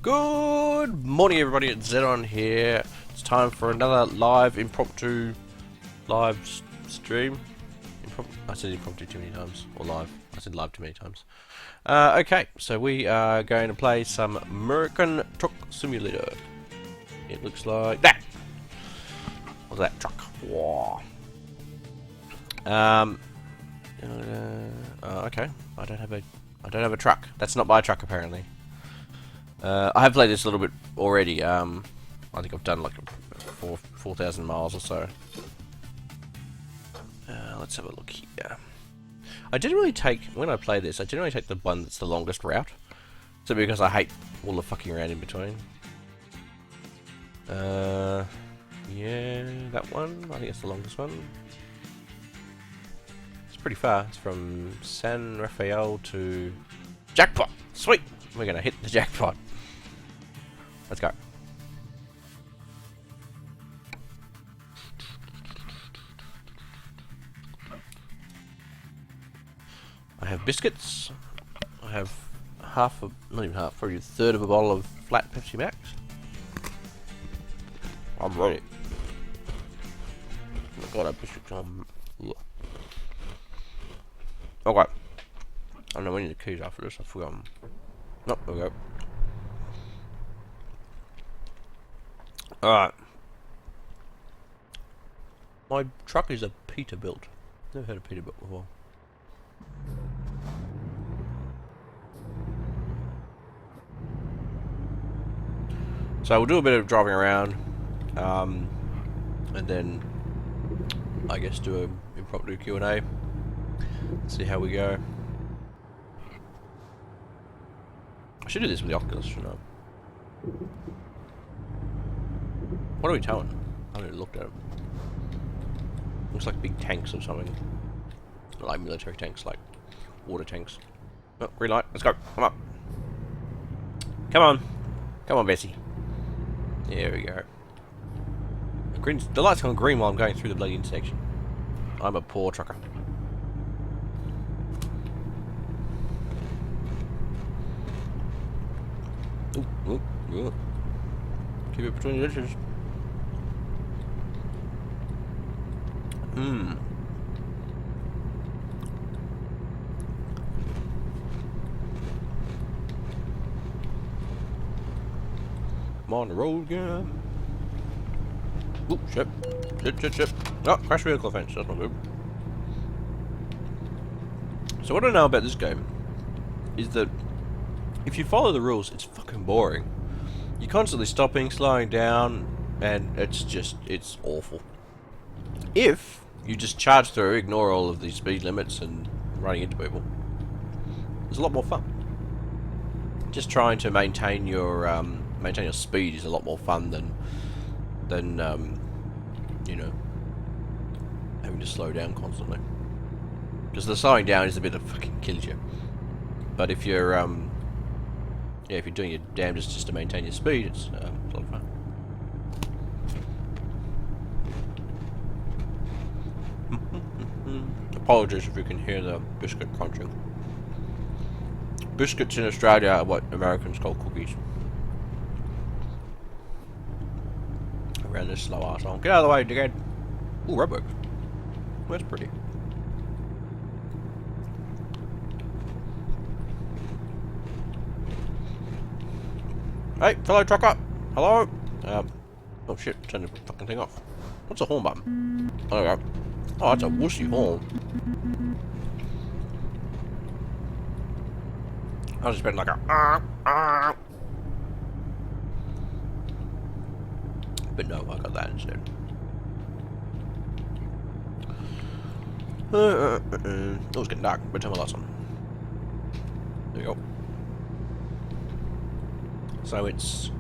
Good morning, everybody. It's Xenon here. It's time for another live impromptu stream. I said impromptu too many times, or live. I said live too many times. Okay, so we are going to play some Murican Truck Simulator. It looks like that. What's that truck? Wow. Okay. I don't have a truck. That's not my truck, apparently. I have played this a little bit already. I think I've done like 4,000 miles or so. Let's have a look here. I generally take, when I play this, I generally take the one that's the longest route. So because I hate all the fucking around in between. Yeah, that one. I think it's the longest one. It's pretty far. It's from San Rafael to Jackpot. Sweet! We're gonna hit the jackpot. Let's go. I have biscuits. I have not even half, probably a third of a bottle of flat Pepsi Max. I'm ready. Oh my god, I biscuits on. Okay. I don't know, we need the keys after this, I've forgotten. Nope, there we go. Alright. My truck is a Peterbilt. Never heard of Peterbilt before. So we'll do a bit of driving around, and then I guess do an impromptu Q&A. See how we go. I should do this with the Oculus, shouldn't I? What are we towing? I haven't even looked at it. Looks like big tanks or something. Not like military tanks, like water tanks. Oh, green light. Let's go. Come on. Come on. Come on, Bessie. There we go. The light's gone green while I'm going through the bloody intersection. I'm a poor trucker. Ooh, ooh, ooh. Keep it between the ditches. I'm on the road again. Ooh, shit. Shit. Oh, crash vehicle offense. That's not good. So what I know about this game is that if you follow the rules, it's fucking boring. You're constantly stopping, slowing down, and it's awful. If you just charge through, ignore all of these speed limits and running into people, it's a lot more fun. Just trying to maintain your speed is a lot more fun than you know, having to slow down constantly. Because the slowing down is a bit that fucking kills you. But if you're yeah, if you're doing your damnedest just to maintain your speed, it's a lot of fun. Apologies if you can hear the biscuit crunching. Biscuits in Australia are what Americans call cookies. Around this slow arsehole. Get out of the way, dickhead. Ooh, roadwork. That's pretty. Hey, fellow trucker. Hello. Oh shit! Turn the fucking thing off. What's the horn button? Oh, there we go. Oh, that's a wussy horn. I was expecting like a but no, I got that instead. Oh, it's getting dark. Better turn my lights on. There we go. So it's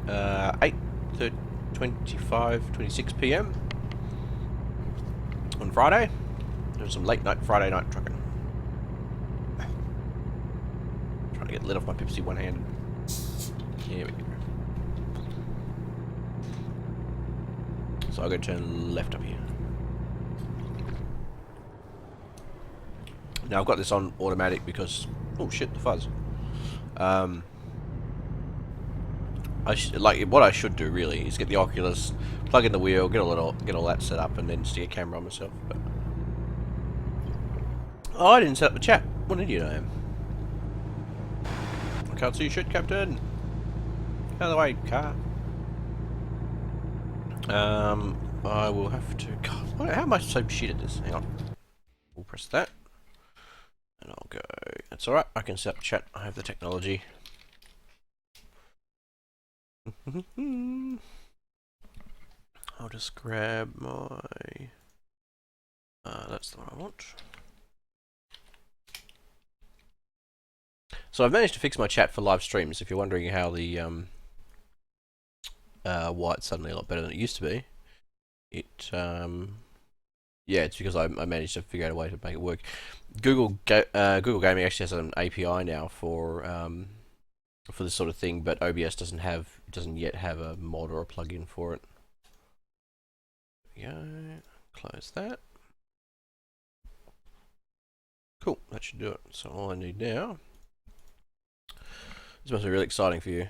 26 p.m. on Friday. There's some late night Friday night trucking. Trying to get the lid off my Pepsi one-handed. Here we go. So I'm going to turn left up here. Now I've got this on automatic because... Oh shit, the fuzz. like what I should do really is get the Oculus, plug in the wheel, get all that set up, and then stick a camera on myself. But oh, I didn't set up the chat. What an idiot I am. I can't see shit, Captain. Out of the way, car. I will have to. God, how am I so shit at this? Hang on. We'll press that, and I'll go. That's all right. I can set up the chat. I have the technology. I'll just grab my. That's the one I want. So I've managed to fix my chat for live streams. If you're wondering how the why it's suddenly a lot better than it used to be, yeah, it's because I managed to figure out a way to make it work. Google Gaming actually has an API now for this sort of thing, but OBS doesn't yet have a mod or a plugin for it. There we go. Close that. Cool, that should do it. So all I need now. This must be really exciting for you.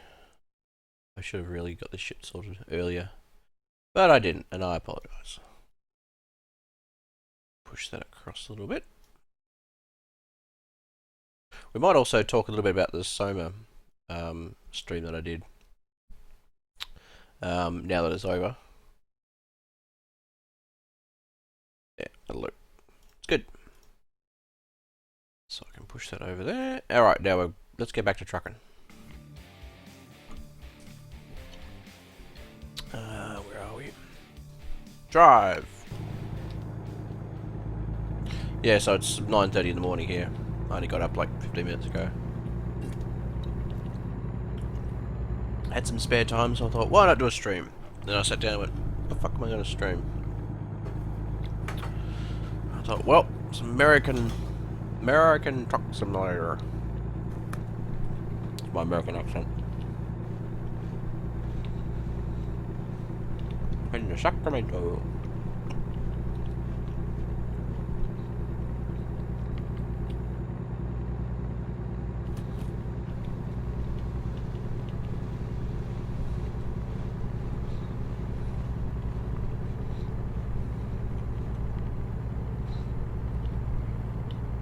I should have really got this shit sorted earlier, but I didn't, and I apologise. Push that across a little bit. We might also talk a little bit about the Soma stream that I did. Now that it's over. Yeah, that'll look. It's good. So I can push that over there. Alright, now let's get back to trucking. Where are we? Drive! Yeah, so it's 9:30 in the morning here. I only got up like 15 minutes ago. Had some spare time, so I thought, why not do a stream? Then I sat down and went, what the fuck am I going to stream? I thought, well, it's American Truck Simulator. It's my American accent. In the Sacramento.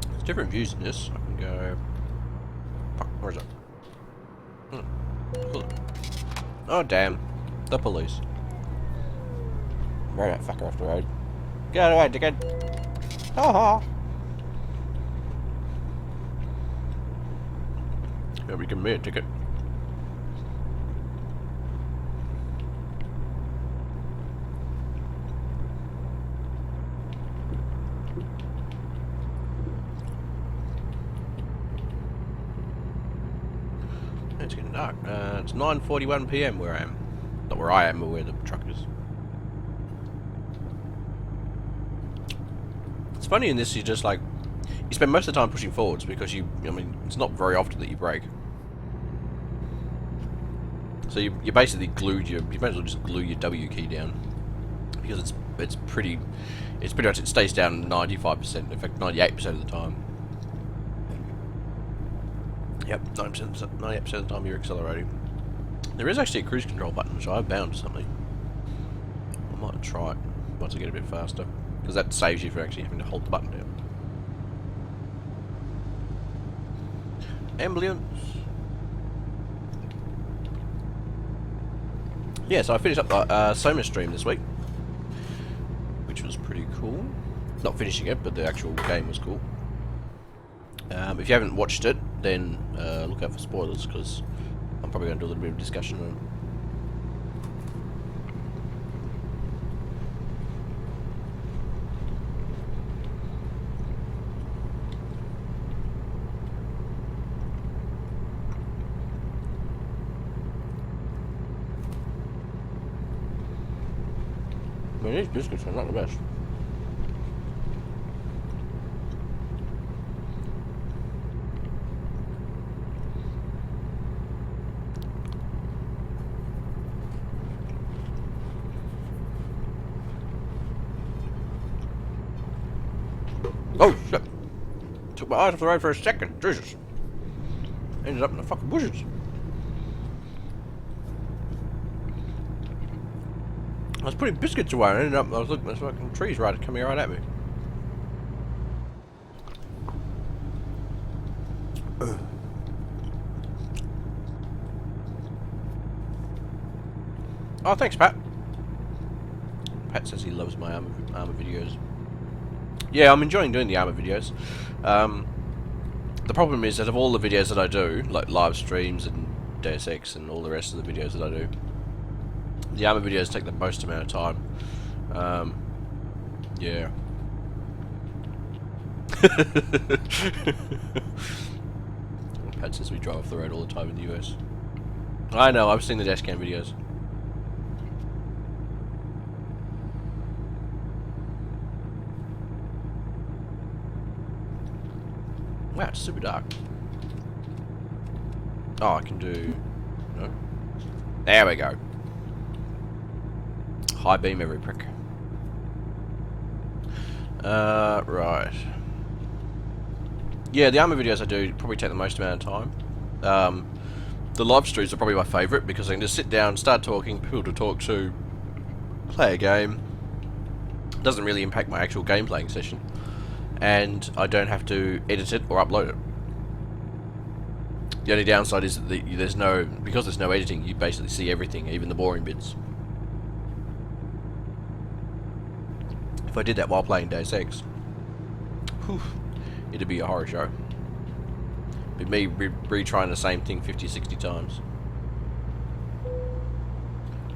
There's different views in this. I can go. Fuck, where is it? Cool. Oh damn, the police. Right that fucker off the road. Get out of the way, dickhead. Ha ha. Nobody give me a ticket. It's getting dark. It's 9:41 PM where I am. Not where I am, but where the truck is. It's funny in this, you just like, you spend most of the time pushing forwards because I mean, it's not very often that you brake. So you basically glued you might as well just glue your W key down. Because it's pretty much, it stays down 95%, in fact 98% of the time. Yep, 98% of the time you're accelerating. There is actually a cruise control button, which I've bound to something. I might try it once I get a bit faster. Because that saves you from actually having to hold the button down. Ambulance. Yeah, so I finished up the Soma stream this week, which was pretty cool. Not finishing it, but the actual game was cool. If you haven't watched it, then look out for spoilers, because I'm probably going to do a little bit of discussion on it. I mean, these biscuits are not the best. Oh shit! Took my eyes off the road for a second. Jesus! Ended up in the fucking bushes. was putting biscuits away and I was looking at fucking trees coming right at me. Oh, thanks, Pat. Pat says he loves my armor videos. Yeah, I'm enjoying doing the armor videos. The problem is that of all the videos that I do, like live streams and Deus Ex and all the rest of the videos that I do, the armor videos take the most amount of time. Yeah. Pat says we drive off the road all the time in the US. I know, I've seen the dash cam videos. Wow, it's super dark. Oh, I can do... No? There we go. High beam every prick. Right. Yeah, the armor videos I do probably take the most amount of time. The live streams are probably my favourite because I can just sit down, start talking, people to talk to, play a game. It doesn't really impact my actual game playing session. And I don't have to edit it or upload it. The only downside is that because there's no editing, you basically see everything, even the boring bits. If I did that while playing Deus Ex, whew, it'd be a horror show. It'd be me retrying the same thing 50, 60 times.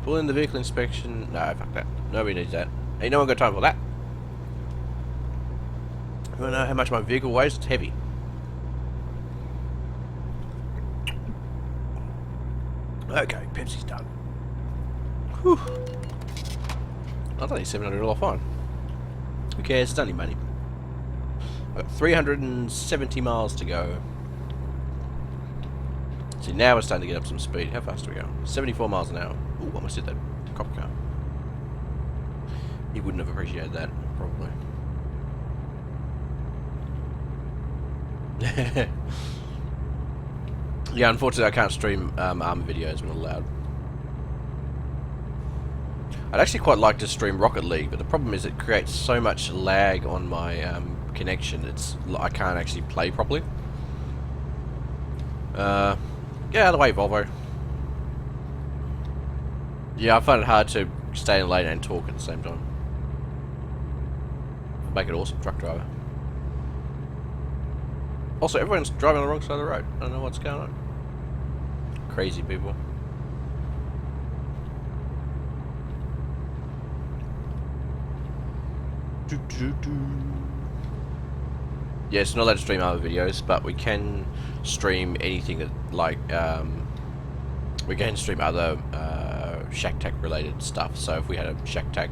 Pull in the vehicle inspection. No, fuck that. Nobody needs that. Ain't no one got time for that. You wanna know how much my vehicle weighs? It's heavy. Okay, Pepsi's done. Whew. That's only $700 fine. Who cares? It's only money. I've got 370 miles to go. See, now we're starting to get up some speed. How fast do we go? 74 miles an hour. Ooh, I almost hit that cop car. He wouldn't have appreciated that, probably. Yeah, unfortunately I can't stream armor videos when allowed. I'd actually quite like to stream Rocket League, but the problem is it creates so much lag on my connection. I can't actually play properly. Get out of the way, Volvo. Yeah, I find it hard to stay in lane and talk at the same time. Make it awesome, truck driver. Also, everyone's driving on the wrong side of the road. I don't know what's going on. Crazy people. Yeah, it's not allowed to stream other videos, but we can stream anything that, like, we can stream other Shack Tack related stuff. So if we had a Shack Tack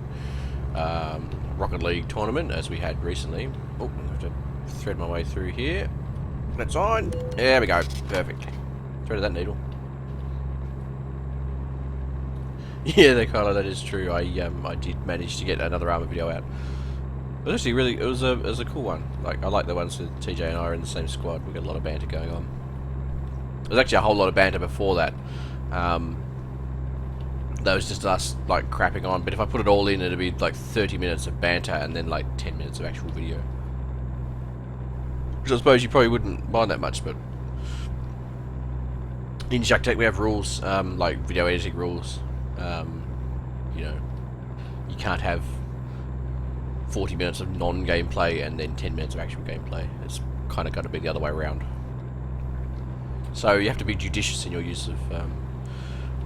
Rocket League tournament, as we had recently. Oh, I have to thread my way through here. That's on. There we go. Perfect. Threaded that needle. Yeah, that is true. I did manage to get another armor video out. It was actually really, it was a cool one. Like, I like the ones with TJ and I are in the same squad. We got a lot of banter going on. There was actually a whole lot of banter before that. That was just us like crapping on. But if I put it all in, it'd be like 30 minutes of banter and then like 10 minutes of actual video. Which I suppose you probably wouldn't mind that much, but in Shack Tech we have rules, like video editing rules. You know, you can't have 40 minutes of non-gameplay and then 10 minutes of actual gameplay. It's kind of got to be the other way around. So you have to be judicious in your use of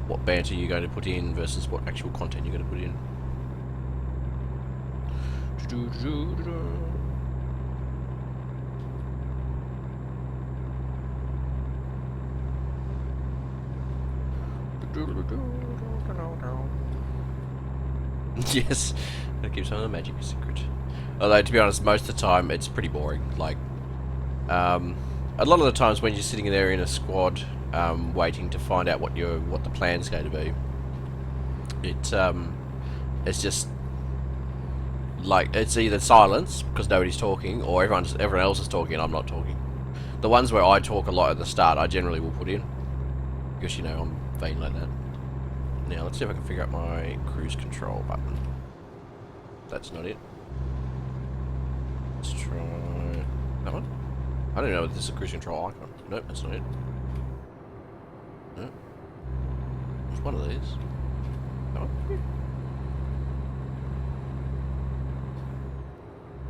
what banter you're going to put in versus what actual content you're going to put in. Yes, that keeps some of the magic a secret. Although, to be honest, most of the time it's pretty boring. Like, a lot of the times when you're sitting there in a squad, waiting to find out what the plan's going to be, it's just like it's either silence because nobody's talking, or everyone else is talking and I'm not talking. The ones where I talk a lot at the start, I generally will put in because, you know, I'm vain like that. Now, let's see if I can figure out my cruise control button. That's not it. Let's try that one. I don't know if this is a cruise control icon. Nope, that's not it. No. There's one of these. That one?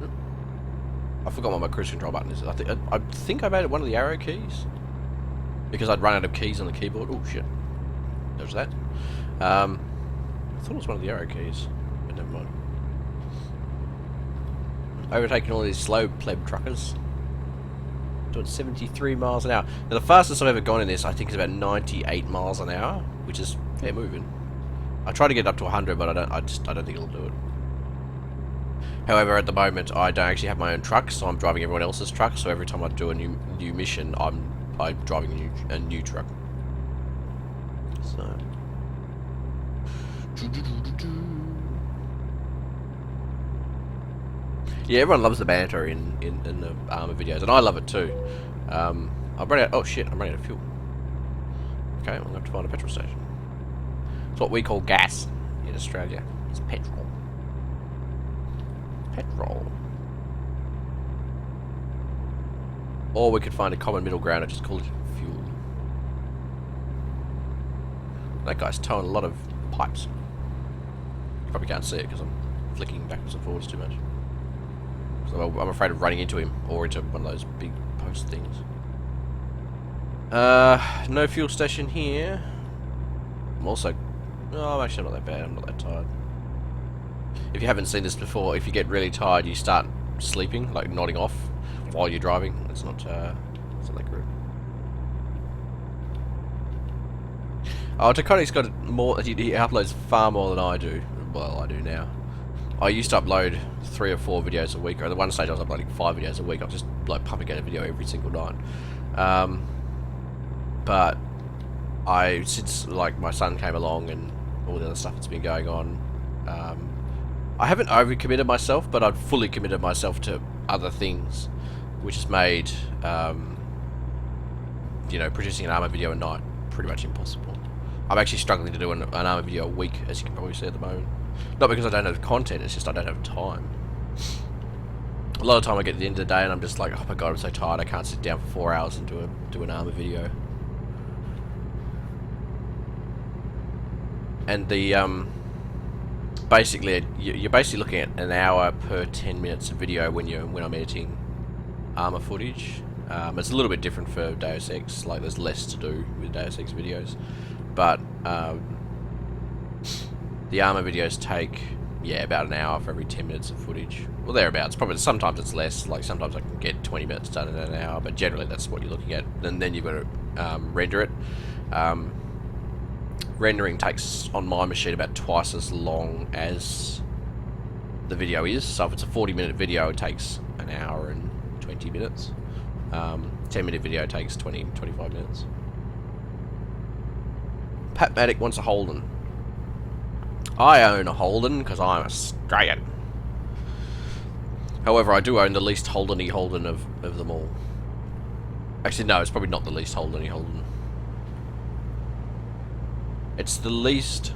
Nope. I forgot what my cruise control button is. I think I made it one of the arrow keys. Because I'd run out of keys on the keyboard. Oh shit. There's that. I thought it was one of the arrow keys. But never mind. Overtaking all these slow pleb truckers. Doing 73 miles an hour. Now the fastest I've ever gone in this, I think, is about 98 miles an hour, which is fair moving. I tried to get up to 100, but I don't think it'll do it. However, at the moment, I don't actually have my own truck, so I'm driving everyone else's truck. So every time I do a new mission, I'm driving a new truck. So. Yeah, everyone loves the banter in the Armour videos, and I love it too. I'm running out. Oh shit! I'm running out of fuel. Okay, I'm gonna have to find a petrol station. It's what we call gas in Australia. It's petrol. Petrol. Or we could find a common middle ground and just call it fuel. That guy's towing a lot of pipes. You probably can't see it because I'm flicking backwards and forwards too much. So I'm afraid of running into him or into one of those big post things. No fuel station here. I'm also... Oh, I'm actually not that bad. I'm not that tired. If you haven't seen this before, if you get really tired, you start sleeping, like nodding off while you're driving. It's not that good. Oh, Takone's got more. He uploads far more than I do. Well, I do now. I used to upload 3 or 4 videos a week, or at the one stage I was uploading 5 videos a week. I was just like pumping out a video every single night. But since like my son came along and all the other stuff that's been going on, I haven't overcommitted myself, but I've fully committed myself to other things, which has made you know, producing an Armour video a night pretty much impossible. I'm actually struggling to do an Armour video a week, as you can probably see at the moment. Not because I don't have content, it's just I don't have time. A lot of time I get to the end of the day and I'm just like, oh my god, I'm so tired, I can't sit down for 4 hours and do an Armour video. And the basically you're basically looking at an hour per 10 minutes of video when I'm editing Armour footage. It's a little bit different for Deus Ex, like there's less to do with Deus Ex videos, but the Armour videos take, yeah, about an hour for every 10 minutes of footage. Well, thereabouts. Probably sometimes it's less. Like sometimes I can get 20 minutes done in an hour, but generally that's what you're looking at. And then you've got to render it. Rendering takes on my machine about twice as long as the video is. So if it's a 40-minute video, it takes an hour and 20 minutes. 10-minute video takes 20-25 minutes. Pat Maddock wants a Holden. I own a Holden because I'm Australian. However, I do own the least Holden-y Holden of them all. Actually, no, it's probably not the least Holden-y Holden. It's the least...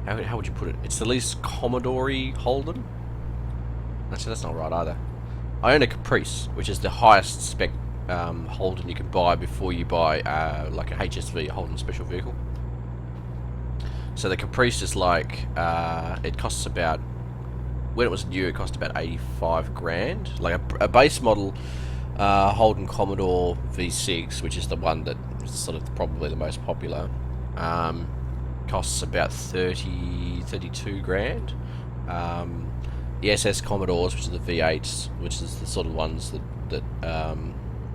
How would you put it? It's the least Commodore-y Holden? Actually, that's not right either. I own a Caprice, which is the highest spec Holden you can buy before you buy like a HSV, Holden Special Vehicle. So the Caprice is like, it costs about, when it was new, it cost about 85 grand. Like a base model Holden Commodore V6, which is the one that is sort of probably the most popular, costs about 32 grand. The SS Commodores, which are the V8s, which is the sort of ones that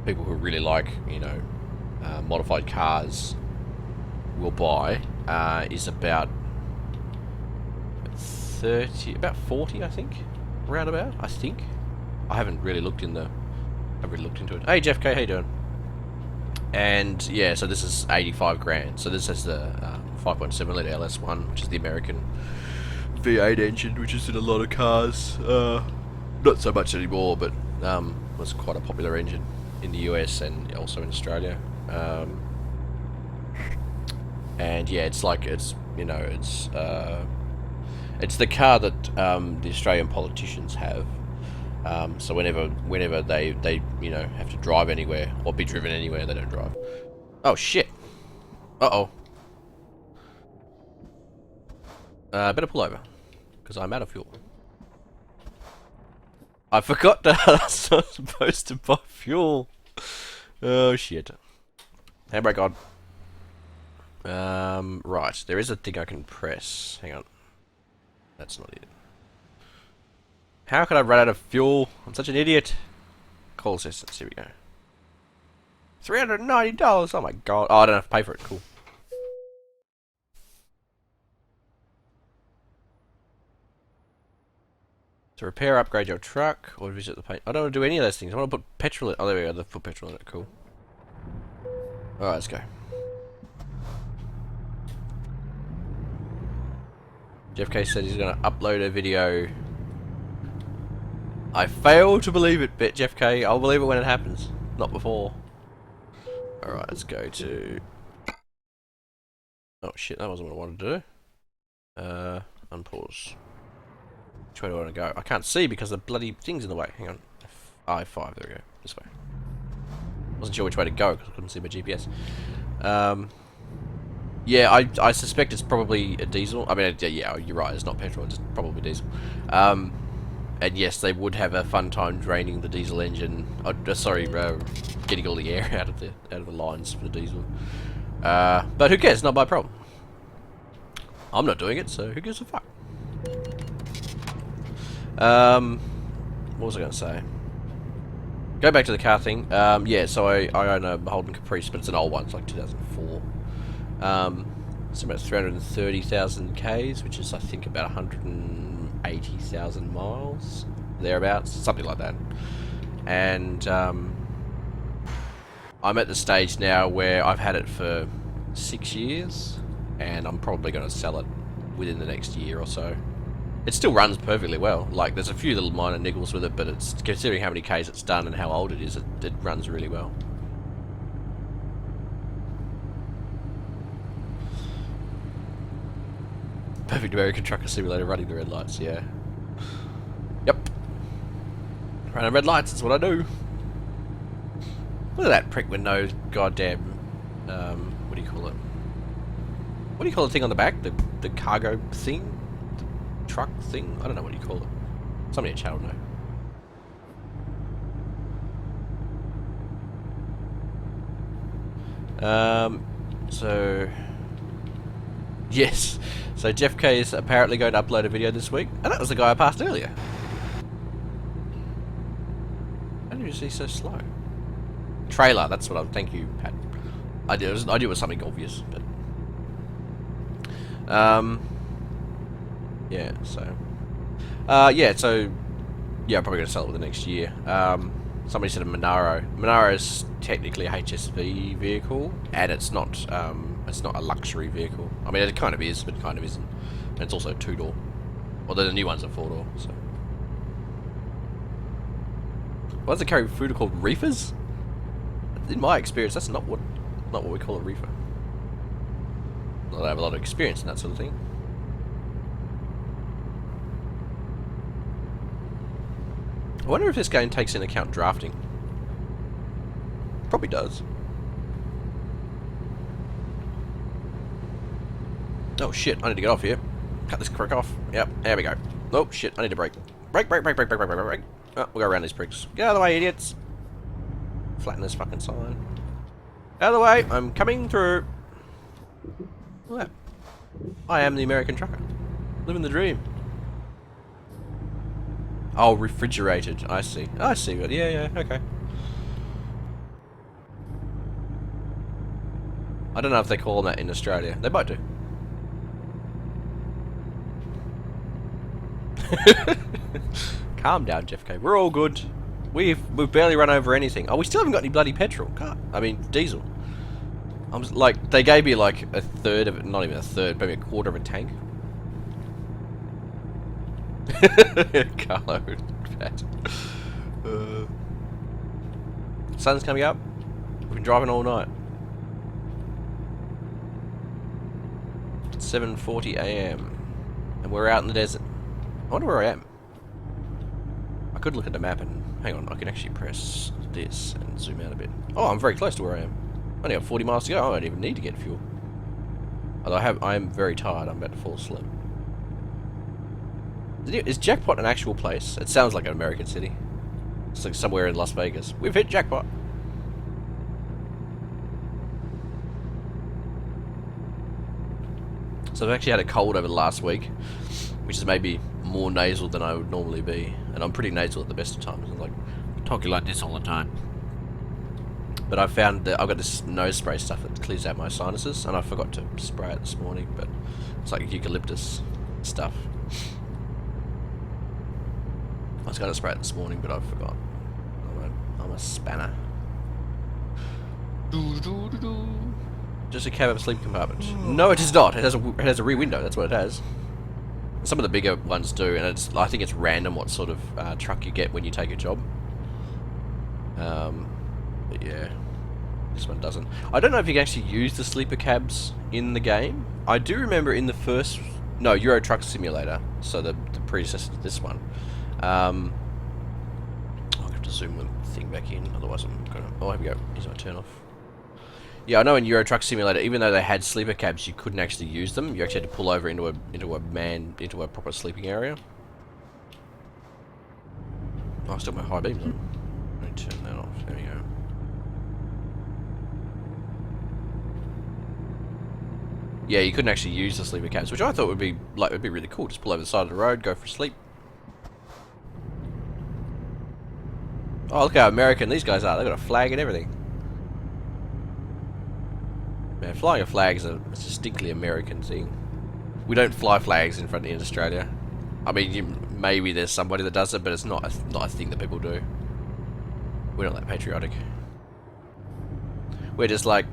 people who really like, you know, modified cars will buy, is about 40, I think, roundabout. I think. I haven't really looked into it. Hey Jeff K, how you doing? And yeah, so this is 85 grand. So this has the 5.7 litre LS1, which is the American V8 engine, which is in a lot of cars. Not so much anymore, but was quite a popular engine in the US and also in Australia. And yeah, it's like it's the car that the Australian politicians have. So whenever they have to drive anywhere or be driven anywhere, they don't drive. Oh shit! Uh oh. Better pull over because I'm out of fuel. I forgot that I was not supposed to buy fuel. Oh shit. Handbrake on. Right. There is a thing I can press. Hang on. That's not it. How could I run out of fuel? I'm such an idiot. Call assistance. Here we go. $390. Oh my god. Oh, I don't have to pay for it. Cool. To repair, upgrade your truck, or visit the paint. I don't want to do any of those things. I want to put petrol in. Oh, there we go. Put petrol in it. Cool. Alright, let's go. Jeff K said he's going to upload a video. I fail to believe it, but Jeff K. I'll believe it when it happens, not before. Alright, let's go to... Oh shit, that wasn't what I wanted to do. Unpause. Which way do I want to go? I can't see because the bloody thing's in the way. Hang on. I5, there we go. This way. Wasn't sure which way to go because I couldn't see my GPS. Yeah, I suspect it's probably a diesel. I mean, yeah, you're right. It's not petrol. It's probably diesel. And yes, they would have a fun time draining the diesel engine. Getting all the air out of the lines for the diesel. But who cares? Not my problem. I'm not doing it, so who gives a fuck? What was I going to say? Go back to the car thing. Yeah, so I own a Holden Caprice, but it's an old one. It's like 2004. It's about 330,000 Ks, which is I think about 180,000 miles, thereabouts, something like that. And I'm at the stage now where I've had it for 6 years, and I'm probably going to sell it within the next year or so. It still runs perfectly well. Like, there's a few little minor niggles with it, but it's considering how many Ks it's done and how old it is, it runs really well. Perfect American Trucker Simulator running the red lights, yeah. Yep. Running red lights, that's what I do. Look at that prick with no goddamn, what do you call it? What do you call the thing on the back? The cargo thing? The truck thing? I don't know what you call it. Somebody in chat will know. So... Yes. So Jeff K is apparently going to upload a video this week. And that was the guy I passed earlier. How did you see so slow? Trailer, that's what I'm... Thank you, Pat. I knew it was something obvious, but... Yeah, so... Yeah, I'm probably going to sell it within the next year. Somebody said a Monaro. Monaro is technically a HSV vehicle, and it's not a luxury vehicle. I mean, it kind of is, but it kind of isn't. And it's also a two-door. Although the new one's a four-door, so... Why does it carry food called reefers? In my experience, that's not what we call a reefer. Not that I have a lot of experience in that sort of thing. I wonder if this game takes into account drafting. Probably does. Oh shit, I need to get off here. Cut this crick off. Yep, there we go. Oh shit, I need to brake. Brake. Oh, we'll go around these pricks. Get out of the way, idiots. Flatten this fucking sign. Out of the way, I'm coming through. Look at that. I am the American trucker. Living the dream. Oh, refrigerated. I see. I see. Yeah, okay. I don't know if they call them that in Australia. They might do. Calm down, Jeff K. We're all good. We've barely run over anything. Oh, we still haven't got any bloody petrol. I mean, diesel. I'm like, they gave me like a third of it. Not even a third, maybe a quarter of a tank. Carlo, fat. Sun's coming up. We've been driving all night. 7:40 AM. And we're out in the desert. I wonder where I am. I could look at the map and... Hang on, I can actually press this and zoom out a bit. Oh, I'm very close to where I am. I only have 40 miles to go. I don't even need to get fuel. Although I am very tired. I'm about to fall asleep. Is Jackpot an actual place? It sounds like an American city. It's like somewhere in Las Vegas. We've hit Jackpot. So I've actually had a cold over the last week, which is maybe more nasal than I would normally be. And I'm pretty nasal at the best of times. I'm like talking like this all the time. But I found that I've got this nose spray stuff that clears out my sinuses, and I forgot to spray it this morning, but it's like eucalyptus stuff. I was going to spray it this morning, but I forgot. I'm a spanner. Just a cab of a sleep compartment. No, it is not. It has a rear window. That's what it has. Some of the bigger ones do, and I think it's random what sort of truck you get when you take a job. But yeah, this one doesn't. I don't know if you can actually use the sleeper cabs in the game. I do remember in the first... No, Euro Truck Simulator. So the predecessor to this one. I'll have to zoom the thing back in, otherwise I'm gonna... Oh, here we go. Here's my turn off. Yeah, I know in Euro Truck Simulator, even though they had sleeper cabs, you couldn't actually use them. You actually had to pull over into a proper sleeping area. Oh, I still have my high beams on. Let me turn that off. There we go. Yeah, you couldn't actually use the sleeper cabs, which I thought would be really cool. Just pull over the side of the road, go for a sleep. Oh, look how American these guys are. They've got a flag and everything. Man, flying a flag is a distinctly American thing. We don't fly flags in front of Australia. I mean, maybe there's somebody that does it, but it's not a thing that people do. We're not that patriotic. We're just like,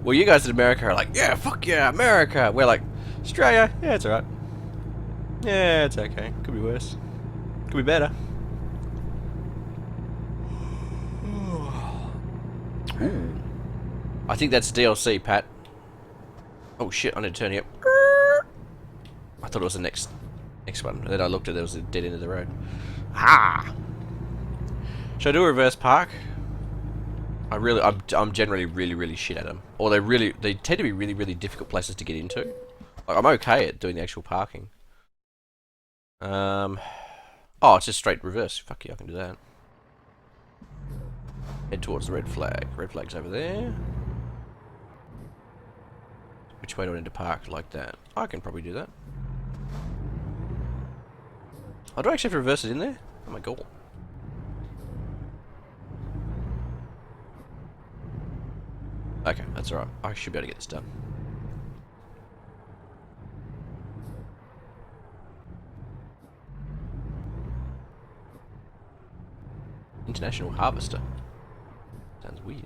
well, you guys in America are like, yeah, fuck yeah, America. We're like, Australia, yeah, it's alright. Yeah, it's okay. Could be worse. Could be better. Ooh. I think that's DLC, Pat. Oh shit, I need to turn you up. I thought it was the next one. And then I looked at it, there was a dead end of the road. Ah! Should I do a reverse park? I'm generally really shit at them. Or they tend to be really difficult places to get into. Like, I'm okay at doing the actual parking. Oh, it's just straight reverse. Fuck yeah, I can do that. Head towards the red flag. Red flag's over there. Which way do I need to park? Like that. I can probably do that. Oh, do I actually have to reverse it in there? Oh my god. Okay, that's alright. I should be able to get this done. International Harvester. Sounds weird.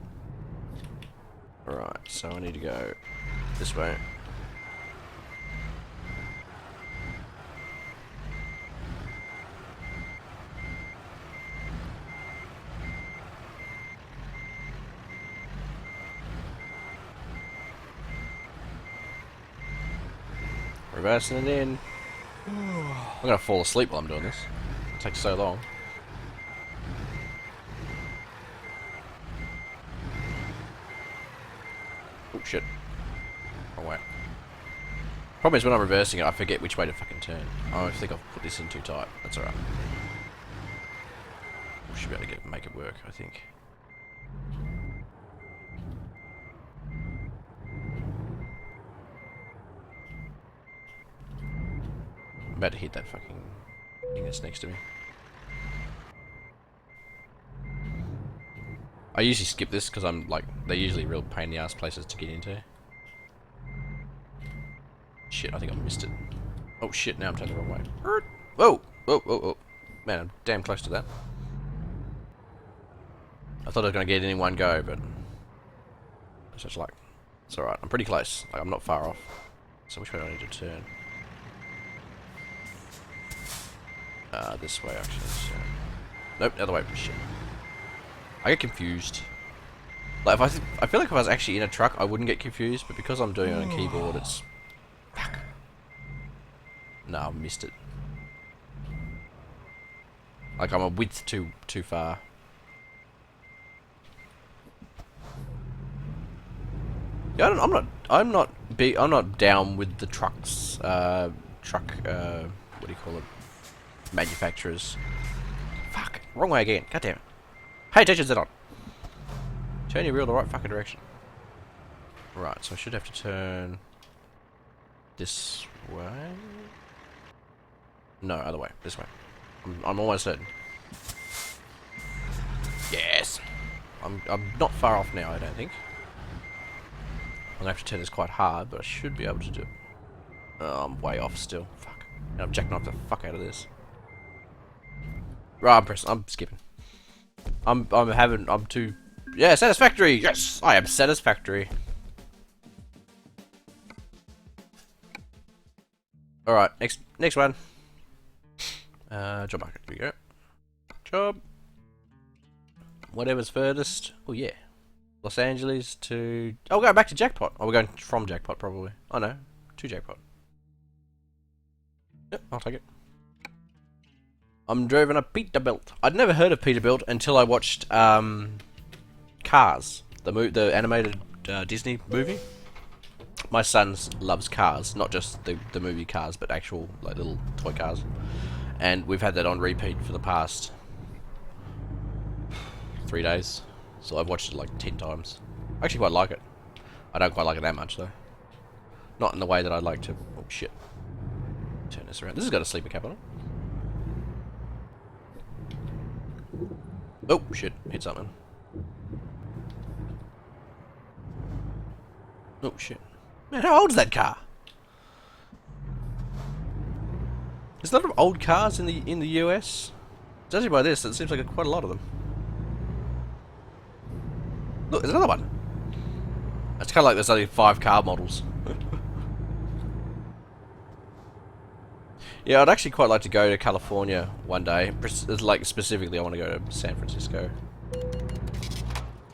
Alright, so I need to go this way. Reversing it in. I'm gonna fall asleep while I'm doing this. It takes so long. Oh shit. Oh wait. Problem is when I'm reversing it, I forget which way to fucking turn. I think I've put this in too tight. That's alright. We should be able to make it work, I think. I'm about to hit that fucking thing that's next to me. I usually skip this because I'm like, they're usually real pain in the ass places to get into. Shit, I think I missed it. Oh shit, now I'm turning the wrong way. Whoa! Whoa, whoa, whoa. Man, I'm damn close to that. I thought I was going to get it in one go, but... It's just like... It's alright, I'm pretty close. Like, I'm not far off. So which way do I need to turn? This way, actually. So. Nope, the other way. Shit. I get confused. Like, if I feel like if I was actually in a truck, I wouldn't get confused, but because I'm doing it on a keyboard, it's... Fuck. No, I missed it. Like I'm a width too far. Yeah, I'm not down with the trucks. What do you call it? Manufacturers. Fuck, wrong way again. God damn it. Hey, attention, Xenon. Turn your wheel the right fucking direction. Right, so I should have to turn this way. No, other way. This way. I'm almost certain. Yes. I'm not far off now, I don't think. I'm gonna have to turn this quite hard, but I should be able to do it. Oh, I'm way off still. Fuck. And I'm jacking off the fuck out of this. Right, I'm skipping. I'm too... Yeah, satisfactory! Yes! I am satisfactory. Alright, next one. Job market, here we go. Job. Whatever's furthest. Oh yeah. Los Angeles to... Oh, we're going back to Jackpot. Oh, we're going from Jackpot, probably. Oh no, to Jackpot. Yep, I'll take it. I'm driving a Peterbilt. I'd never heard of Peterbilt until I watched Cars, the animated Disney movie. My son loves Cars, not just the movie Cars, but actual like little toy cars. And we've had that on repeat for the past 3 days. So I've watched it like 10 times. I actually quite like it. I don't quite like it that much though. Not in the way that I'd like to. Oh shit. Turn this around. This has got a sleeper cap on it. Oh shit, hit something. Oh shit. Man, how old is that car? There's a lot of old cars in the US. Judging by this, it seems like quite a lot of them. Look, there's another one. It's kind of like there's only 5 car models. Yeah, I'd actually quite like to go to California one day. Like, specifically, I want to go to San Francisco.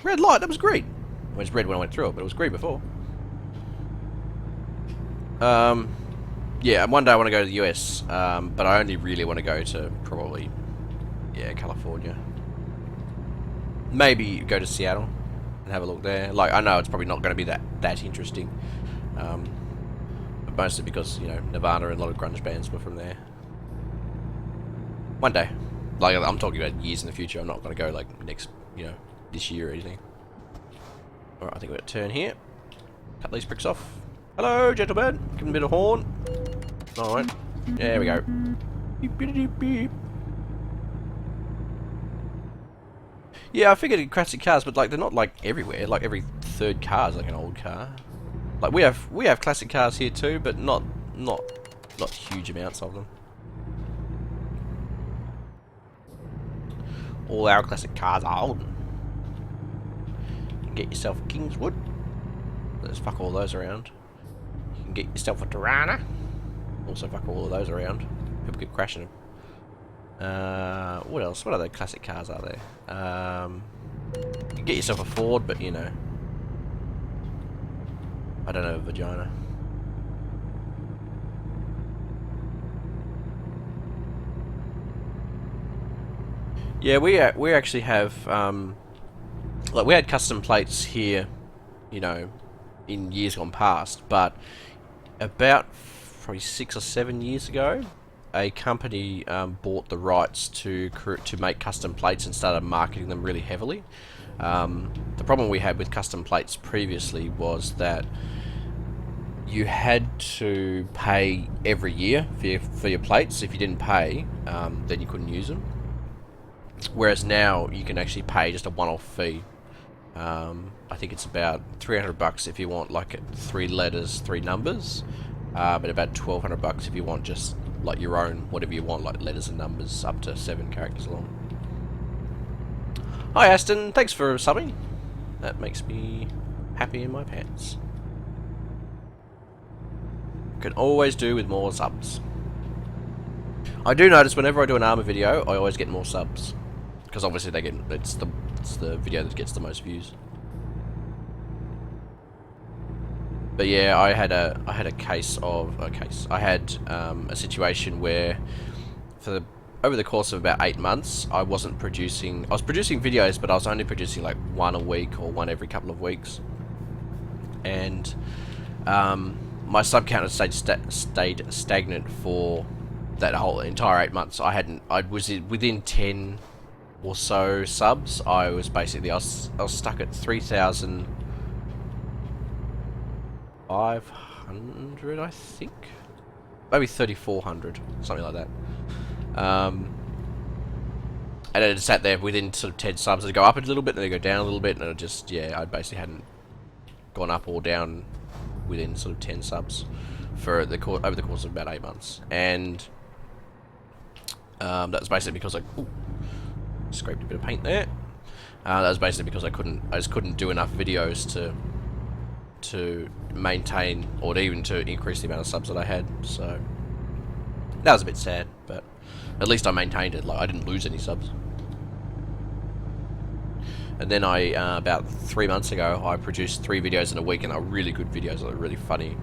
Red light, that was green. Well, it was red when I went through it, but it was green before. Yeah, one day I want to go to the US, but I only really want to go to probably, yeah, California. Maybe go to Seattle and have a look there. Like, I know it's probably not going to be that interesting. But mostly because, you know, Nirvana and a lot of grunge bands were from there. One day. Like, I'm talking about years in the future. I'm not going to go, like, next, you know, this year or anything. Alright, I think we're going to turn here. Cut these bricks off. Hello, gentlemen. Give them a bit of horn. Alright. There we go. Beep, beep, beep, beep. Yeah, I figured classic cars, but, like, they're not, like, everywhere. Like, every third car is, like, an old car. Like, we have classic cars here too, but not huge amounts of them. All our classic cars are old. You can get yourself a Kingswood. Let's fuck all those around. You can get yourself a Tirana. Also fuck all of those around. People keep crashing them. What else? What other classic cars are there? You can get yourself a Ford, but you know. I don't know, vagina. Yeah, we actually have like we had custom plates here, you know, in years gone past, but about probably 6 or 7 years ago, a company bought the rights to make custom plates and started marketing them really heavily. The problem we had with custom plates previously was that you had to pay every year for your plates. If you didn't pay, then you couldn't use them. Whereas now you can actually pay just a one-off fee. I think it's about $300 if you want like 3 letters, 3 numbers, but about $1,200 if you want just like your own, whatever you want, like letters and numbers up to 7 characters long. Hi Aston, thanks for subbing. That makes me happy in my pants. Can always do with more subs. I do notice whenever I do an armor video, I always get more subs, because obviously it's the video that gets the most views. But yeah, I had a situation where over the course of about 8 months, I was producing videos, but I was only producing like one a week or one every couple of weeks. And my sub count had stayed stagnant for that whole entire 8 months. I was within 10 or so subs. I was stuck at 3,500, I think, maybe 3,400, something like that. And it sat there within sort of 10 subs. It'd go up a little bit, then it'd go down a little bit, and it just, yeah, I basically hadn't gone up or down within sort of 10 subs for over the course of about 8 months. And that was basically because I scraped a bit of paint there. That was basically because I just couldn't do enough videos to maintain or even to increase the amount of subs that I had. So that was a bit sad, but at least I maintained it. Like, I didn't lose any subs. And then about 3 months ago, I produced 3 videos in a week, and they're really good videos. They're really funny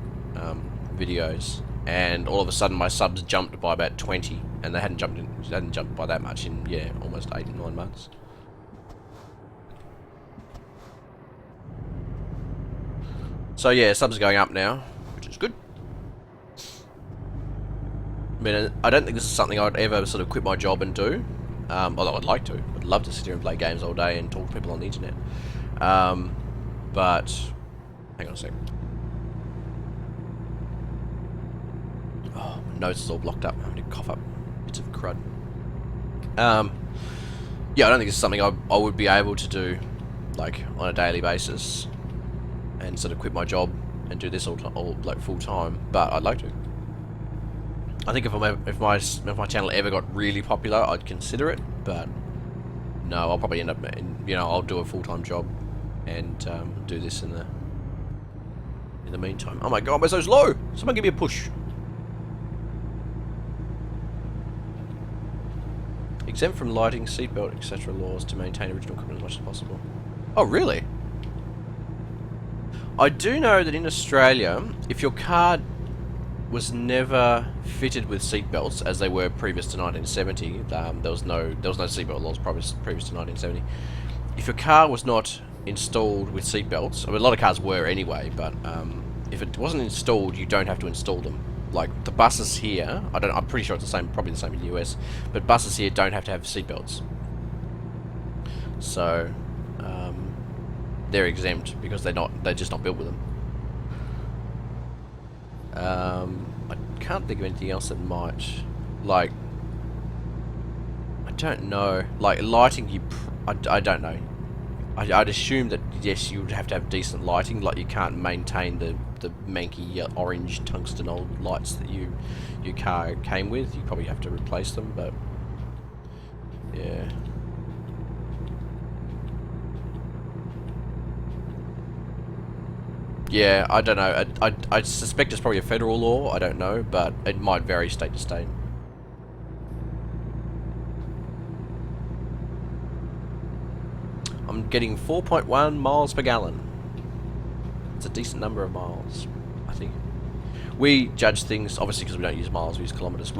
videos. And all of a sudden, my subs jumped by about 20, and they hadn't jumped by that much in, yeah, almost 8 or 9 months. So yeah, subs are going up now, which is good. I mean, I don't think this is something I'd ever sort of quit my job and do. Although I'd like to. I'd love to sit here and play games all day and talk to people on the internet. But hang on a sec. Oh, my nose is all blocked up. I'm going to cough up bits of crud. Yeah, I don't think this is something I would be able to do, like, on a daily basis, and sort of quit my job and do this all like full time. But I'd like to. I think if my channel ever got really popular, I'd consider it, but no, I'll probably end up I'll do a full-time job and do this in the meantime. Oh my god, my so's low! Someone give me a push. Exempt from lighting, seatbelt, etc. laws to maintain original equipment as much as possible. Oh really? I do know that in Australia, if your car was never fitted with seatbelts, as they were previous to 1970. There was no seatbelt laws previous to 1970. If your car was not installed with seatbelts, I mean, a lot of cars were anyway, but if it wasn't installed, you don't have to install them. Like the buses here, I'm pretty sure it's the same, probably the same in the US, but buses here don't have to have seatbelts. So they're exempt because they're just not built with them. I can't think of anything else that might, like, I don't know, like lighting. I don't know. I'd assume that yes, you would have to have decent lighting. Like you can't maintain the manky orange tungsten old lights that your car came with. You probably have to replace them. But yeah. Yeah, I don't know. I suspect it's probably a federal law. I don't know, but it might vary state to state. I'm getting 4.1 miles per gallon. It's a decent number of miles, I think. We judge things, obviously, because we don't use miles, we use kilometers.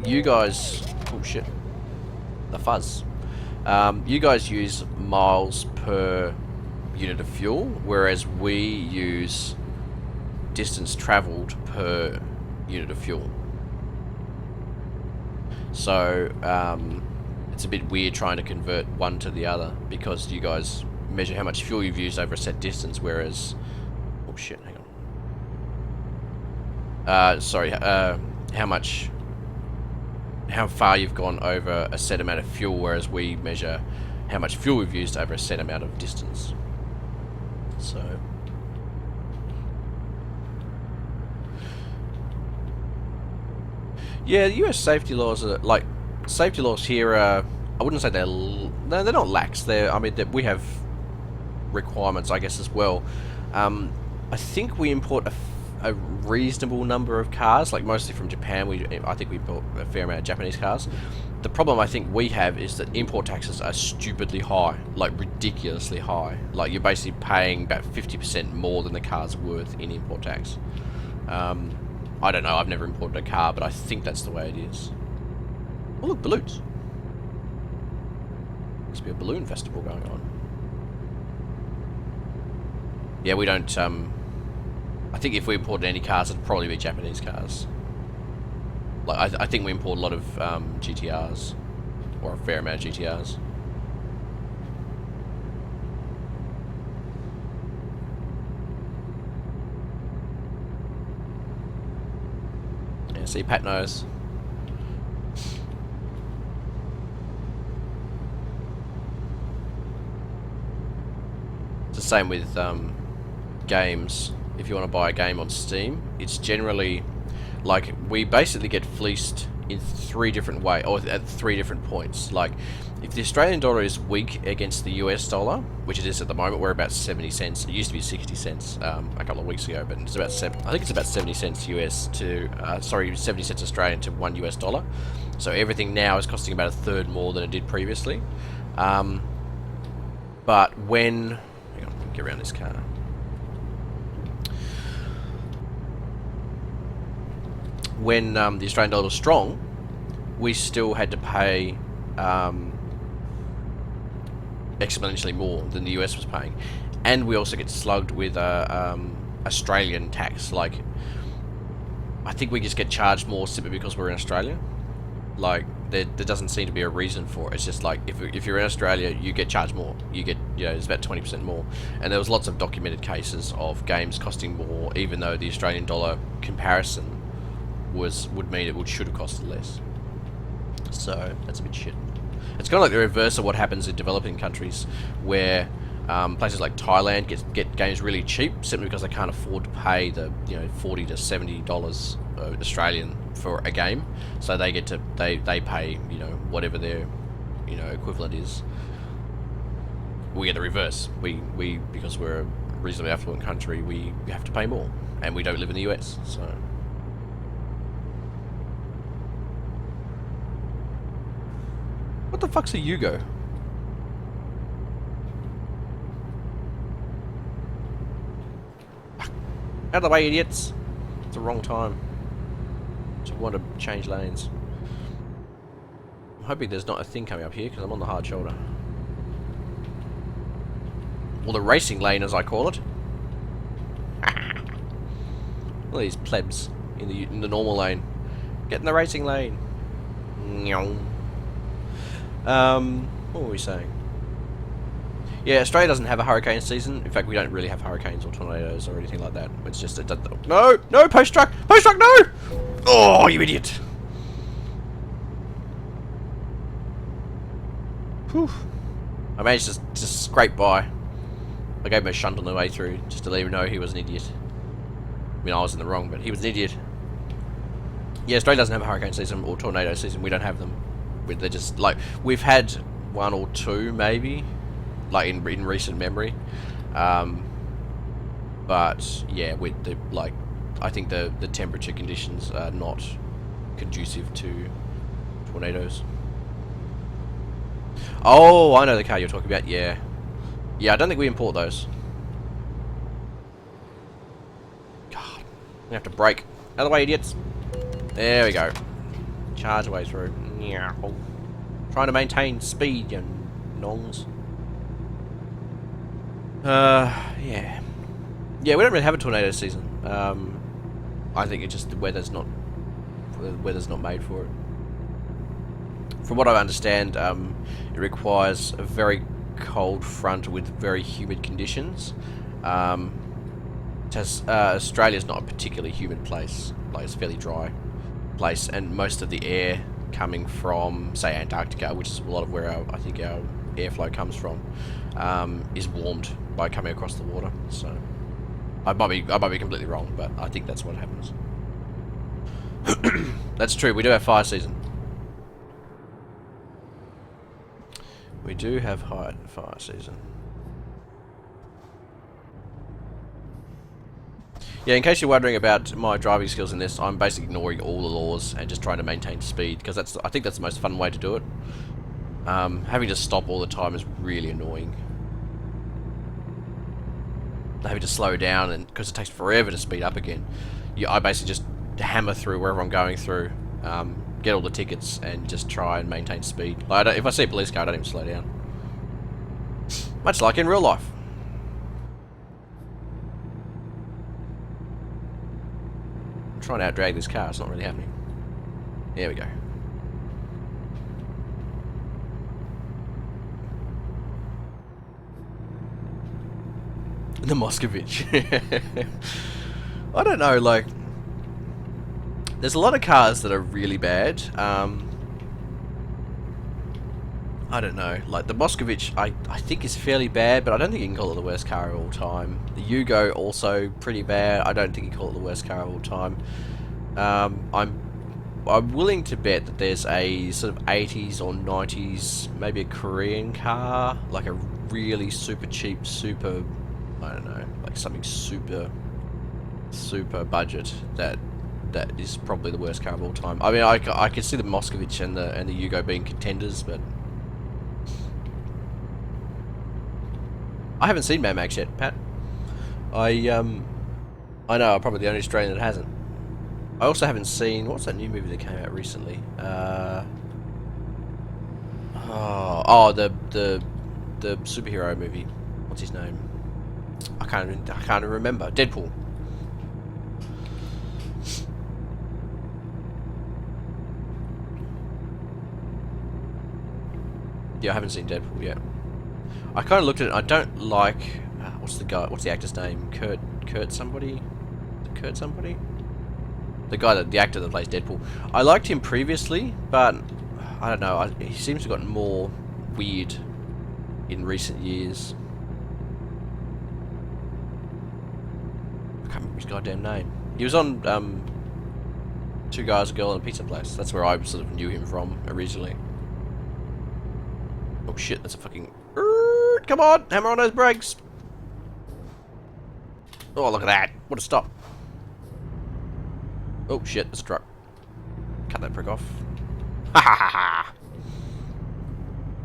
You guys, oh shit, the fuzz. You guys use miles per unit of fuel, whereas we use distance traveled per unit of fuel. So it's a bit weird trying to convert one to the other, because you guys measure how much fuel you've used over a set distance, whereas oh shit, hang on. Sorry, how far you've gone over a set amount of fuel, whereas we measure how much fuel we've used over a set amount of distance. So yeah, the US safety laws are like, safety laws here are, I wouldn't say they're not lax. I mean, we have requirements, I guess, as well. I think we import a reasonable number of cars, like mostly from Japan. I think we import a fair amount of Japanese cars. The problem I think we have is that import taxes are stupidly high, like ridiculously high. Like you're basically paying about 50% more than the car's worth in import tax. I don't know, I've never imported a car, but I think that's the way it is. Oh look, balloons. Must be a balloon festival going on. Yeah, we don't, I think if we imported any cars, it'd probably be Japanese cars. Like, I think we import a lot of GTRs, or a fair amount of GTRs. Yeah, see, Pat knows. It's the same with games. If you want to buy a game on Steam, it's generally like we basically get fleeced in 3 different ways, or at 3 different points. Like if the Australian dollar is weak against the US dollar, which it is at the moment, we're about 70 cents. It used to be 60 cents a couple of weeks ago, but it's about I think it's about 70 cents US to 70 cents Australian to 1 US dollar. So everything now is costing about a third more than it did previously. But when hang on, get around this car. When the Australian dollar was strong, we still had to pay exponentially more than the US was paying, and we also get slugged with Australian tax. Like, I think we just get charged more simply because we're in Australia. Like, there doesn't seem to be a reason for it. It's just like if you're in Australia, you get charged more. You get, you know, it's about 20% more. And there was lots of documented cases of games costing more, even though the Australian dollar comparison would mean it should have costed less. So that's a bit shit. It's kind of like the reverse of what happens in developing countries, where places like Thailand get games really cheap simply because they can't afford to pay the $40 to $70 Australian for a game. So they get to they pay whatever their equivalent is. We get the reverse. We because we're a reasonably affluent country, we have to pay more, and we don't live in the US. So. What the fuck's a Yugo? Out of the way, idiots! It's the wrong time. Just want to change lanes. I'm hoping there's not a thing coming up here because I'm on the hard shoulder. Or the racing lane, as I call it. All these plebs in the normal lane. Get in the racing lane. What were we saying? Yeah, Australia doesn't have a hurricane season. In fact, we don't really have hurricanes or tornadoes or anything like that. It's just no, post truck, no! Oh, you idiot! Whew. I managed to just scrape by. I gave him a shunt on the way through just to let him know he was an idiot. I mean, I was in the wrong, but he was an idiot. Yeah, Australia doesn't have a hurricane season or tornado season. We don't have them. They're just like, we've had 1 or 2 maybe, like in recent memory, but yeah, I think the temperature conditions are not conducive to tornadoes. Oh, I know the car you're talking about. Yeah, I don't think we import those. God, I'm gonna have to brake. Out of the way, idiots. There we go. Charge away through. Trying to maintain speed, you nongs. Yeah, we don't really have a tornado season. I think it's just the weather's not made for it. From what I understand, it requires a very cold front with very humid conditions. Australia's not a particularly humid place. Like, it's a fairly dry place, and most of the air coming from, say, Antarctica, which is a lot of where I think our airflow comes from, is warmed by coming across the water. So I might be completely wrong, but I think that's what happens. That's true. We do have fire season. We do have fire season. Yeah, in case you're wondering about my driving skills in this, I'm basically ignoring all the laws and just trying to maintain speed, because I think that's the most fun way to do it. Having to stop all the time is really annoying. Having to slow down, and because it takes forever to speed up again. I basically just hammer through wherever I'm going through, get all the tickets, and just try and maintain speed. Like, if I see a police car, I don't even slow down. Much like in real life. I'm trying to out-drag this car, it's not really happening. There we go. The Moscovich. I don't know, like... There's a lot of cars that are really bad. I don't know. Like, the Moscovich, I think is fairly bad, but I don't think you can call it the worst car of all time. The Yugo, also pretty bad. I don't think you can call it the worst car of all time. I'm willing to bet that there's a sort of 80s or 90s, maybe a Korean car, like a really super cheap, super... I don't know, like something super budget that is probably the worst car of all time. I mean, I could see the Moscovich and the Yugo being contenders, but I haven't seen Mad Max yet, Pat. I know I'm probably the only Australian that hasn't. I also haven't seen, what's that new movie that came out recently? The superhero movie. What's his name? I can't even remember. Deadpool. Yeah, I haven't seen Deadpool yet. I kind of looked at it. I don't like. What's the actor's name? Kurt somebody? Kurt somebody? The actor that plays Deadpool. I liked him previously, but I don't know. He seems to have gotten more weird in recent years. I can't remember his goddamn name. He was on Two Guys, a Girl, and a Pizza Place. That's where I sort of knew him from originally. Oh shit, that's a fucking... Come on, hammer on those brakes. Oh, look at that. What a stop. Oh shit, that's a truck. Cut that prick off. Ha ha ha ha.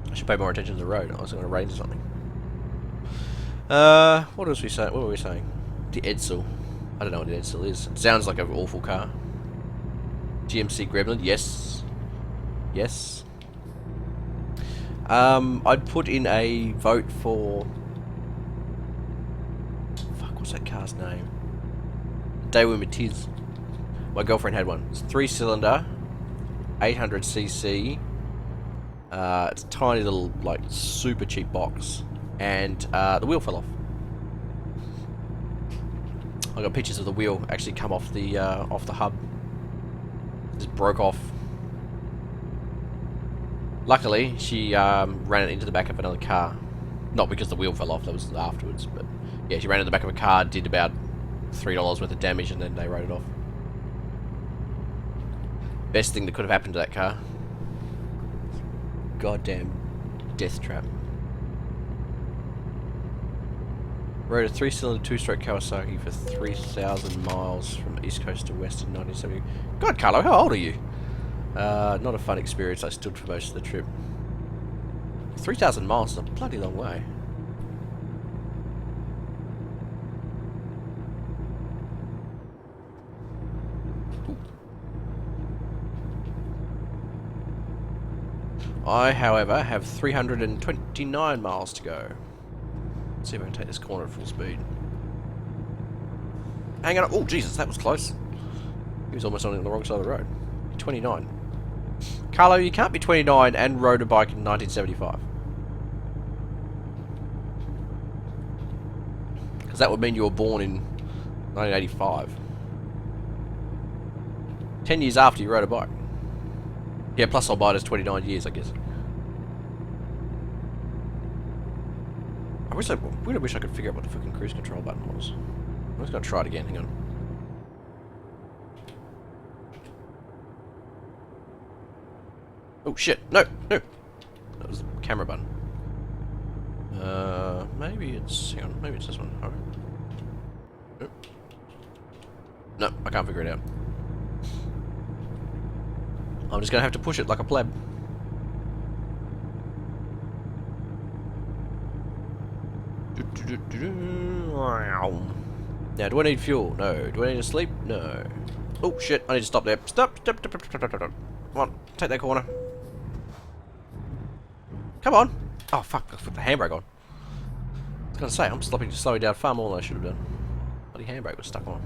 I should pay more attention to the road. I was going to rain or something. What else we say? What were we saying? The Edsel. I don't know what the Edsel is. It sounds like an awful car. GMC Gremlin. Yes. Yes. I'd put in a vote for... Fuck, what's that car's name? Daewoo Matiz. My girlfriend had one. It's 3-cylinder, 800cc. It's a tiny little, like, super cheap box. And the wheel fell off. I got pictures of the wheel actually come off the hub. Just broke off. Luckily, she ran it into the back of another car. Not because the wheel fell off, that was afterwards. But yeah, she ran into the back of a car, did about $3 worth of damage, and then they wrote it off. Best thing that could have happened to that car. Goddamn death trap. Rode a 3-cylinder 2-stroke Kawasaki for 3,000 miles from East Coast to West in 1970. God, Carlo, how old are you? Not a fun experience. I stood for most of the trip. 3,000 miles is a bloody long way. I, however, have 329 miles to go. Let's see if I can take this corner at full speed. Hang on. Oh, Jesus, that was close. He was almost on the wrong side of the road. 29. Carlo, you can't be 29 and rode a bike in 1975. Because that would mean you were born in 1985. 10 years after you rode a bike. Yeah, plus I'll buy it as 29 years, I guess. I really wish I could figure out what the fucking cruise control button was. I'm just gonna try it again, hang on. Oh shit, no, no! That was the camera button. Maybe it's, hang on, maybe it's this one. Alright. Nope. No, I can't figure it out. I'm just gonna have to push it like a pleb. Now, do I need fuel? No. Do I need to sleep? No. Oh shit! I need to stop there. Stop! Stop! Stop! Stop! Stop! Stop! Come on, take that corner. Come on! Oh fuck! I put the handbrake on. I was gonna say I'm slowing down far more than I should have done. Bloody handbrake was stuck on.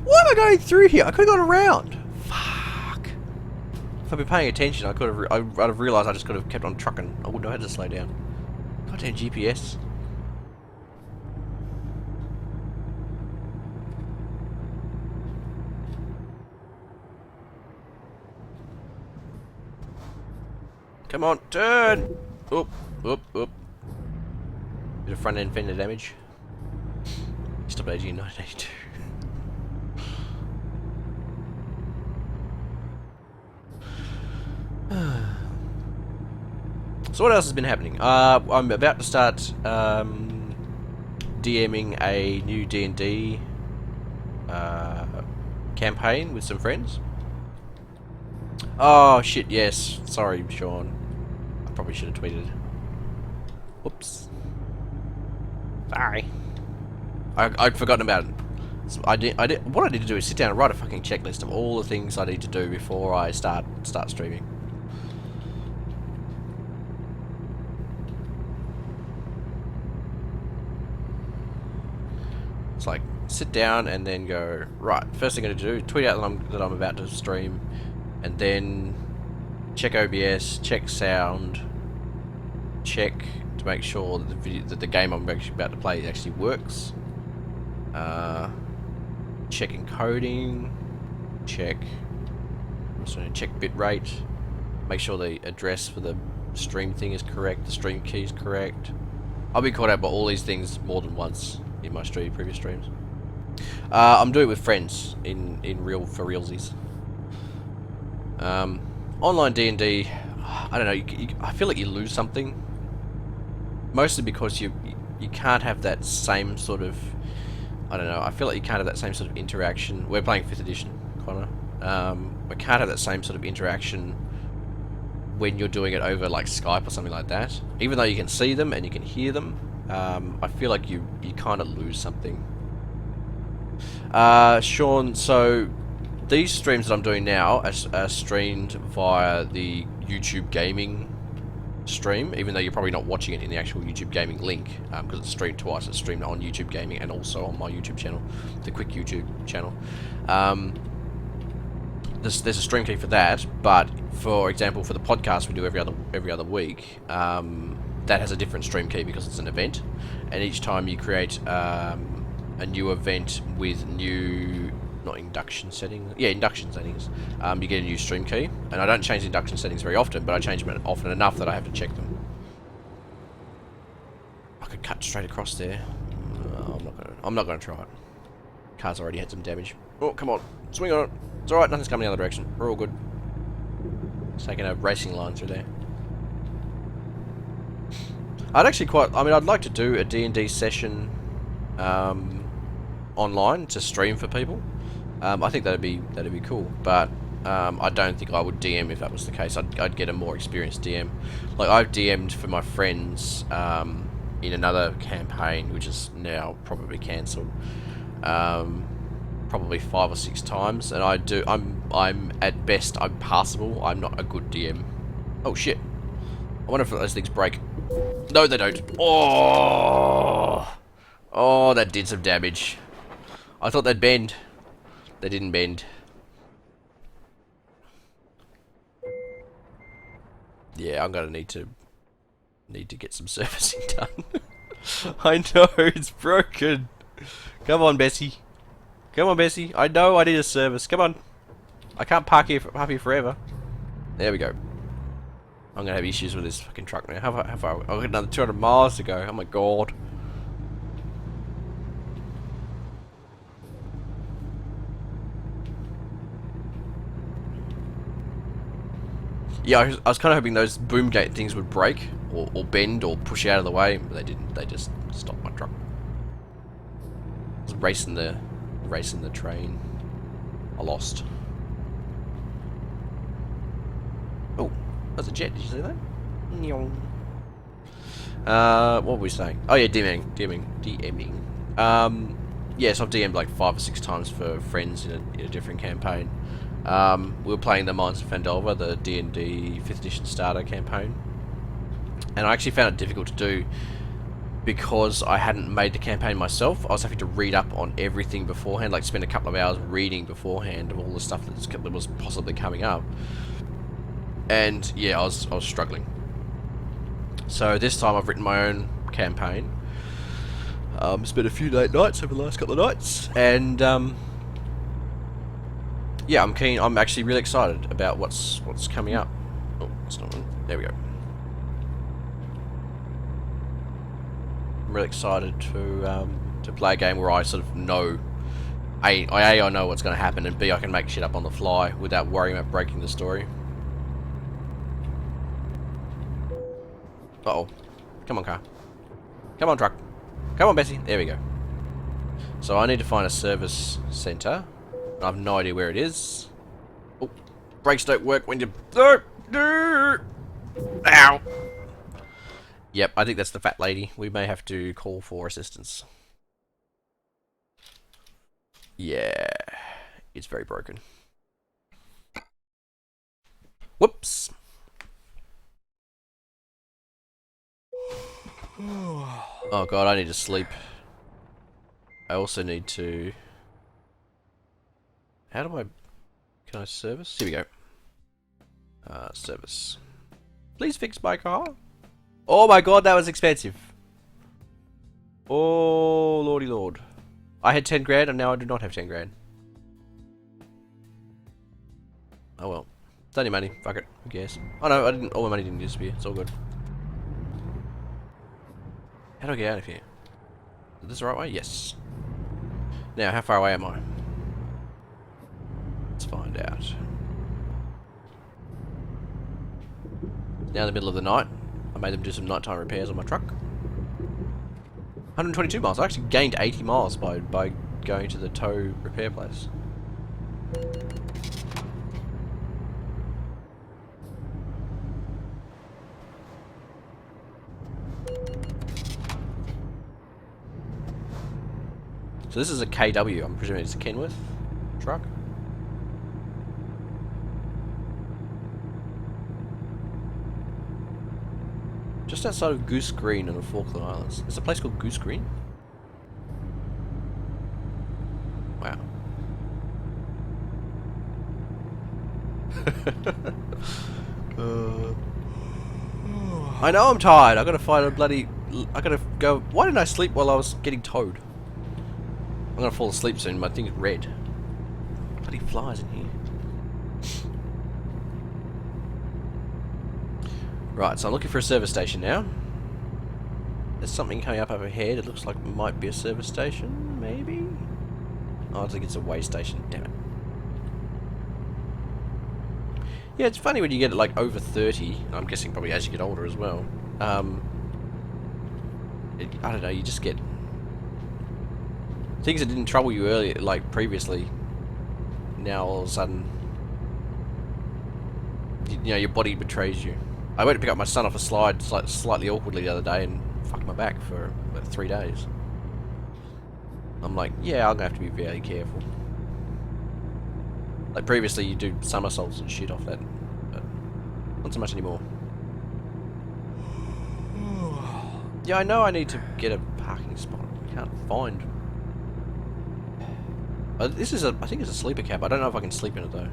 Why am I going through here? I could have gone around. Fuck. If I'd been paying attention, I'd have realised I just could have kept on trucking. I wouldn't have had to slow down. Goddamn GPS. Come on, turn! Oop, oop, oop. Bit of front end fender damage. Stop aging in 1982. So what else has been happening? I'm about to start DMing a new D&D campaign with some friends. Oh shit, yes. Sorry, Sean. I probably should have tweeted. Whoops. Sorry. I'd forgotten about it. So what I need to do is sit down and write a fucking checklist of all the things I need to do before I start streaming. It's like sit down and then go, right, first thing I'm going to do, tweet out that I'm about to stream, and then check OBS, check sound, check to make sure that the game I'm actually about to play actually works. Check encoding, check bitrate, make sure the address for the stream thing is correct, the stream key is correct. I've been caught out by all these things more than once in my previous streams. I'm doing it with friends for realsies. Online D&D, I don't know. I feel like you lose something, mostly because you can't have that same sort of. I don't know. I feel like you can't have that same sort of interaction. We're playing 5th edition, Connor. We can't have that same sort of interaction when you're doing it over like Skype or something like that. Even though you can see them and you can hear them, I feel like you kind of lose something. Sean, so these streams that I'm doing now are streamed via the YouTube gaming stream, even though you're probably not watching it in the actual YouTube gaming link, because it's streamed twice. It's streamed on YouTube gaming and also on my YouTube channel, the quick YouTube channel. There's a stream key for that, but for example, for the podcast we do every other week, that has a different stream key because it's an event, and each time you create a new event with new induction settings, you get a new stream key, and I don't change the induction settings very often, but I change them often enough that I have to check them. I could cut straight across there. No, I'm not gonna try it. Car's already had some damage. Oh, come on, swing on it. It's alright, nothing's coming the other direction. We're all good. Just taking a racing line through there. I'd like to do a D&D session online to stream for people. I think that'd be cool, but I don't think I would DM if that was the case. I'd get a more experienced DM. Like I've DM'd for my friends in another campaign, which is now probably cancelled, probably 5 or 6 times, and I'm at best I'm passable. I'm not a good DM. Oh shit! I wonder if those things break. No, they don't. Oh, that did some damage. I thought they'd bend. They didn't bend. Yeah, I'm gonna need to get some servicing done. I know it's broken. Come on, Bessie. Come on, Bessie. I know I need a service. Come on. I can't park here forever. There we go. I'm gonna have issues with this fucking truck now. How far? I've got another 200 miles to go. Oh my god. Yeah, I was kind of hoping those boom gate things would break, or bend, or push out of the way, but they didn't. They just stopped my truck. I was racing the train. I lost. Oh, that's a jet. Did you see that? What were we saying? Oh yeah, DMing. Yes, I've DM'd like 5 or 6 times for friends in a different campaign. We were playing the Mines of Fandolva, the D&D 5th edition starter campaign, and I actually found it difficult to do because I hadn't made the campaign myself. I was having to read up on everything beforehand, like spend a couple of hours reading beforehand of all the stuff that was possibly coming up. And yeah, I was struggling. So this time I've written my own campaign. Spent a few late nights over the last couple of nights, and yeah, I'm keen. I'm actually really excited about what's coming up. Oh, it's not on. There we go. I'm really excited to play a game where I sort of know I know what's going to happen, and B, I can make shit up on the fly without worrying about breaking the story. Uh-oh. Come on, car. Come on, truck. Come on, Bessie. There we go. So I need to find a service centre. I have no idea where it is. Oh, brakes don't work when you... Ow! Yep, I think that's the fat lady. We may have to call for assistance. Yeah, it's very broken. Whoops. Oh god, I need to sleep. I also need to... How do I... Can I service? Here we go. Service. Please fix my car. Oh my god, that was expensive. Oh, lordy lord. I had 10 grand and now I do not have 10 grand. Oh well. It's only money. Fuck it. Who cares? Oh no, all my money didn't disappear. It's all good. How do I get out of here? Is this the right way? Yes. Now, how far away am I? Let's find out. Now in the middle of the night. I made them do some nighttime repairs on my truck. 122 miles. I actually gained 80 miles by going to the tow repair place. So this is a KW. I'm presuming it's a Kenworth truck. Just outside of Goose Green on the Falkland Islands. There's a place called Goose Green? Wow. I know I'm tired. I gotta find a bloody... I gotta go... Why didn't I sleep while I was getting towed? I'm gonna fall asleep soon. My thing is red. Bloody flies in here. Right, so I'm looking for a service station now. There's something coming up over here that looks like it might be a service station, maybe? Oh, I think it's a way station, damn it. Yeah, it's funny when you get like over 30, and I'm guessing probably as you get older as well. I don't know, you just get... Things that didn't trouble you earlier, like previously, now all of a sudden, you know, your body betrays you. I went to pick up my son off a slide slightly awkwardly the other day and fucked my back for about 3 days. I'm like, yeah, I'm gonna have to be very careful. Like previously, you do somersaults and shit off that, but not so much anymore. Yeah, I know I need to get a parking spot. I can't find. This is I think it's a sleeper cab. I don't know if I can sleep in it though.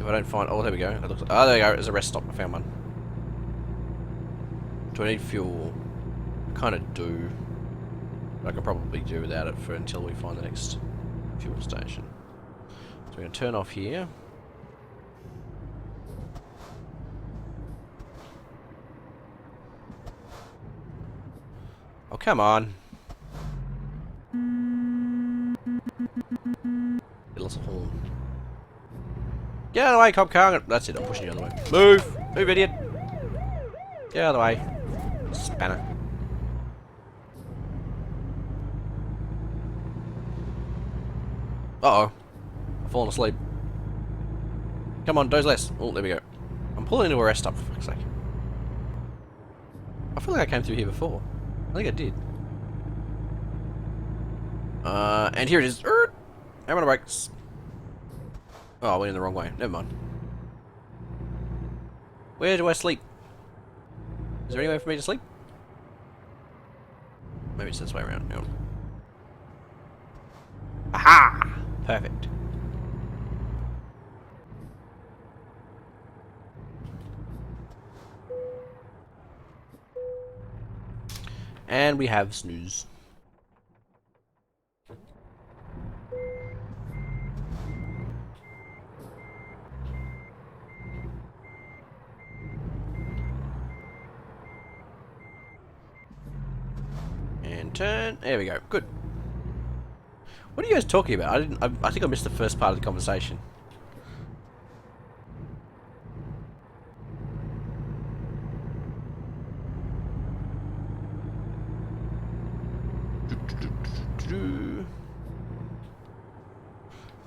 If I don't find... Oh, there we go. It looks like, oh, there we go. There's a rest stop. I found one. Do I need fuel? I kind of do. But I can probably do without it until we find the next fuel station. So we're going to turn off here. Oh, come on. Get lots of horn. Get out of the way, cop car. That's it, I'm pushing you out of the way. Move! Move, idiot! Get out of the way. Spanner. Uh-oh. I've fallen asleep. Come on, doze less. Oh, there we go. I'm pulling into a rest stop, for fuck's sake. I feel like I came through here before. I think I did. And here it is. I'm on the brakes. Oh, I went in the wrong way. Never mind. Where do I sleep? Is there any way for me to sleep? Maybe it's this way around. Hang on. Aha! Perfect. And we have snooze. And turn. There we go. Good. What are you guys talking about? I think I missed the first part of the conversation.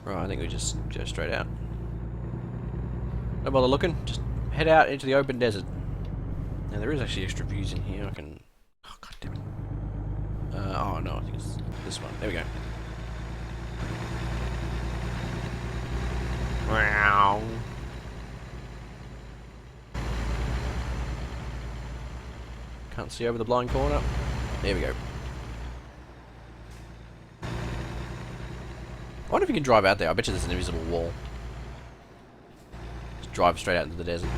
Right, I think we just go straight out. Don't bother looking. Just head out into the open desert. Now there is actually extra views in here. I can. Oh god damn it. Oh no, I think it's this one. There we go. Wow. Can't see over the blind corner. There we go. I wonder if you can drive out there. I bet you there's an invisible wall. Just drive straight out into the desert.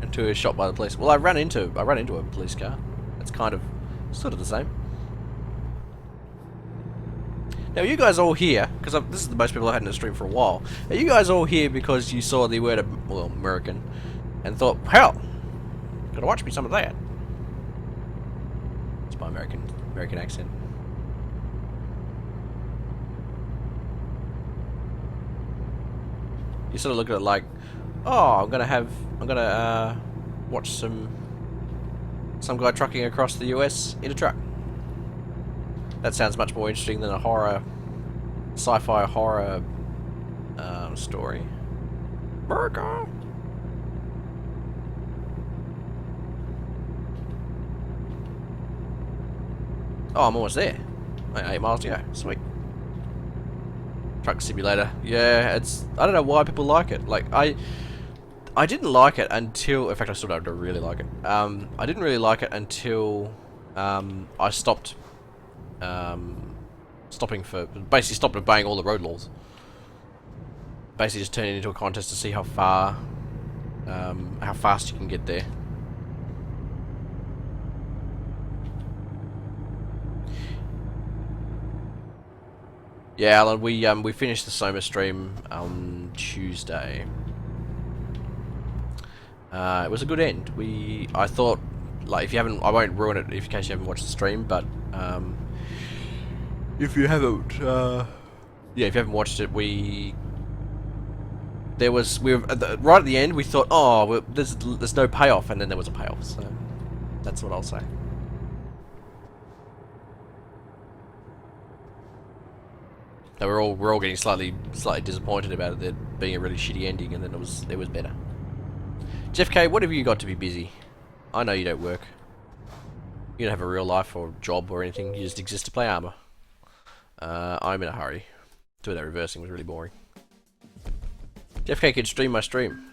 Into a shot by the police. Well, I ran into a police car. That's kind of sort of the same. Now, are you guys all here? Because this is the most people I've had in the stream for a while. Are you guys all here because you saw the word of, well, Murican, and thought, hell, gotta watch me some of that. It's my American accent. You sort of look at it like, oh, I'm gonna watch some guy trucking across the US in a truck. That sounds much more interesting than a sci-fi horror story. America. Oh, I'm almost there. 8 miles to go. Sweet. Truck simulator. Yeah, I don't know why people like it. Like, I didn't like it until... In fact, I still don't really like it. I didn't really like it until I stopped... basically stopped obeying all the road laws. Basically just turned it into a contest to see how fast you can get there. Yeah, Alan, we finished the Soma stream on Tuesday. It was a good end. I thought, like, if you haven't, I won't ruin it in case you haven't watched the stream, but if you haven't, yeah, if you haven't watched it, right at the end we thought, oh, well, there's no payoff, and then there was a payoff. So that's what I'll say. So we're all getting slightly disappointed about it there being a really shitty ending, and then it was better. Jeff K, what have you got to be busy? I know you don't work. You don't have a real life or job or anything. You just exist to play Armour. I'm in a hurry. Doing that reversing was really boring. Jeff K could stream my stream.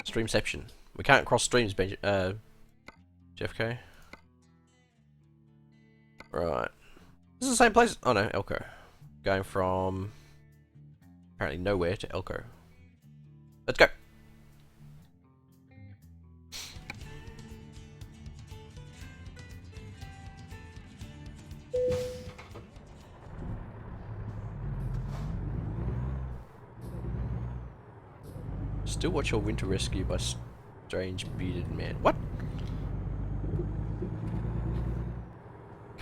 Streamception. We can't cross streams, Jeff K. Right. This is the same place. Oh no, Elko. Going from apparently nowhere to Elko. Let's go. Still watch your Winter Rescue by Strange Bearded Man. What?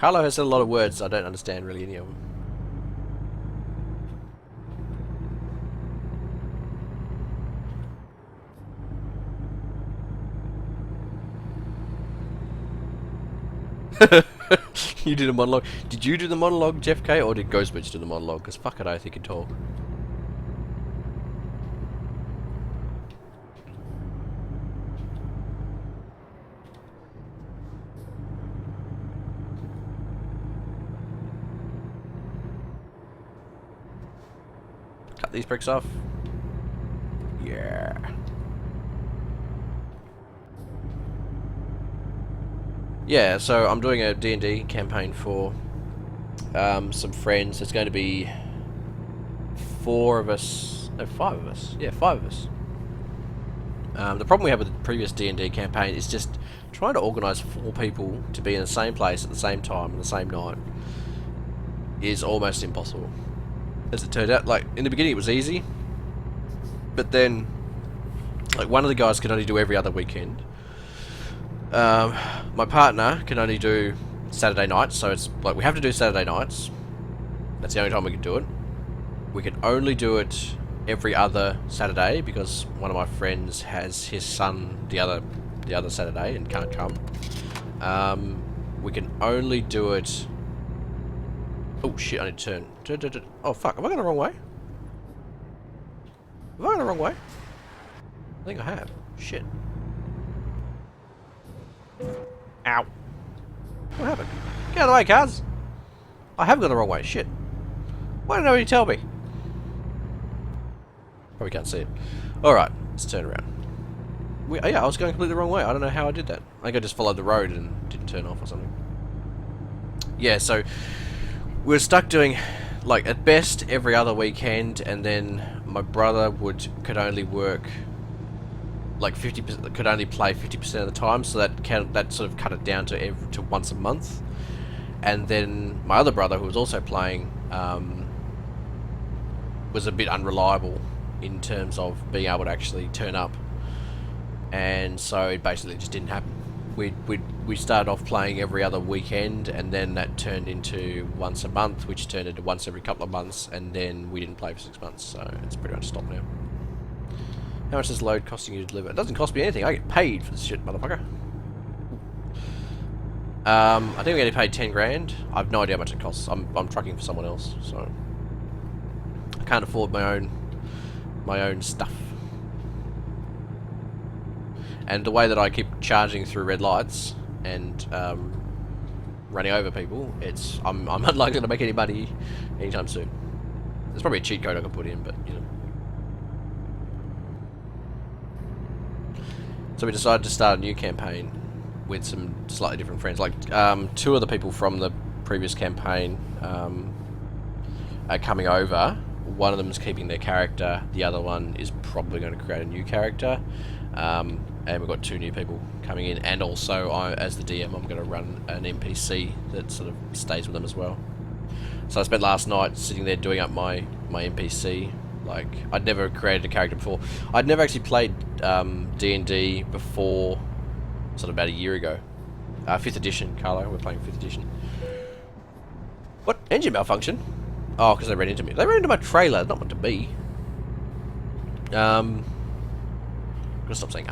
Carlo has said a lot of words, I don't understand really any of them. You did a monologue. Did you do the monologue, Jeff K, or did Ghostbitch do the monologue? Because fuck it, I think he could talk. Cut these bricks off. Yeah. Yeah, so I'm doing a D&D campaign for some friends. It's going to be 4 of us, no, 5 of us. Yeah, 5 of us. The problem we have with the previous D&D campaign is just trying to organise 4 people to be in the same place at the same time on the same night is almost impossible. As it turned out, like, in the beginning it was easy, but then, like, one of the guys could only do every other weekend. My partner can only do Saturday nights, so it's like we have to do Saturday nights. That's the only time we can do it. We can only do it every other Saturday because one of my friends has his son the other Saturday and can't come. We can only do it. Oh shit! I need to turn. Oh fuck! Have I gone the wrong way? Have I gone the wrong way? I think I have. Shit. Ow. What happened? Get out of the way, cars! I have gone the wrong way. Shit. Why didn't nobody tell me? Probably can't see it. Alright, let's turn around. Yeah, I was going completely the wrong way. I don't know how I did that. I think I just followed the road and didn't turn off or something. Yeah, so we're stuck doing, like, at best every other weekend, and then my brother could only work like 50%, could only play 50% of the time, so that sort of cut it down to once a month. And then my other brother, who was also playing, was a bit unreliable in terms of being able to actually turn up, and so it basically just didn't happen. We started off playing every other weekend, and then that turned into once a month, which turned into once every couple of months, and then we didn't play for 6 months, so it's pretty much stopped now. How much is load costing you to deliver? It doesn't cost me anything. I get paid for this shit, motherfucker. I think we only paid 10 grand. I have no idea how much it costs. I'm trucking for someone else, so I can't afford my own stuff. And the way that I keep charging through red lights and running over people, I'm unlikely to make any money anytime soon. There's probably a cheat code I can put in, but you know. So we decided to start a new campaign with some slightly different friends. Like, 2 of the people from the previous campaign are coming over. One of them is keeping their character. The other one is probably going to create a new character. And we've got 2 new people coming in. And also, as the DM, I'm going to run an NPC that sort of stays with them as well. So I spent last night sitting there doing up my NPC. Like, I'd never created a character before. I'd never actually played D&D before, sort of about a year ago. 5th edition, Carlo. We're playing 5th edition. What? Engine malfunction? Oh, because they ran into me. They ran into my trailer, not meant to be. I'm gonna stop saying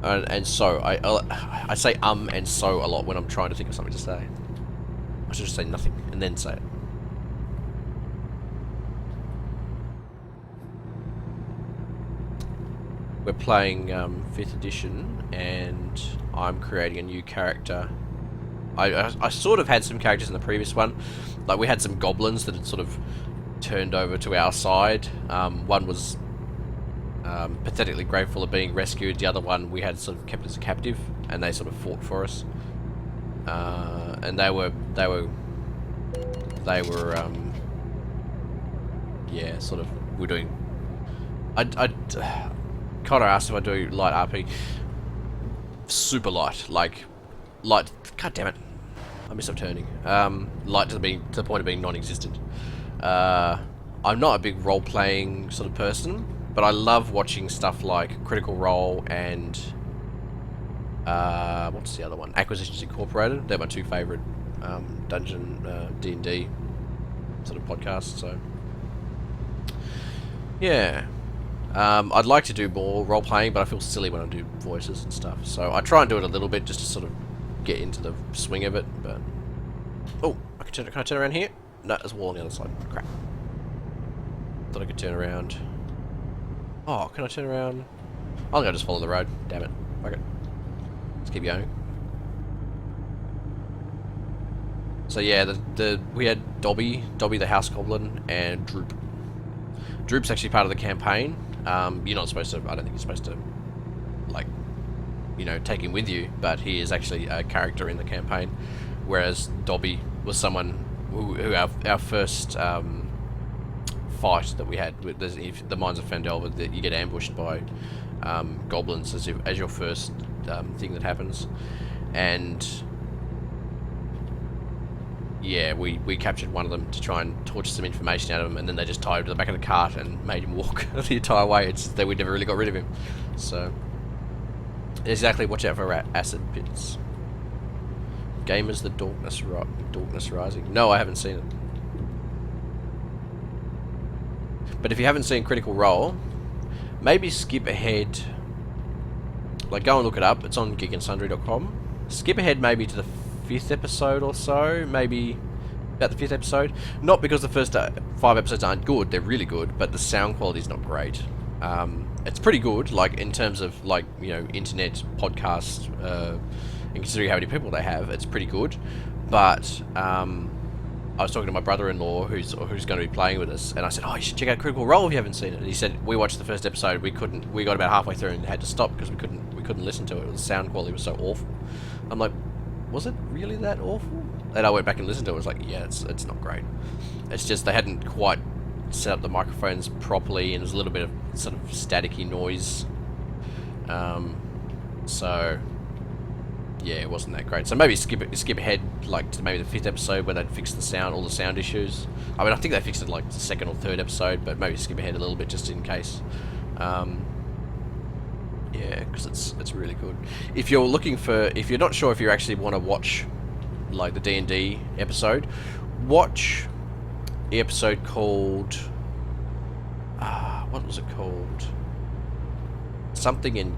and so I say and so a lot when I'm trying to think of something to say. I should just say nothing and then say it. We're playing 5th edition, and I'm creating a new character. I sort of had some characters in the previous one. Like, we had some goblins that had sort of turned over to our side. One was pathetically grateful of being rescued. The other one we had sort of kept as a captive, and they sort of fought for us. And they were yeah, sort of, we're doing. Connor asked if I do light RP. Super light, like light. God damn it, I missed up turning. Light to the point of being non-existent. I'm not a big role-playing sort of person, but I love watching stuff like Critical Role and What's the other one? Acquisitions Incorporated. They're my two favourite dungeon D&D sort of podcasts. So yeah, I'd like to do more role playing, but I feel silly when I do voices and stuff. So I try and do it a little bit just to sort of get into the swing of it. But oh, can I turn around here? No, there's a wall on the other side. Crap. Thought I could turn around. Oh, can I turn around? I'll go just follow the road. Damn it. Fuck it. Let's keep going. So yeah, we had Dobby the House Goblin, and Droop. Droop's actually part of the campaign. You're not supposed to. I don't think you're supposed to, like, you know, take him with you. But he is actually a character in the campaign. Whereas Dobby was someone who our first fight that we had with the Mines of Fandelver, that you get ambushed by goblins as your first thing that happens, and yeah, we captured one of them to try and torture some information out of him, and then they just tied him to the back of the cart and made him walk the entire way. It's that we never really got rid of him. So exactly, watch out for acid pits. Gamers, the Darkness Rising. No, I haven't seen it. But if you haven't seen Critical Role, maybe skip ahead. Like, go and look it up. It's on geekandsundry.com. Skip ahead maybe to the 5th episode or so. Maybe about the 5th episode. Not because the first 5 episodes aren't good. They're really good. But the sound quality is not great. It's pretty good, like, in terms of, like, you know, internet podcasts, and considering how many people they have, it's pretty good. But I was talking to my brother-in-law who's going to be playing with us, and I said, "Oh, you should check out Critical Role if you haven't seen it." And he said, "We watched the first episode. We got about halfway through and had to stop because we couldn't listen to it. The sound quality was so awful." I'm like, "Was it really that awful?" And I went back and listened to it. I was like, "Yeah, it's not great. It's just they hadn't quite set up the microphones properly, and there's a little bit of sort of staticky noise. So yeah, it wasn't that great. So maybe skip ahead, like, to maybe the 5th episode where they'd fix all the sound issues. I mean, I think they fixed it like the 2nd or 3rd episode, but maybe skip ahead a little bit just in case. Yeah, because it's really good. If you're not sure if you actually want to watch like the D&D episode, watch the episode called what was it called? Something in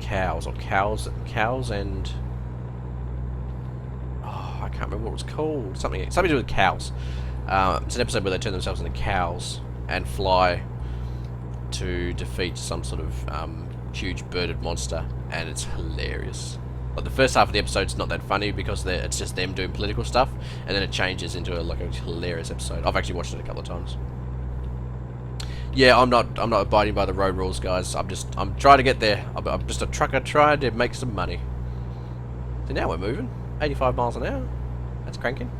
cows and I can't remember what it was called. Something to do with cows. It's an episode where they turn themselves into cows and fly to defeat some sort of huge birded monster, and it's hilarious. Like, the first half of the episode's not that funny because it's just them doing political stuff, and then it changes into a hilarious episode. I've actually watched it a couple of times. Yeah, I'm not abiding by the road rules, guys. I'm trying to get there. I'm just a trucker trying to make some money. So now we're moving. 85 miles an hour. That's cranking.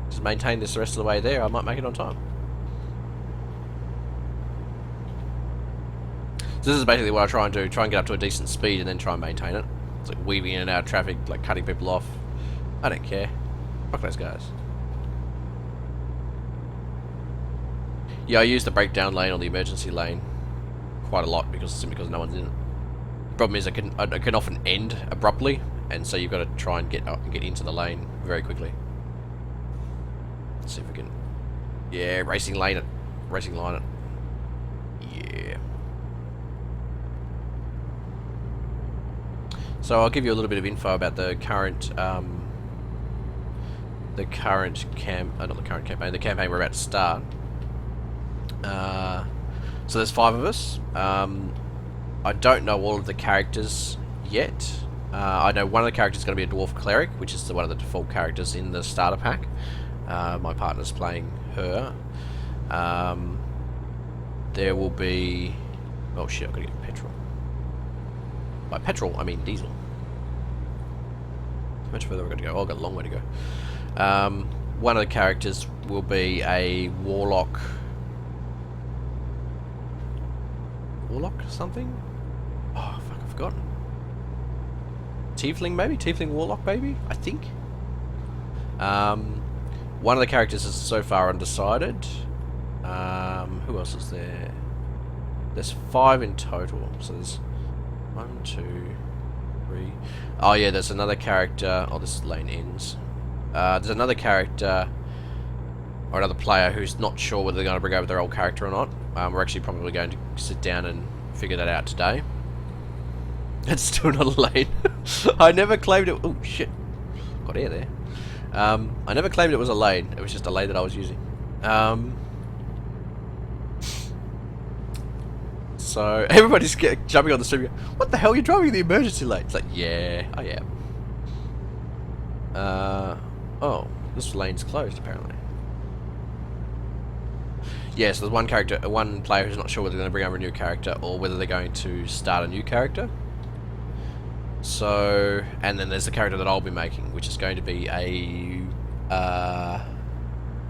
Just maintain this the rest of the way there. I might make it on time. So this is basically what I try and do. Try and get up to a decent speed and then try and maintain it. It's like weaving in and out of traffic, like cutting people off. I don't care. Fuck those guys. Yeah, I use the breakdown lane or the emergency lane quite a lot because no one's in it. The problem is I can often end abruptly, and so you've got to try and get up and get into the lane very quickly. Let's see if we can. Yeah, racing line it. Yeah. So I'll give you a little bit of info about the current campaign we're about to start. So there's 5 of us. I don't know all of the characters yet. I know one of the characters is going to be a dwarf cleric, which is one of the default characters in the starter pack. My partner's playing her. There will be... Oh shit, I've got to get petrol. By petrol, I mean diesel. How much further have I got to go? Oh, I've got a long way to go. One of the characters will be a warlock... something? Oh, fuck, I've forgotten. Tiefling, maybe? Tiefling warlock, maybe? I think. One of the characters is so far undecided. Who else is there? There's 5 in total. So there's 1, 2, 3. Oh yeah, there's another character. Oh, this lane ends. There's another character or another player who's not sure whether they're going to bring over their old character or not. We're actually probably going to sit down and figure that out today. It's still not a lane. I never claimed it. Oh shit! Got air there. I never claimed it was a lane. It was just a lane that I was using. So everybody's jumping on the stream. What the hell? You're driving the emergency lane? It's like, yeah, I am. Oh, this lane's closed apparently. Yeah, so there's one player who's not sure whether they're going to bring over a new character or whether they're going to start a new character. So, and then there's the character that I'll be making, which is going to be a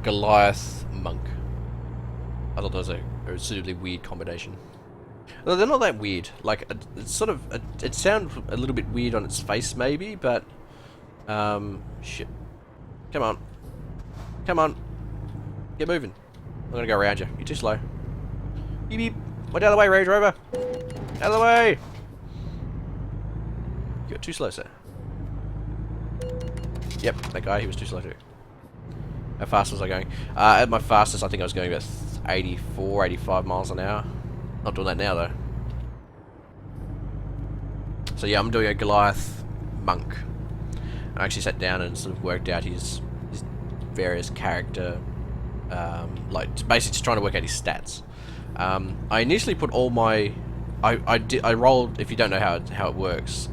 Goliath monk. I thought that was a suitably weird combination. Well, they're not that weird. Like, it's sort of, it sounds a little bit weird on its face, maybe, but shit. Come on, come on, get moving. I'm gonna go around you. You're too slow. Beep beep. Wait, out of the way, Range Rover. Out of the way. You're too slow, sir. Yep, that guy, he was too slow too. How fast was I going? At my fastest, I think I was going about 84, 85 miles an hour. Not doing that now, though. So yeah, I'm doing a Goliath monk. I actually sat down and sort of worked out his various character, like basically just trying to work out his stats. I initially put all my, I rolled. If you don't know how it works,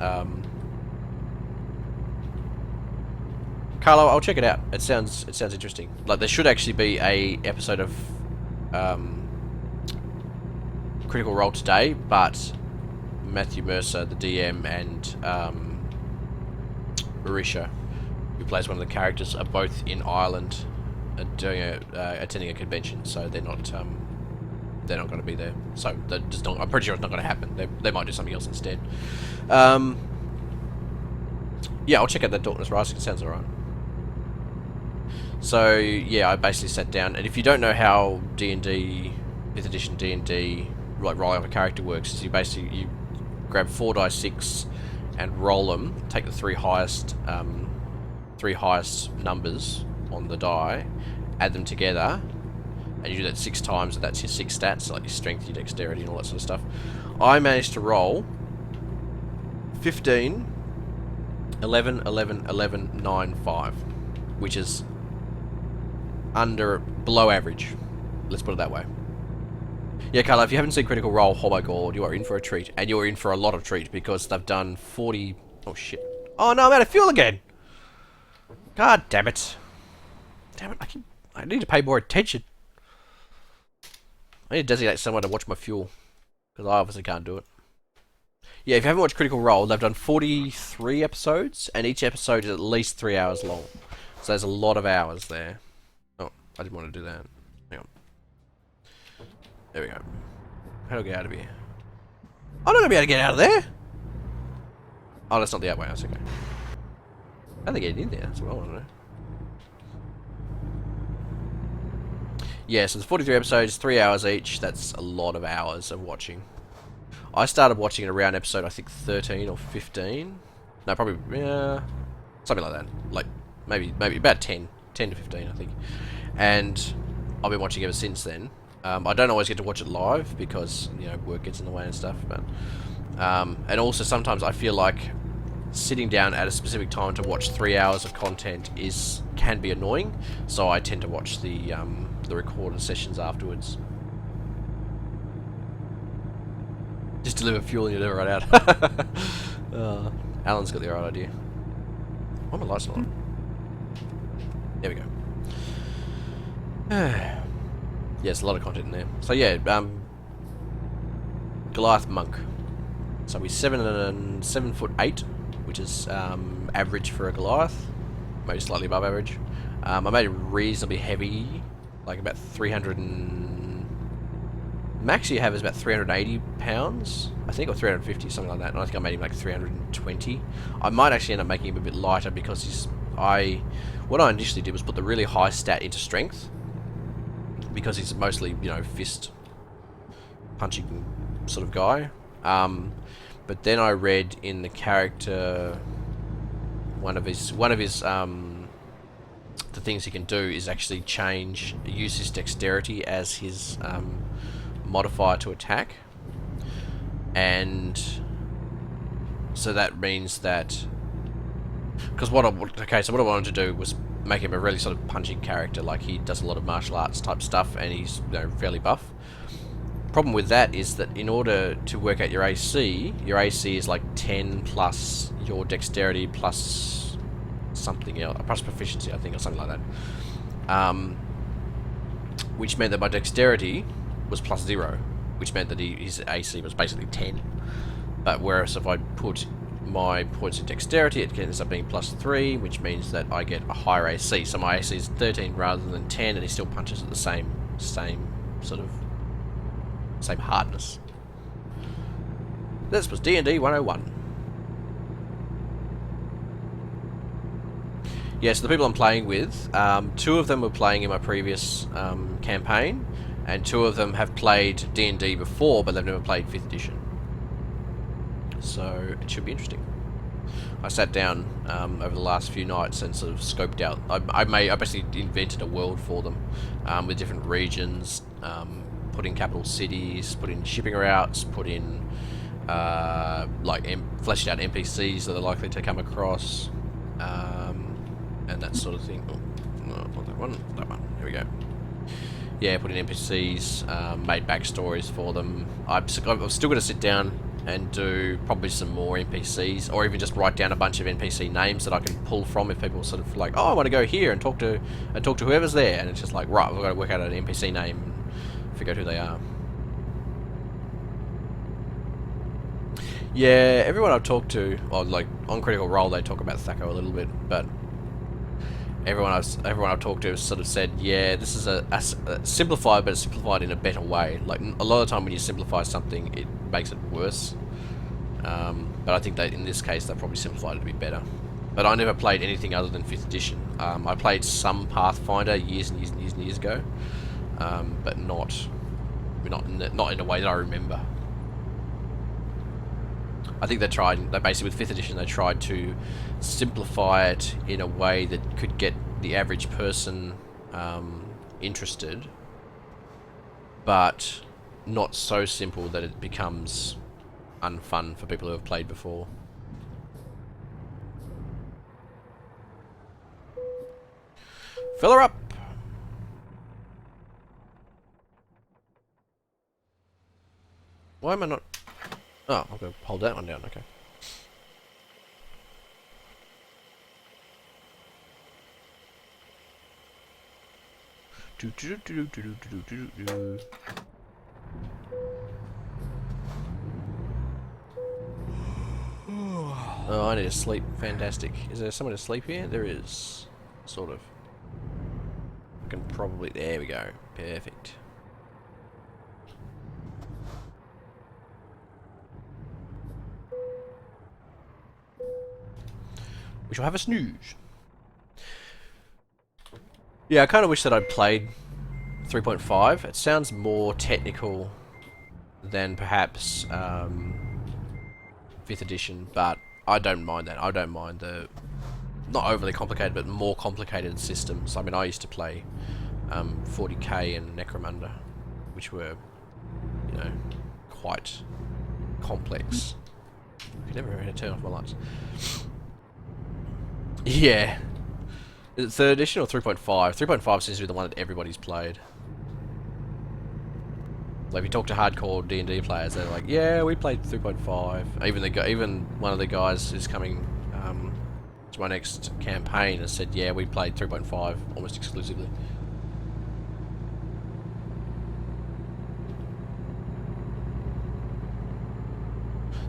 Carlo, I'll check it out. It sounds interesting. Like there should actually be a episode of Critical Role today, but Matthew Mercer, the DM, and Marisha, who plays one of the characters, are both in Ireland, doing attending a convention, so they're not going to be there. So I'm pretty sure it's not going to happen. They might do something else instead. Yeah, I'll check out that Darkness Rising. It sounds alright. So yeah, I basically sat down, and if you don't know how D&D 5th edition D&D like rolling up a character works, is you grab 4 dice 6 and roll them. Take the three highest numbers on the die, add them together, and you do that 6 times, and that's your 6 stats, like your strength, your dexterity, and all that sort of stuff. I managed to roll 15, 11, 11, 11, 9, 5, which is below average. Let's put it that way. Yeah, Carla, if you haven't seen Critical Role, oh my god, you are in for a treat. And you're in for a lot of treat, because they've done 40... Oh, shit. Oh, no, I'm out of fuel again! God damn it. Damn it, I need to pay more attention. I need to designate someone to watch my fuel, because I obviously can't do it. Yeah, if you haven't watched Critical Role, they've done 43 episodes, and each episode is at least 3 hours long. So there's a lot of hours there. Oh, I didn't want to do that. Hang on. There we go. How do I get out of here? I'm not going to be able to get out of there! Oh, that's not the outway, that's okay. How are they getting in there? That's what I want to know. Yeah, so there's 43 episodes, 3 hours each. That's a lot of hours of watching. I started watching it around episode, I think, 13 or 15. No, probably, something like that. Like, maybe about 10 to 15, I think. And I've been watching ever since then. I don't always get to watch it live because, you know, work gets in the way and stuff. But and also sometimes I feel like sitting down at a specific time to watch 3 hours of content can be annoying. So I tend to watch the recorded sessions afterwards. Just deliver fuel and you never run out. Alan's got the right idea. Why am I lights not on? There we go. Yeah, there's a lot of content in there. So yeah, Goliath Monk. So we're 7'8", which is average for a Goliath, maybe slightly above average. I made it reasonably heavy, like about 300 and... Max you have is about 380 pounds, I think, or 350, something like that. And I think I made him like 320. I might actually end up making him a bit lighter because what I initially did was put the really high stat into strength, because he's mostly, you know, fist punching sort of guy. But then I read in the character, one of his the things he can do is actually use his dexterity as his modifier to attack, and so that means that so what I wanted to do was make him a really sort of punching character, like he does a lot of martial arts type stuff, and he's, you know, fairly buff. Problem with that is that in order to work out your AC is like 10 plus your dexterity plus something else, plus proficiency, I think, or something like that. Which meant that my dexterity was plus 0, which meant that his AC was basically 10. But whereas if I put my points in dexterity, it ends up being plus 3, which means that I get a higher AC. So my AC is 13 rather than 10, and he still punches at the same hardness. This was D&D 101. Yes, the people I'm playing with, 2 of them were playing in my previous campaign, and 2 of them have played D&D before, but they've never played 5th edition. So it should be interesting. I sat down over the last few nights and sort of scoped out. I basically invented a world for them with different regions, put in capital cities, put in shipping routes, put in fleshed out NPCs that they're likely to come across, and that sort of thing. Oh, no, not that one. That one. Here we go. Yeah, put in NPCs, made backstories for them. I'm still going to sit down and do probably some more NPCs, or even just write down a bunch of NPC names that I can pull from if people sort of like, oh, I want to go here and talk to whoever's there, and it's just like, right, we've got to work out an NPC name and figure out who they are. Yeah, everyone I've talked to, or like on Critical Role, they talk about Thaco a little bit, but everyone I've talked to has sort of said, yeah, this is a simplified, but it's simplified in a better way. Like a lot of the time when you simplify something, it makes it worse. But I think that in this case, they probably simplified it to be better. But I never played anything other than 5th edition. I played some Pathfinder years and years ago, but not in a way that I remember. I think they basically with 5th edition they tried to simplify it in a way that could get the average person interested, but not so simple that it becomes unfun for people who have played before. Fill her up! Why am I not... Oh, I'll go hold that one down, okay. Oh, I need to sleep. Fantastic. Is there someone to sleep here? There is. Sort of. I can probably... There we go. Perfect. We shall have a snooze. Yeah, I kind of wish that I'd played 3.5. It sounds more technical than perhaps 5th edition, but I don't mind that. I don't mind the not overly complicated, but more complicated systems. I mean, I used to play 40k and Necromunda, which were, you know, quite complex. I could never remember how to turn off my lights. Yeah. Is it 3rd edition or 3.5? 3.5 seems to be the one that everybody's played. Like, if you talk to hardcore D&D players, they're like, yeah, we played 3.5. Even one of the guys who's coming to my next campaign has said, yeah, we played 3.5 almost exclusively.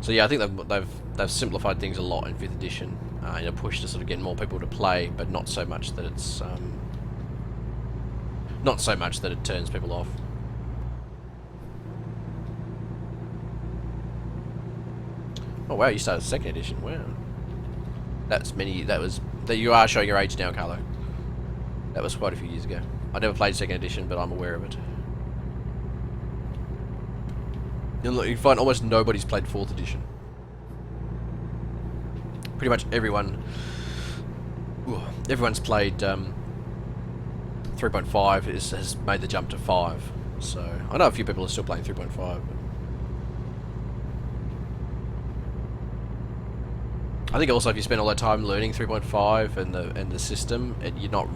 So yeah, I think they've simplified things a lot in 5th edition in a push to sort of get more people to play, but not so much that it's not so much that it turns people off. Oh wow, you started 2nd edition. Wow, you are showing your age now, Carlo. That was quite a few years ago. I never played 2nd edition, but I'm aware of it. You find almost nobody's played 4th edition. pretty much everyone's played 3.5 has made the jump to 5. So I know a few people are still playing 3.5. I think also if you spend all that time learning 3.5 and the system, you're not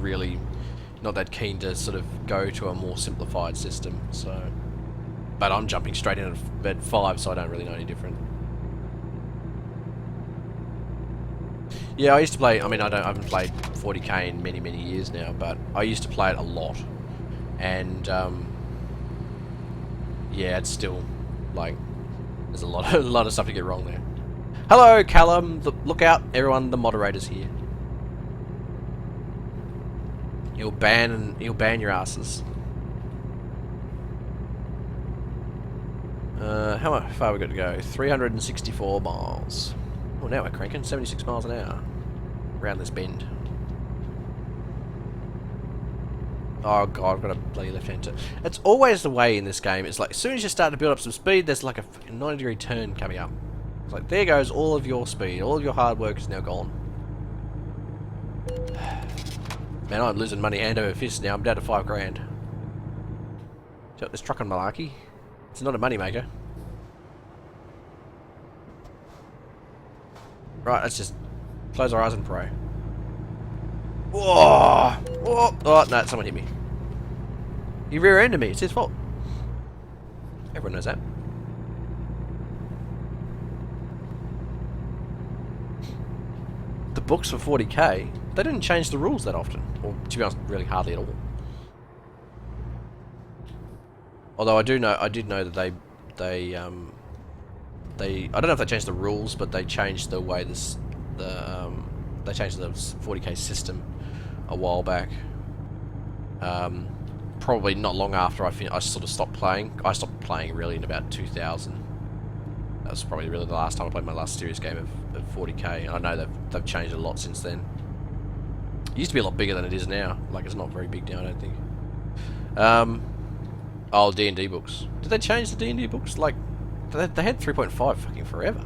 that keen to sort of go to a more simplified system. So, but I'm jumping straight in at 5, so I don't really know any different. Yeah, I used to play. I mean, I haven't played 40k in many years now, but I used to play it a lot, and yeah, it's still like there's a lot of stuff to get wrong there. Hello, Callum. Look out, everyone! The moderator's here. He'll ban your asses. How far we got to go? 364 miles. Oh, now we're cranking 76 miles an hour around this bend. Oh god, I've got a bloody left-hand turn. It's always the way in this game. It's like as soon as you start to build up some speed, there's like a 90-degree turn coming up. It's like there goes all of your speed, all of your hard work is now gone. Man, I'm losing money hand over fist now. I'm down to 5 grand. So this truck on malarkey. It's not a money maker. Right, let's just close our eyes and pray. Whoa! Oh, no, someone hit me. He rear-ended me. It's his fault. Everyone knows that. The books for 40k, they didn't change the rules that often. Or, to be honest, really hardly at all. Although I did know that they I don't know if they changed the rules, but they changed the way they changed the 40k system a while back. Probably not long after I sort of stopped playing. I stopped playing really in about 2000. That was probably really the last time I played my last serious game of 40k. And I know they've changed a lot since then. It used to be a lot bigger than it is now. Like it's not very big now, I don't think. Oh, D&D books. Did they change the D&D books? Like they had 3.5 fucking forever.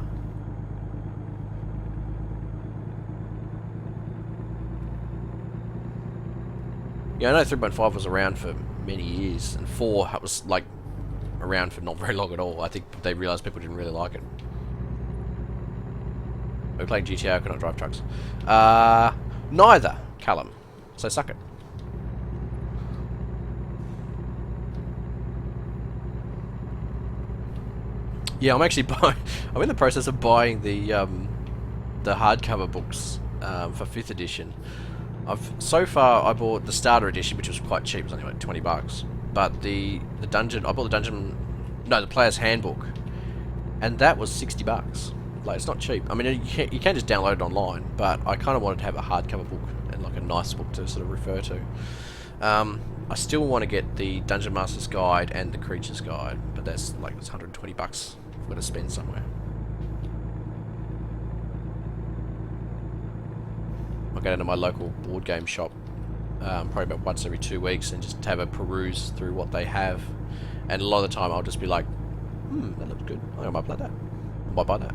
Yeah, I know 3.5 was around for many years, and 4 was like around for not very long at all. I think they realised people didn't really like it. We played GTA, I could not drive trucks. Neither, Callum. So suck it. Yeah, I'm actually I'm in the process of buying the hardcover bouks for 5th edition. So far I bought the starter edition, which was quite cheap. It was only like 20 bucks. But the dungeon, I bought the player's handbook, and that was 60 bucks. Like it's not cheap. I mean, you can just download it online, but I kind of wanted to have a hardcover book and like a nice book to sort of refer to. I still want to get the Dungeon Master's Guide and the Creature's Guide, but that's like it's 120 bucks I've got to spend somewhere. I'll go into my local board game shop probably about once every 2 weeks and just have a peruse through what they have. And a lot of the time I'll just be like, that looks good. I might play that. I might buy that.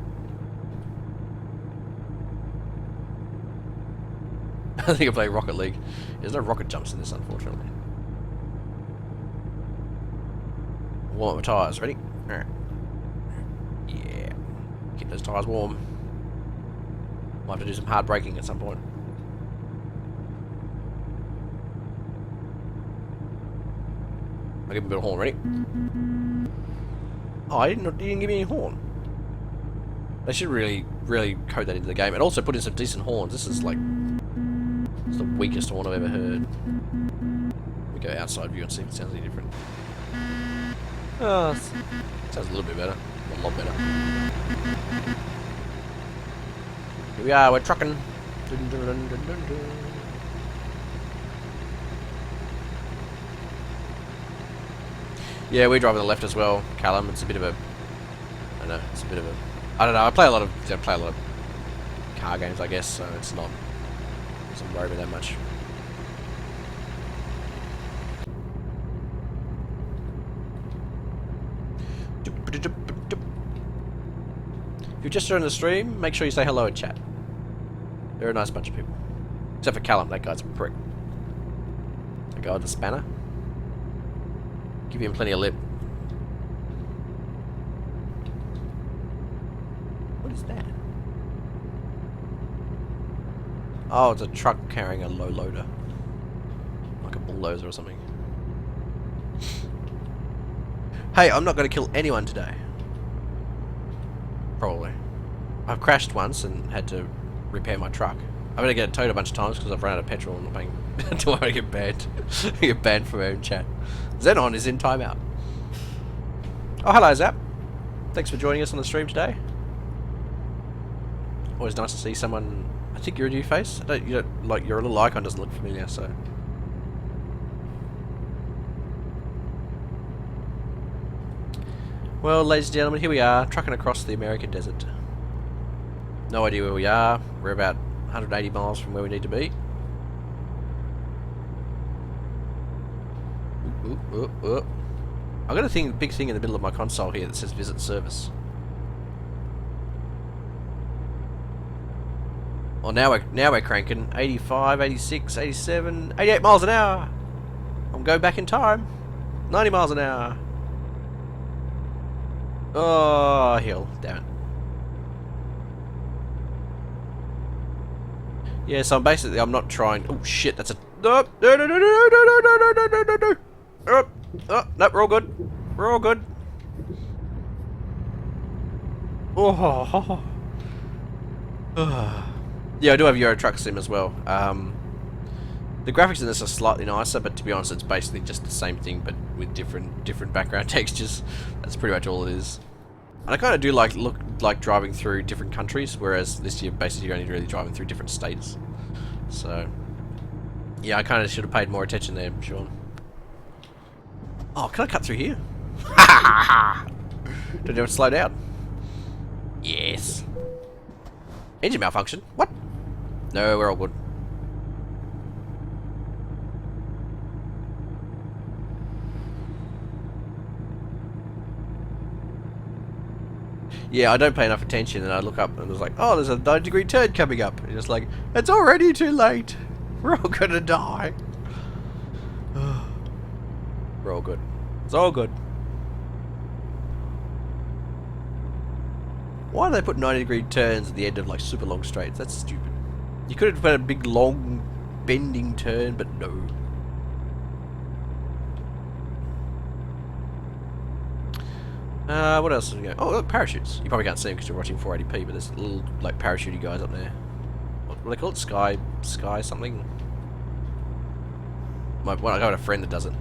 I think I play Rocket League. There's no rocket jumps in this, unfortunately. Warm up my tyres. Ready? Alright. Yeah. Keep those tyres warm. Might have to do some hard braking at some point. I'll give him a bit of horn. Ready? Oh, you didn't give me any horn. They should really code that into the game, and also put in some decent horns. This is like it's the weakest horn I've ever heard. We go outside view and see if it sounds any different. Oh, sounds a little bit better, a lot better. Here we are. We're trucking. Dun, dun, dun, dun, dun, dun. Yeah, we drive on the left as well, Callum. It's a bit of a, I don't know. It's a bit of a, I don't know. I play a lot of car games, I guess. So it's not, doesn't worry me that much. If you're just joining the stream, make sure you say hello in chat. They're a nice bunch of people. Except for Callum, that guy's a prick. The guy with the spanner. Give him plenty of lip. What is that? Oh, it's a truck carrying a low loader. Like a bulldozer or something. Hey, I'm not going to kill anyone today. Probably. I've crashed once and had to repair my truck. I'm going to get it towed a bunch of times because I've run out of petrol and I'm paying until I get banned. Get banned from my own chat. Xenon is in timeout. Oh, hello, Zap. Thanks for joining us on the stream today. Always nice to see someone. I think you're a new face. You don't like your little icon doesn't look familiar, so. Well, ladies and gentlemen, here we are, trucking across the American desert. No idea where we are. We're about 180 miles from where we need to be. I've got a big thing in the middle of my console here that says visit service. Well, now we're cranking. 85, 86, 87, 88 miles an hour. I'm going back in time. 90 miles an hour. Oh, hill. Damn it. Yeah, so I'm not trying. Oh shit, that's a. No, no, no, no, no, no, no, no, no, no, no, no. Oh, nope, we're all good. We're all good. Oh. Yeah, I do have Euro Truck Sim as well. The graphics in this are slightly nicer, but to be honest, it's basically just the same thing, but with different background textures. That's pretty much all it is. And I kind of do like driving through different countries, whereas this year basically you're only really driving through different states. So, yeah, I kind of should have paid more attention there, Sean. Oh, can I cut through here? Don't you have to slow down? Yes. Engine malfunction? What? No, we're all good. Yeah, I don't pay enough attention, and I look up and it's like, oh, there's a 90-degree turn coming up. And it's like, it's already too late. We're all gonna die. We're all good. It's all good. Why do they put 90-degree turns at the end of like super long straights? That's stupid. You could have put a big long bending turn, but no. What else is we go? Oh, look, parachutes. You probably can't see them because you're watching 480p, but there's little like parachutey guys up there. What do they call it? Sky something. I got a friend that does it.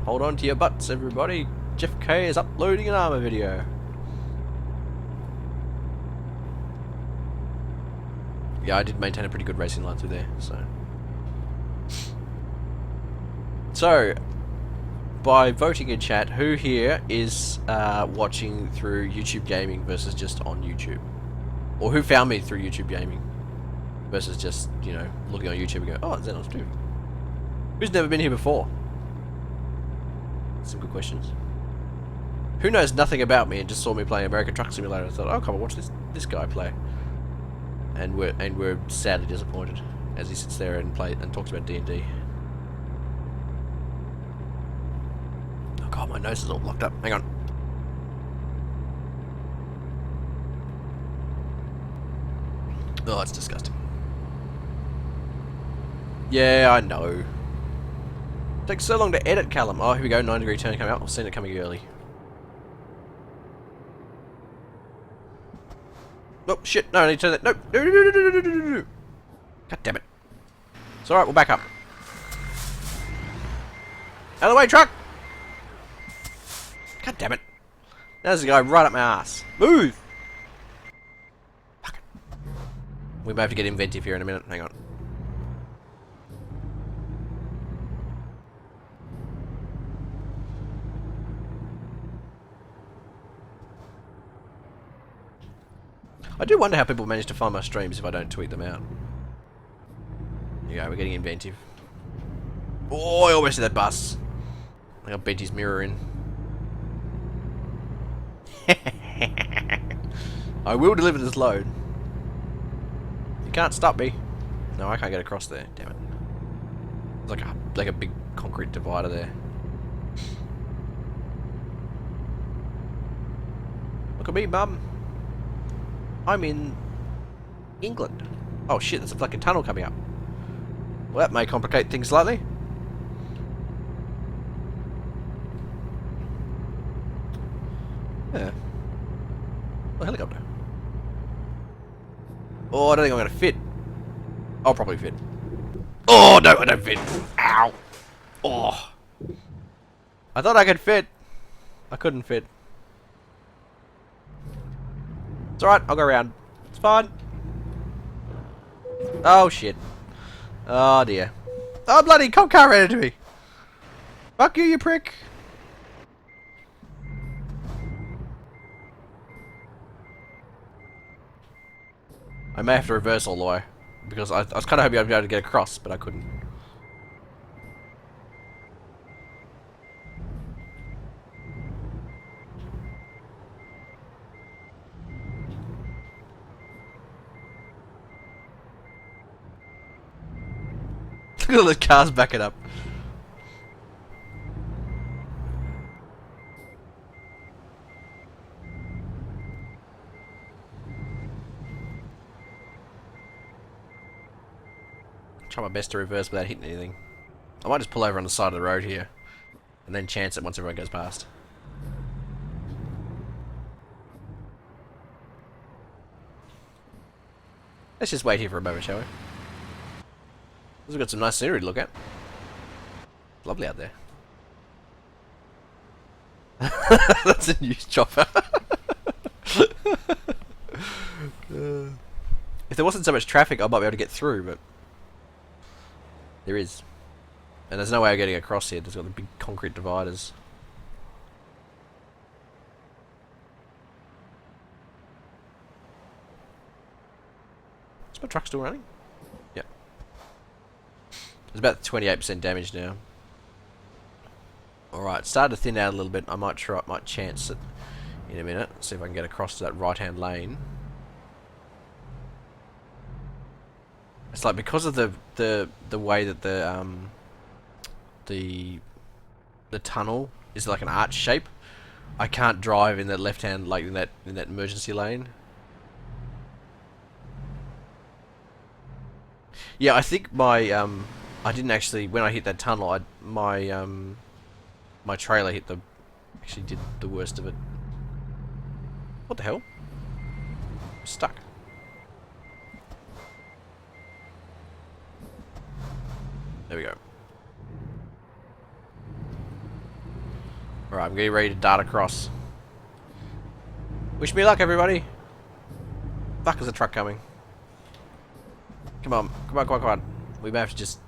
Hold on to your butts, everybody. Jeff K is uploading an armor video. Yeah, I did maintain a pretty good racing line through there, so. So, by voting in chat, who here is watching through YouTube Gaming versus just on YouTube? Or who found me through YouTube Gaming versus just, you know, looking on YouTube and go, oh, Xenon's too. Who's never been here before? Some good questions. Who knows nothing about me and just saw me playing American Truck Simulator and thought, oh, come on, watch this guy play. And we're sadly disappointed as he sits there and talks about D&D. Oh god, my nose is all blocked up. Hang on. Oh, that's disgusting. Yeah, I know. Takes so long to edit, Callum. Oh, here we go. 90-degree turn coming up. I've seen it coming early. Oh, shit. No, I need to turn that. No. No, no, no, no, no, no, no, no. God damn it. It's alright, we'll back up. Out of the way, truck! God damn it. There's a guy right up my ass. Move! Fuck it. We may have to get inventive here in a minute. Hang on. I do wonder how people manage to find my streams if I don't tweet them out. Here you go, we're getting inventive. Oh, I almost hit that bus. I got bent his mirror in. I will deliver this load. You can't stop me. No, I can't get across there. Damn it. There's like a big concrete divider there. Look at me, Mum. I'm in England. Oh shit, there's a fucking tunnel coming up. Well, that may complicate things slightly. Yeah. Oh, helicopter. Oh, I don't think I'm gonna fit. I'll probably fit. Oh no, I don't fit. Ow. Oh. I thought I could fit. I couldn't fit. It's alright, I'll go around. It's fine. Oh shit. Oh dear. Oh bloody cop car ran into me. Fuck you, you prick. I may have to reverse all the way. Because I was kind of hoping I'd be able to get across, but I couldn't. Look at all the cars backing up. Try my best to reverse without hitting anything. I might just pull over on the side of the road here and then chance it once everyone goes past. Let's just wait here for a moment, shall we? We've got some nice scenery to look at. Lovely out there. That's a new chopper. If there wasn't so much traffic, I might be able to get through, but there is. And there's no way of getting across here. There's got the big concrete dividers. Is my truck still running? Yeah. It's about 28% damage now. Alright, started to thin out a little bit. I might chance it in a minute. See if I can get across to that right hand lane. It's like because of the way that the tunnel is like an arch shape, I can't drive in that left hand, like in that emergency lane. Yeah, I think my I didn't actually, when I hit that tunnel, my trailer actually did the worst of it. What the hell? I'm stuck. There we go. Alright, I'm getting ready to dart across. Wish me luck, everybody. Fuck, there's a truck coming. Come on, come on, come on, come on. We may have to just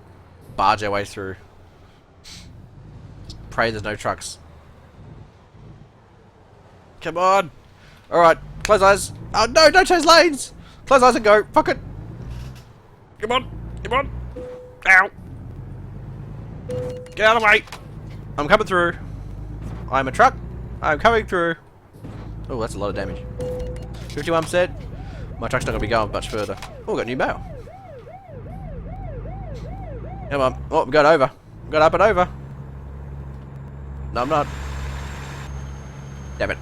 barge our way through. Just pray there's no trucks. Come on. Alright, close eyes. Oh no, don't change lanes. Close eyes and go. Fuck it. Come on, come on. Ow. Get out of the way. I'm coming through. I'm a truck. I'm coming through. Oh, that's a lot of damage. 51%. My truck's not going to be going much further. Oh, we got new mail. Come on. Oh, we got over. We got up and over. No, I'm not. Damn it.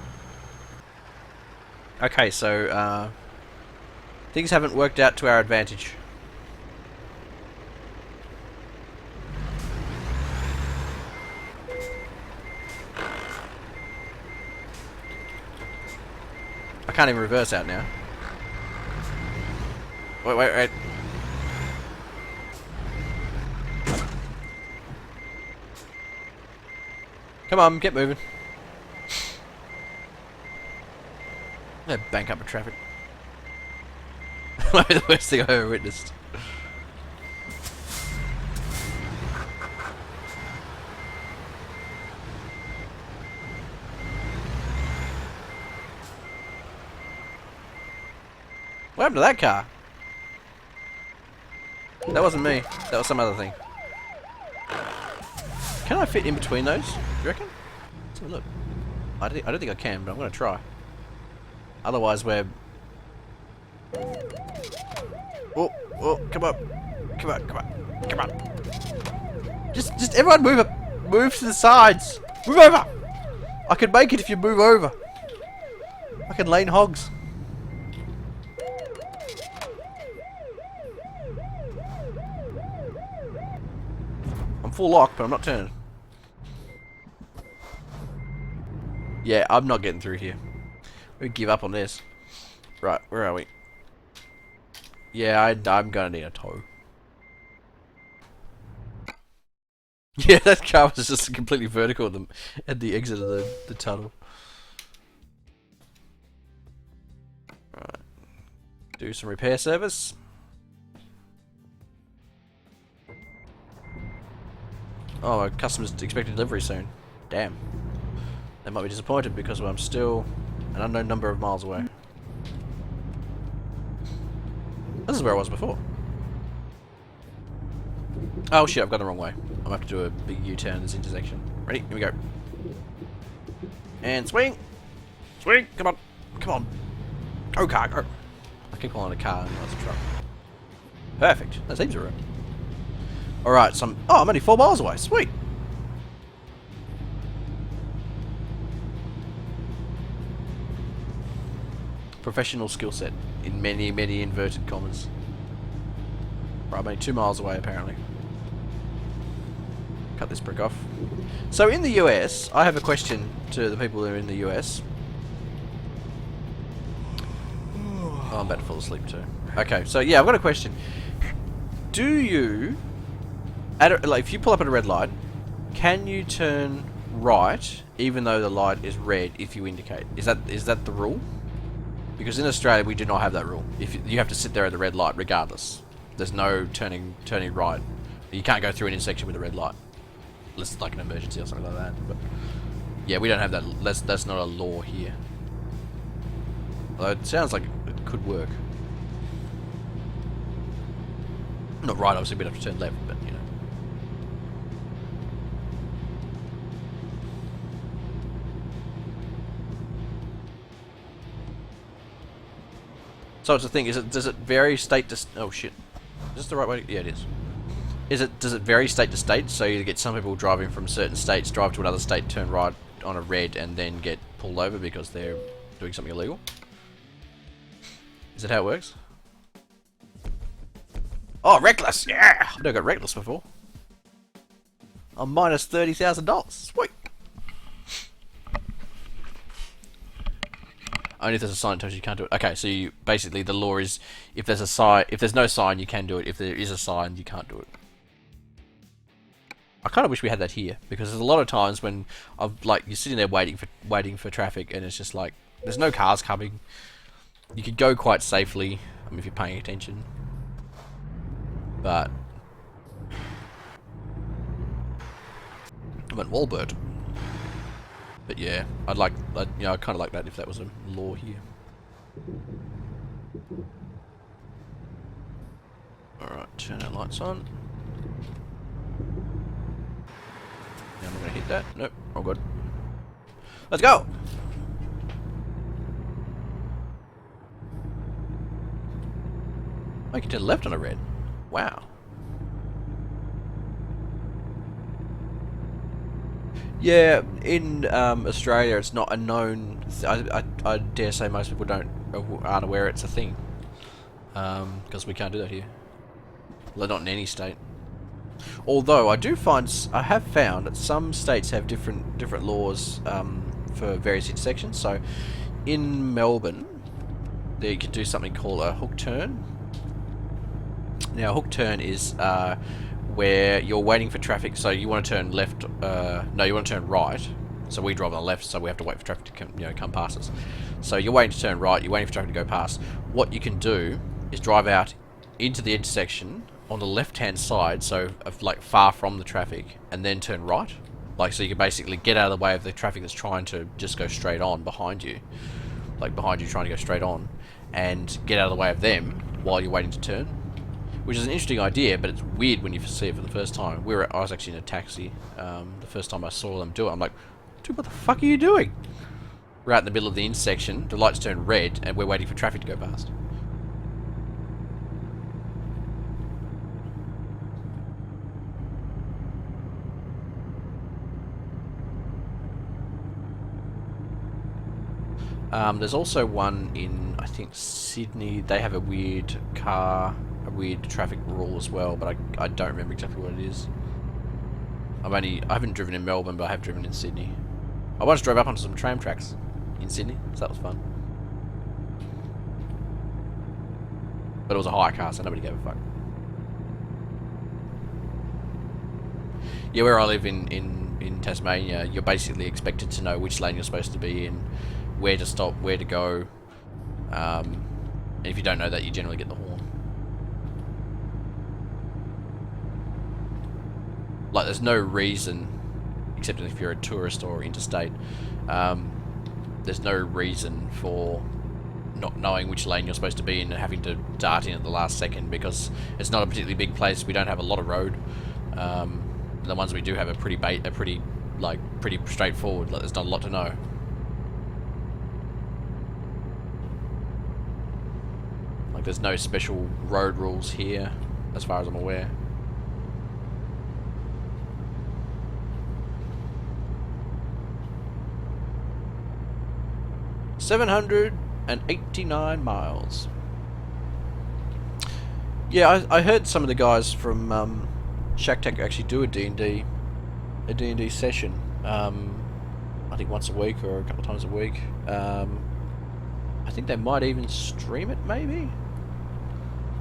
Okay, so, things haven't worked out to our advantage. I can't even reverse out now. Wait, wait, wait. Come on, get moving. I'm gonna bank up with traffic. Might be the worst thing I've ever witnessed. What happened to that car? That wasn't me. That was some other thing. Can I fit in between those? Do you reckon? Let's have a look. I don't think I can, but I'm going to try. Otherwise, we're... Oh, oh, come on. Come on, come on, come on. Just everyone move up. Move to the sides. Move over. I can make it if you move over. I can lane hogs. I'm full lock, but I'm not turning. Yeah, I'm not getting through here. We give up on this. Right, where are we? Yeah, I'm gonna need a tow. Yeah, that car was just completely vertical at the exit of the tunnel. Right. Do some repair service. Oh, my customer's expecting delivery soon. Damn. They might be disappointed because I'm still an unknown number of miles away. This is where I was before. Oh shit, I've gone the wrong way. I'm gonna have to do a big U-turn in this intersection. Ready? Here we go. And swing! Swing! Come on! Come on! Go car, go! I keep calling it a car and it's a truck. Perfect. That seems right. Alright, so I'm only 4 miles away. Sweet! Professional skill set in many, many inverted commas. Right, I'm only 2 miles away apparently. Cut this brick off. So in the US, I have a question to the people that are in the US. Oh, I'm about to fall asleep too. Okay, so yeah, I've got a question. Do you, like, if you pull up at a red light, can you turn right even though the light is red if you indicate? Is that the rule? Because in Australia we do not have that rule. If you have to sit there at the red light regardless. There's no turning right. You can't go through an intersection with a red light. Unless it's like an emergency or something like that. But yeah, we don't have that. That's not a law here. Although it sounds like it could work. Not right, obviously we'd have to turn left, but you know. So it's the thing, does it vary state to oh shit. Is this the right way? Yeah, it is. Does it vary state to state? So you get some people driving from certain states, drive to another state, turn right on a red, and then get pulled over because they're doing something illegal? Is that how it works? Oh, reckless! Yeah! I've never got reckless before. I'm minus $30,000. Sweet! Only if there's a sign that tells you can't do it. Okay, so basically the law is if there's a sign, if there's no sign, you can do it. If there is a sign, you can't do it. I kind of wish we had that here because there's a lot of times when you're sitting there waiting for traffic and it's just like there's no cars coming. You could go quite safely, if you're paying attention. But I'm at Walbert. But yeah, I kind of like that if that was a law here. Alright, turn our lights on. Now I'm not going to hit that. Nope, all good. Let's go! I can turn left on a red. Wow. Yeah, in Australia, it's not a known. I dare say most people aren't aware it's a thing, because we can't do that here. Well, not in any state. Although I have found that some states have different laws for various intersections. So in Melbourne, you can do something called a hook turn. Now, a hook turn is where you're waiting for traffic, so you want to turn left. No, you want to turn right. So we drive on the left, so we have to wait for traffic to come past us. So you're waiting to turn right. You're waiting for traffic to go past. What you can do is drive out into the intersection on the left-hand side, so like far from the traffic, and then turn right. Like, so you can basically get out of the way of the traffic that's trying to just go straight on behind you, like behind you trying to go straight on, and get out of the way of them while you're waiting to turn. Which is an interesting idea, but it's weird when you see it for the first time. I was actually in a taxi the first time I saw them do it. I'm like, dude, what the fuck are you doing? Right in the middle of the intersection, the lights turn red, and we're waiting for traffic to go past. There's also one in, I think, Sydney. They have a weird traffic rule as well, but I don't remember exactly what it is. I haven't driven in Melbourne, but I have driven in Sydney. I once drove up onto some tram tracks in Sydney, so that was fun. But it was a hire car, so nobody gave a fuck. Yeah, where I live in Tasmania, you're basically expected to know which lane you're supposed to be in, where to stop, where to go. And if you don't know that, you generally get the horn. Like, there's no reason, except if you're a tourist or interstate, there's no reason for not knowing which lane you're supposed to be in and having to dart in at the last second, because it's not a particularly big place. We don't have a lot of road. The ones we do have are pretty straightforward. Like, there's not a lot to know. Like, there's no special road rules here, as far as I'm aware. $789 miles. Yeah, I heard some of the guys from Shack Tech actually do a D&D session. I think once a week or a couple of times a week. I think they might even stream it, maybe.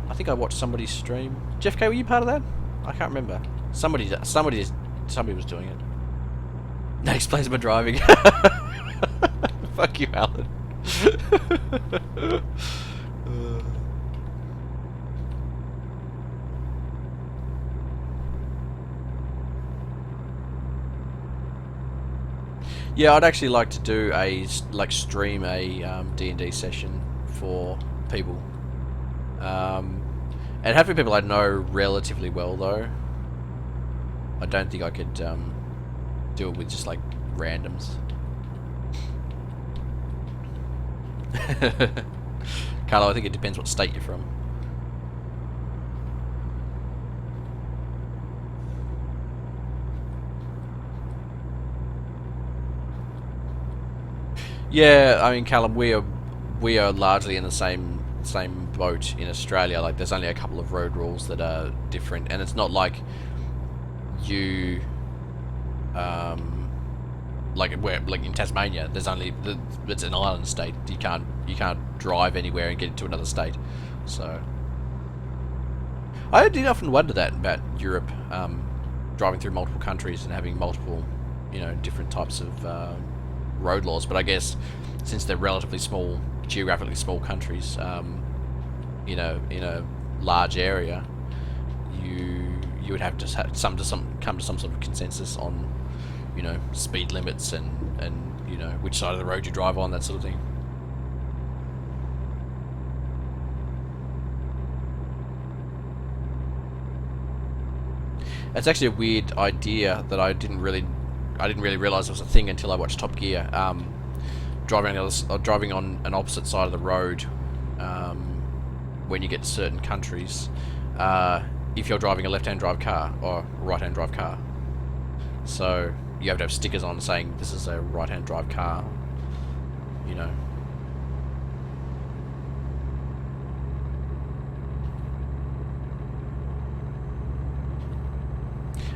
I think I watched somebody stream. Jeff K, were you part of that? I can't remember. Somebody was doing it. That explains my driving. Fuck you, Alan. Yeah, I'd actually like to do stream a D&D session for people. And have people I know relatively well, though. I don't think I could do it with just like randoms. Carlo, I think it depends what state you're from. Yeah, I mean, Callum, we are largely in the same boat in Australia. Like, there's only a couple of road rules that are different, and it's not like you like in Tasmania, there's only it's an island state. You can't drive anywhere and get into another state. So I did often wonder that about Europe, driving through multiple countries and having multiple, different types of road laws. But I guess since they're relatively small, geographically small countries, in a large area, you would have to come to some sort of consensus on, speed limits and which side of the road you drive on, that sort of thing. It's actually a weird idea that I didn't really realize was a thing until I watched Top Gear. Driving on an opposite side of the road, when you get to certain countries, if you're driving a left-hand drive car or right-hand drive car, so you have to have stickers on saying this is a right-hand drive car,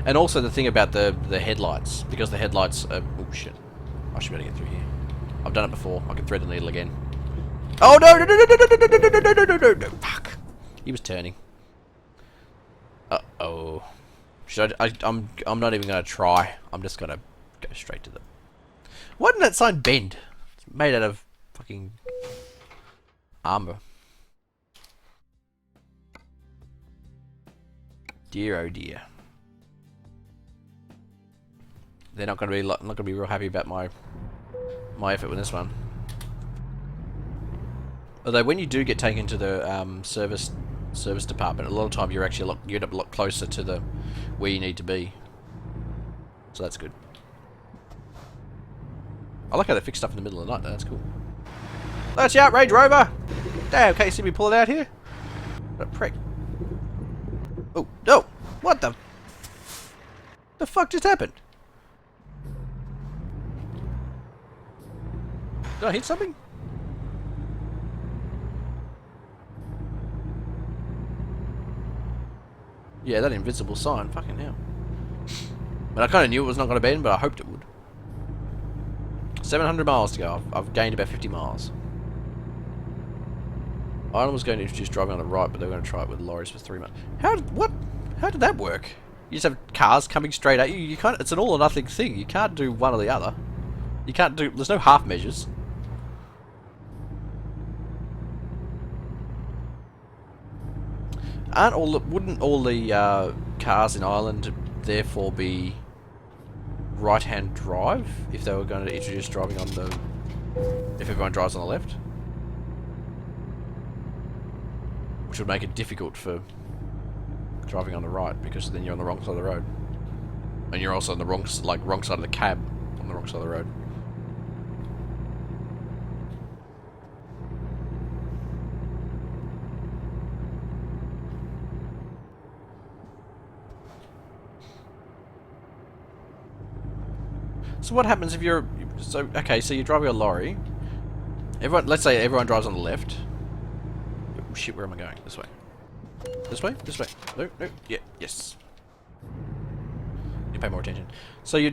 And also the thing about the headlights, because the headlights are... Oh shit, I should be able to get through here. I've done it before. I can thread the needle again. Oh no! No! Fuck! He was turning. Uh-oh. Should I'm not even gonna try. I'm just gonna go straight to the... Why didn't that sign bend? It's made out of fucking armor. Dear oh dear. They're not gonna be real happy about my effort with this one. Although when you do get taken to the service department, a lot of time you end up a lot closer to the where you need to be. So that's good. I like how they fix stuff in the middle of the night though, that's cool. That's the outrage rover! Damn, can't you see me pull it out here? What a prick. Oh, no! What the... The fuck just happened? Did I hit something? Yeah, that invisible sign, fucking hell. But I kind of knew it was not going to bend, but I hoped it would. 700 miles to go. I've gained about 50 miles. Ireland was going to introduce driving on the right, but they were going to try it with lorries for 3 months. How did that work? You just have cars coming straight at you. You can't. It's an all or nothing thing. You can't do one or the other. You can't do. There's no half measures. Wouldn't all the cars in Ireland therefore be right-hand drive if they were going to introduce driving on the... if everyone drives on the left? Which would make it difficult for driving on the right, because then you're on the wrong side of the road. And you're also on the wrong side of the cab, on the wrong side of the road. So what happens if you're... So, okay, so you're driving a lorry. Let's say everyone drives on the left. Oh, shit, where am I going? This way. This way? This way. No, no. Yeah, yes. You pay more attention. So I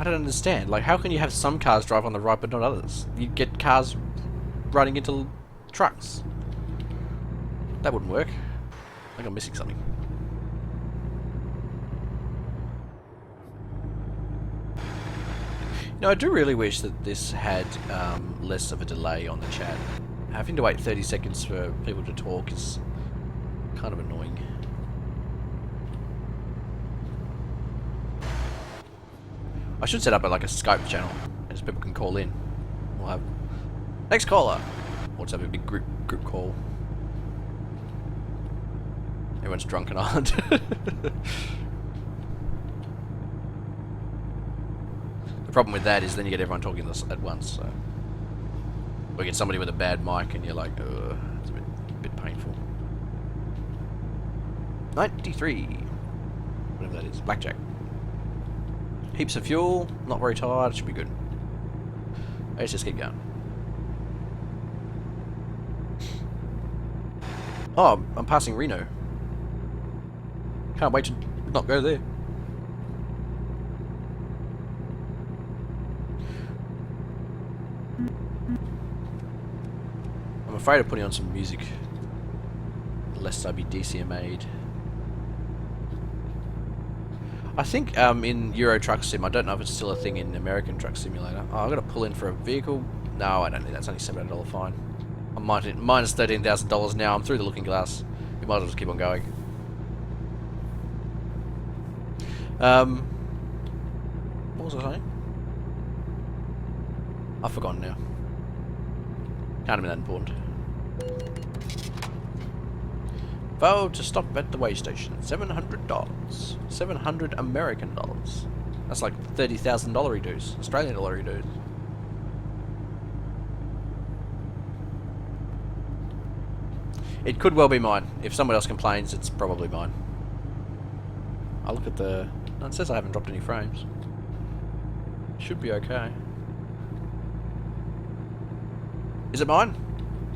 don't understand. Like, how can you have some cars drive on the right but not others? You get cars running into trucks. That wouldn't work. I think I'm missing something. No, I do really wish that this had less of a delay on the chat. Having to wait 30 seconds for people to talk is kind of annoying. I should set up like a Skype channel, and people can call in. We'll have next caller. Or just have a big group call. Everyone's drunk in Ireland. The problem with that is then you get everyone talking at once. So. Or you get somebody with a bad mic and you're like, ugh, it's a bit painful. 93. Whatever that is. Blackjack. Heaps of fuel. Not very tired. Should be good. Let's just keep going. Oh, I'm passing Reno. Can't wait to not go there. I'm afraid of putting on some music, lest I be DCMA'd. I think in Euro Truck Sim, I don't know if it's still a thing in American Truck Simulator. Oh, I've got to pull in for a vehicle. No, I don't think that's only $700 fine. I'm minus $13,000 now. I'm through the looking glass. We might as well just keep on going. What was I saying? I've forgotten now. Can't have been that important. Vow to stop at the way station. $700. 700 American dollars. That's like $30,000 dues. Australian dollar dues. It could well be mine. If someone else complains, it's probably mine. I'll look at the... No, it says I haven't dropped any frames. Should be okay. Is it mine?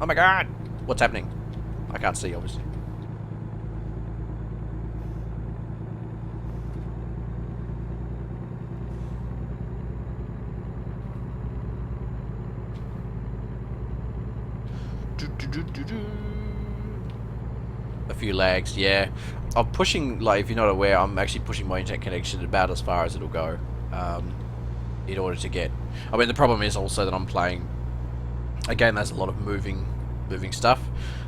Oh my god! What's happening? I can't see, obviously. A few lags, yeah. I'm pushing, like, if you're not aware, I'm actually pushing my internet connection about as far as it'll go. In order to get... I mean, the problem is also that I'm playing a game that has a lot of moving stuff.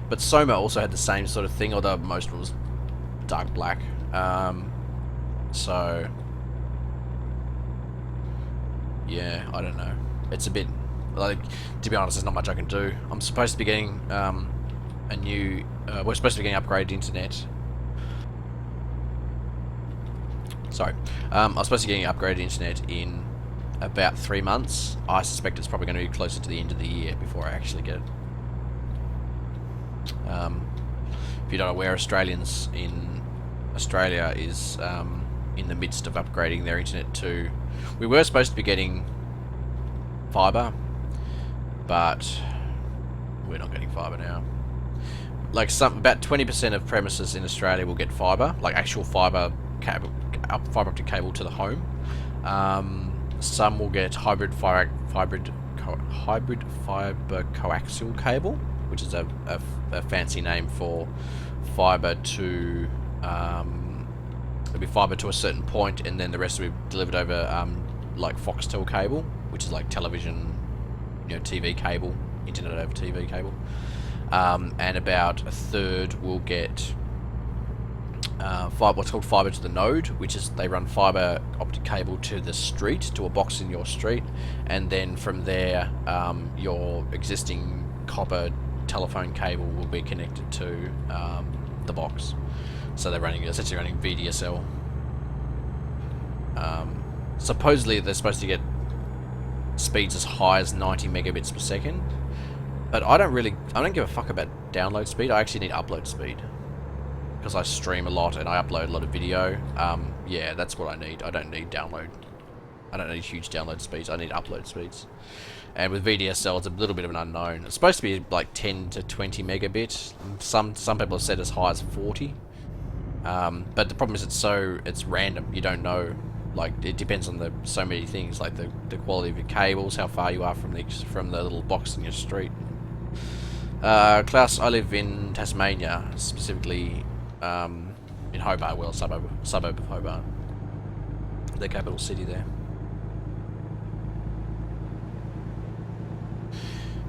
But Soma also had the same sort of thing, although most of it was dark black. So... yeah, I don't know. It's a bit... like, to be honest, there's not much I can do. I'm supposed to be getting a new... we're supposed to be getting upgraded internet. Sorry. I was supposed to be getting upgraded internet in about 3 months. I suspect it's probably going to be closer to the end of the year before I actually get it. If you're not aware, Australians in Australia is in the midst of upgrading their internet to... We were supposed to be getting fibre, but we're not getting fibre now. Like about 20% of premises in Australia will get fibre, like actual fibre cable, fibre optic cable to the home. Some will get hybrid fibre coaxial cable, which is a fancy name for fibre to it'll be fibre to a certain point, and then the rest will be delivered over like Foxtel cable, which is like television, TV cable, internet over TV cable. And about a third will get what's called fibre to the node, which is they run fibre optic cable to the street, to a box in your street, and then from there your existing copper telephone cable will be connected to the box. So they're essentially running VDSL. Supposedly they're supposed to get speeds as high as 90 megabits per second, but I don't give a fuck about download speed. I actually need upload speed, because I stream a lot and I upload a lot of video. Yeah, that's what I need. I don't need download. I don't need huge download speeds. I need upload speeds. And with VDSL, it's a little bit of an unknown. It's supposed to be like 10 to 20 megabits. Some people have said as high as 40. But the problem is it's random. You don't know. Like, it depends on so many things, like the quality of your cables, how far you are from the little box in your street. Klaus, I live in Tasmania, specifically in Hobart, well, suburb of Hobart, the capital city there.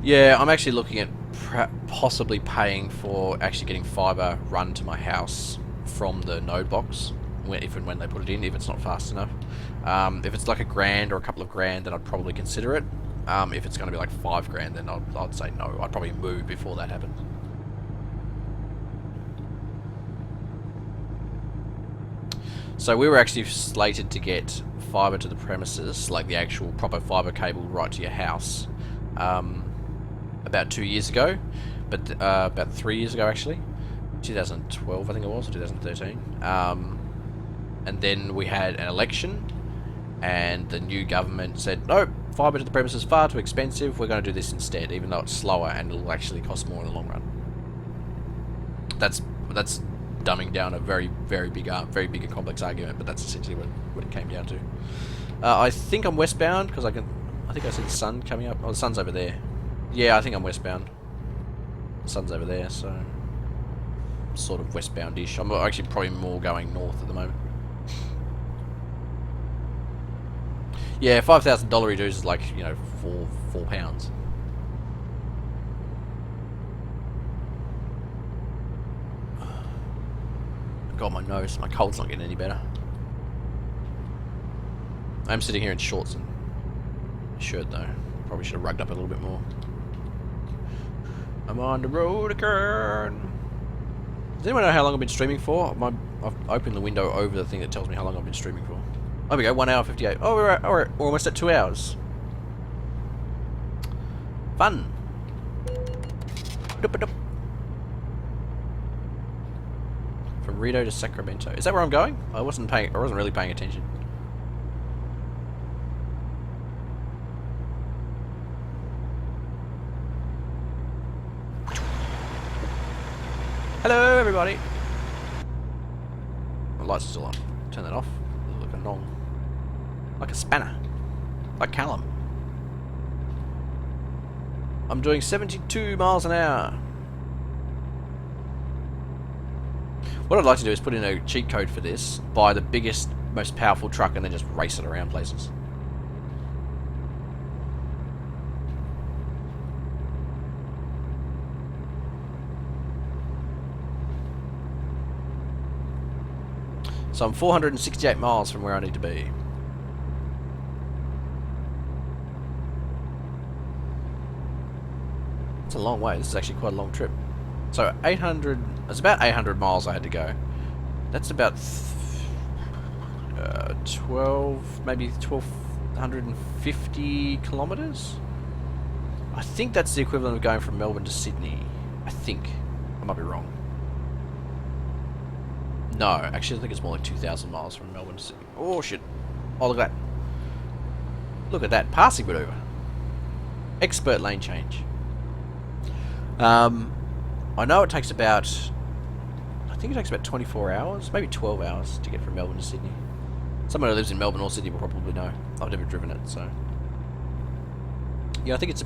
Yeah, I'm actually looking at possibly paying for actually getting fibre run to my house from the node box, if and when they put it in, if it's not fast enough. If it's like $1,000 or a couple of grand, then I'd probably consider it. If it's going to be like $5,000, then I'd say no. I'd probably move before that happens. So we were actually slated to get fibre to the premises, like the actual proper fibre cable right to your house, about 2 years ago, but about 3 years ago actually, 2012 I think it was, or 2013. And then we had an election, and the new government said, nope, fibre to the premises is far too expensive, we're going to do this instead, even though it's slower and it'll actually cost more in the long run. That's dumbing down a very big and complex argument, but that's essentially what it came down to. I think I'm westbound, because I think I see the sun coming up. Oh, the sun's over there. Yeah, I think I'm westbound. The sun's over there, so sort of westbound-ish. I'm actually probably more going north at the moment. Yeah, $5,000 reduce is like, £4. God, my nose, my cold's not getting any better. I'm sitting here in shorts and shirt though. Probably should have rugged up a little bit more. I'm on the road again. Does anyone know how long I've been streaming for? I've opened the window over the thing that tells me how long I've been streaming for. There we go, 1 hour 58. Oh, we're almost at 2 hours. Fun. From Rito to Sacramento. Is that where I'm going? I wasn't really paying attention. Hello, everybody. The lights are still on. Turn that off. Look like a nong. Like a spanner. Like Callum. I'm doing 72 miles an hour. What I'd like to do is put in a cheat code for this, buy the biggest, most powerful truck, and then just race it around places. So I'm 468 miles from where I need to be. It's a long way. This is actually quite a long trip. So 800, it's about 800 miles I had to go. That's about 12, maybe 12, 150 kilometres. I think that's the equivalent of going from Melbourne to Sydney. I think. I might be wrong. No, actually I think it's more like 2,000 miles from Melbourne to Sydney. Oh shit. Oh, look at that. Look at that. Passing manoeuvre. Expert lane change. I know it takes about... I think it takes about 24 hours, maybe 12 hours to get from Melbourne to Sydney. Someone who lives in Melbourne or Sydney will probably know. I've never driven it, so... Yeah, I think it's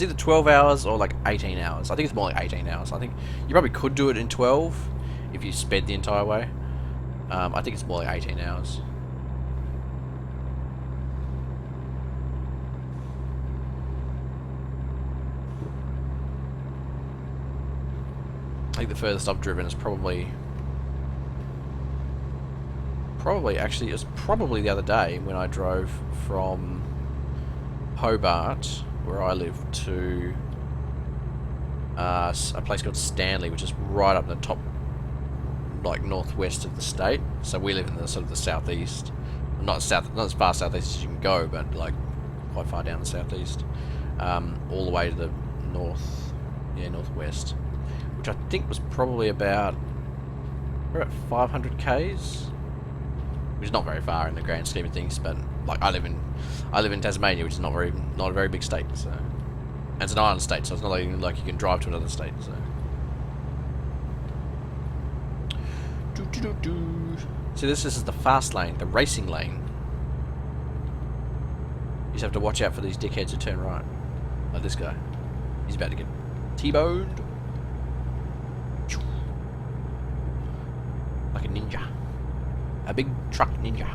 either 12 hours or like 18 hours. I think it's more like 18 hours. I think you probably could do it in 12 if you sped the entire way. I think it's more like 18 hours. I think the furthest I've driven is probably actually, it was probably the other day when I drove from Hobart, where I live, to a place called Stanley, which is right up the top, like northwest of the state. So we live in the sort of the southeast, not as far southeast as you can go, but like quite far down the southeast, all the way to the northwest, which I think was probably about 500 k's, which is not very far in the grand scheme of things. But like I live in Tasmania, which is not a very big state, so, and it's an island state, so it's not like you can drive to another state. So. See, this is the fast lane, the racing lane. You just have to watch out for these dickheads who turn right. Like this guy. He's about to get T-boned. Like a ninja. A big truck ninja.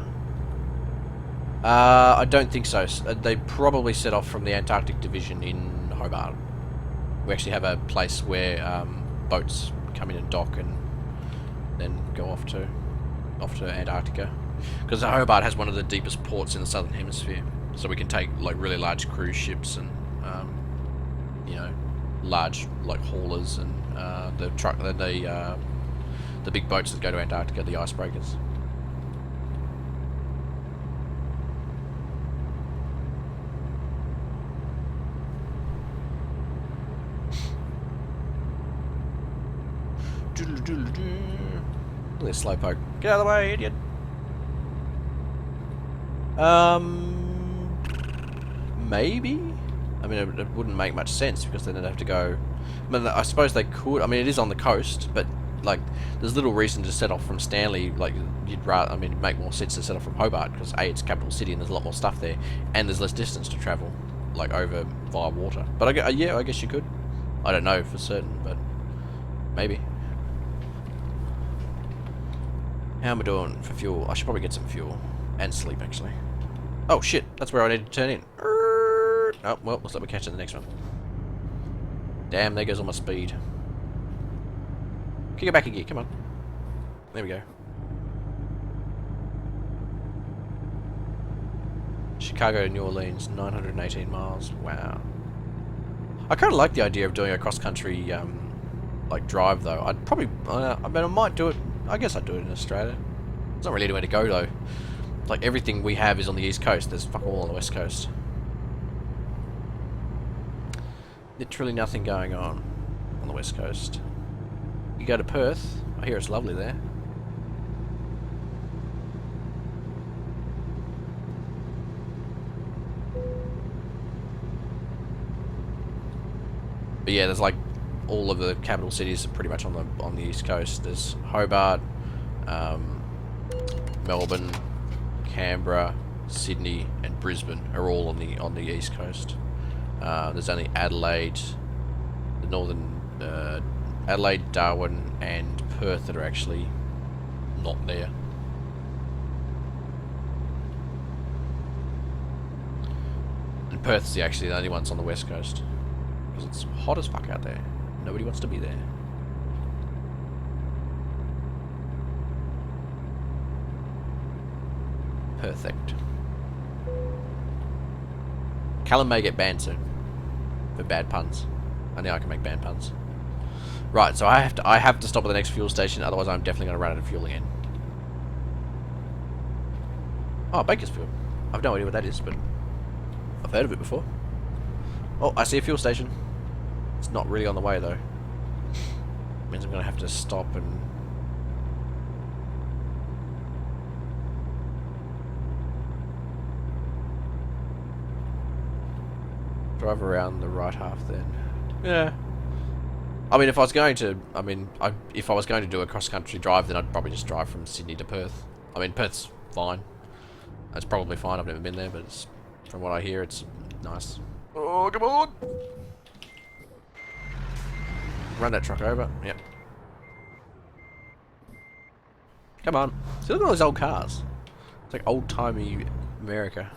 I don't think so. They probably set off from the Antarctic Division in Hobart. We actually have a place where boats come in and dock and then go off to Antarctica. Because Hobart has one of the deepest ports in the southern hemisphere, so we can take like really large cruise ships and you know, large like haulers and the big boats that go to Antarctica, the icebreakers. Look at this slowpoke. Get out of the way, idiot. Maybe? I mean, it wouldn't make much sense because then they'd have to go... I mean, I suppose they could. I mean, it is on the coast, but, like, there's little reason to set off from Stanley. Like, you'd rather... I mean, it'd make more sense to set off from Hobart because, A, it's capital city and there's a lot more stuff there, and there's less distance to travel, like, over via water. But, yeah, I guess you could. I don't know for certain, but maybe. How am I doing for fuel? I should probably get some fuel. And sleep, actually. Oh, shit. That's where I need to turn in. Oh, well, looks like we're catching the next one. Damn, there goes all my speed. Kick it back a gear. Come on. There we go. Chicago to New Orleans, 918 miles. Wow. I kind of like the idea of doing a cross-country, like, drive, though. I'd probably... I mean, I might do it... I guess I'd do it in Australia. There's not really anywhere to go, though. Like, everything we have is on the East Coast. There's fuck all on the West Coast. Literally nothing going on the West Coast. You go to Perth. I hear it's lovely there. But yeah, there's like all of the capital cities are pretty much on the East Coast. There's Hobart, Melbourne, Canberra, Sydney, and Brisbane are all on the East Coast. There's only Adelaide, the northern Adelaide, Darwin, and Perth that are actually not there. And Perth's actually the only ones on the West Coast because it's hot as fuck out there. Nobody wants to be there. Perfect. Callum may get banned soon for bad puns. I know I can make bad puns. Right, so I have to stop at the next fuel station, otherwise I'm definitely going to run out of fuel again. Oh, Bakersfield. I've no idea what that is, but I've heard of it before. Oh, I see a fuel station. It's not really on the way though. Means I'm gonna have to stop and drive around the right half then. Yeah. I mean, if I was going to, if I was going to do a cross-country drive, then I'd probably just drive from Sydney to Perth. I mean, Perth's fine. It's probably fine. I've never been there, but it's, from what I hear, it's nice. Oh, come on! Run that truck over. Yep. Come on. See, look at all these old cars. It's like old-timey America.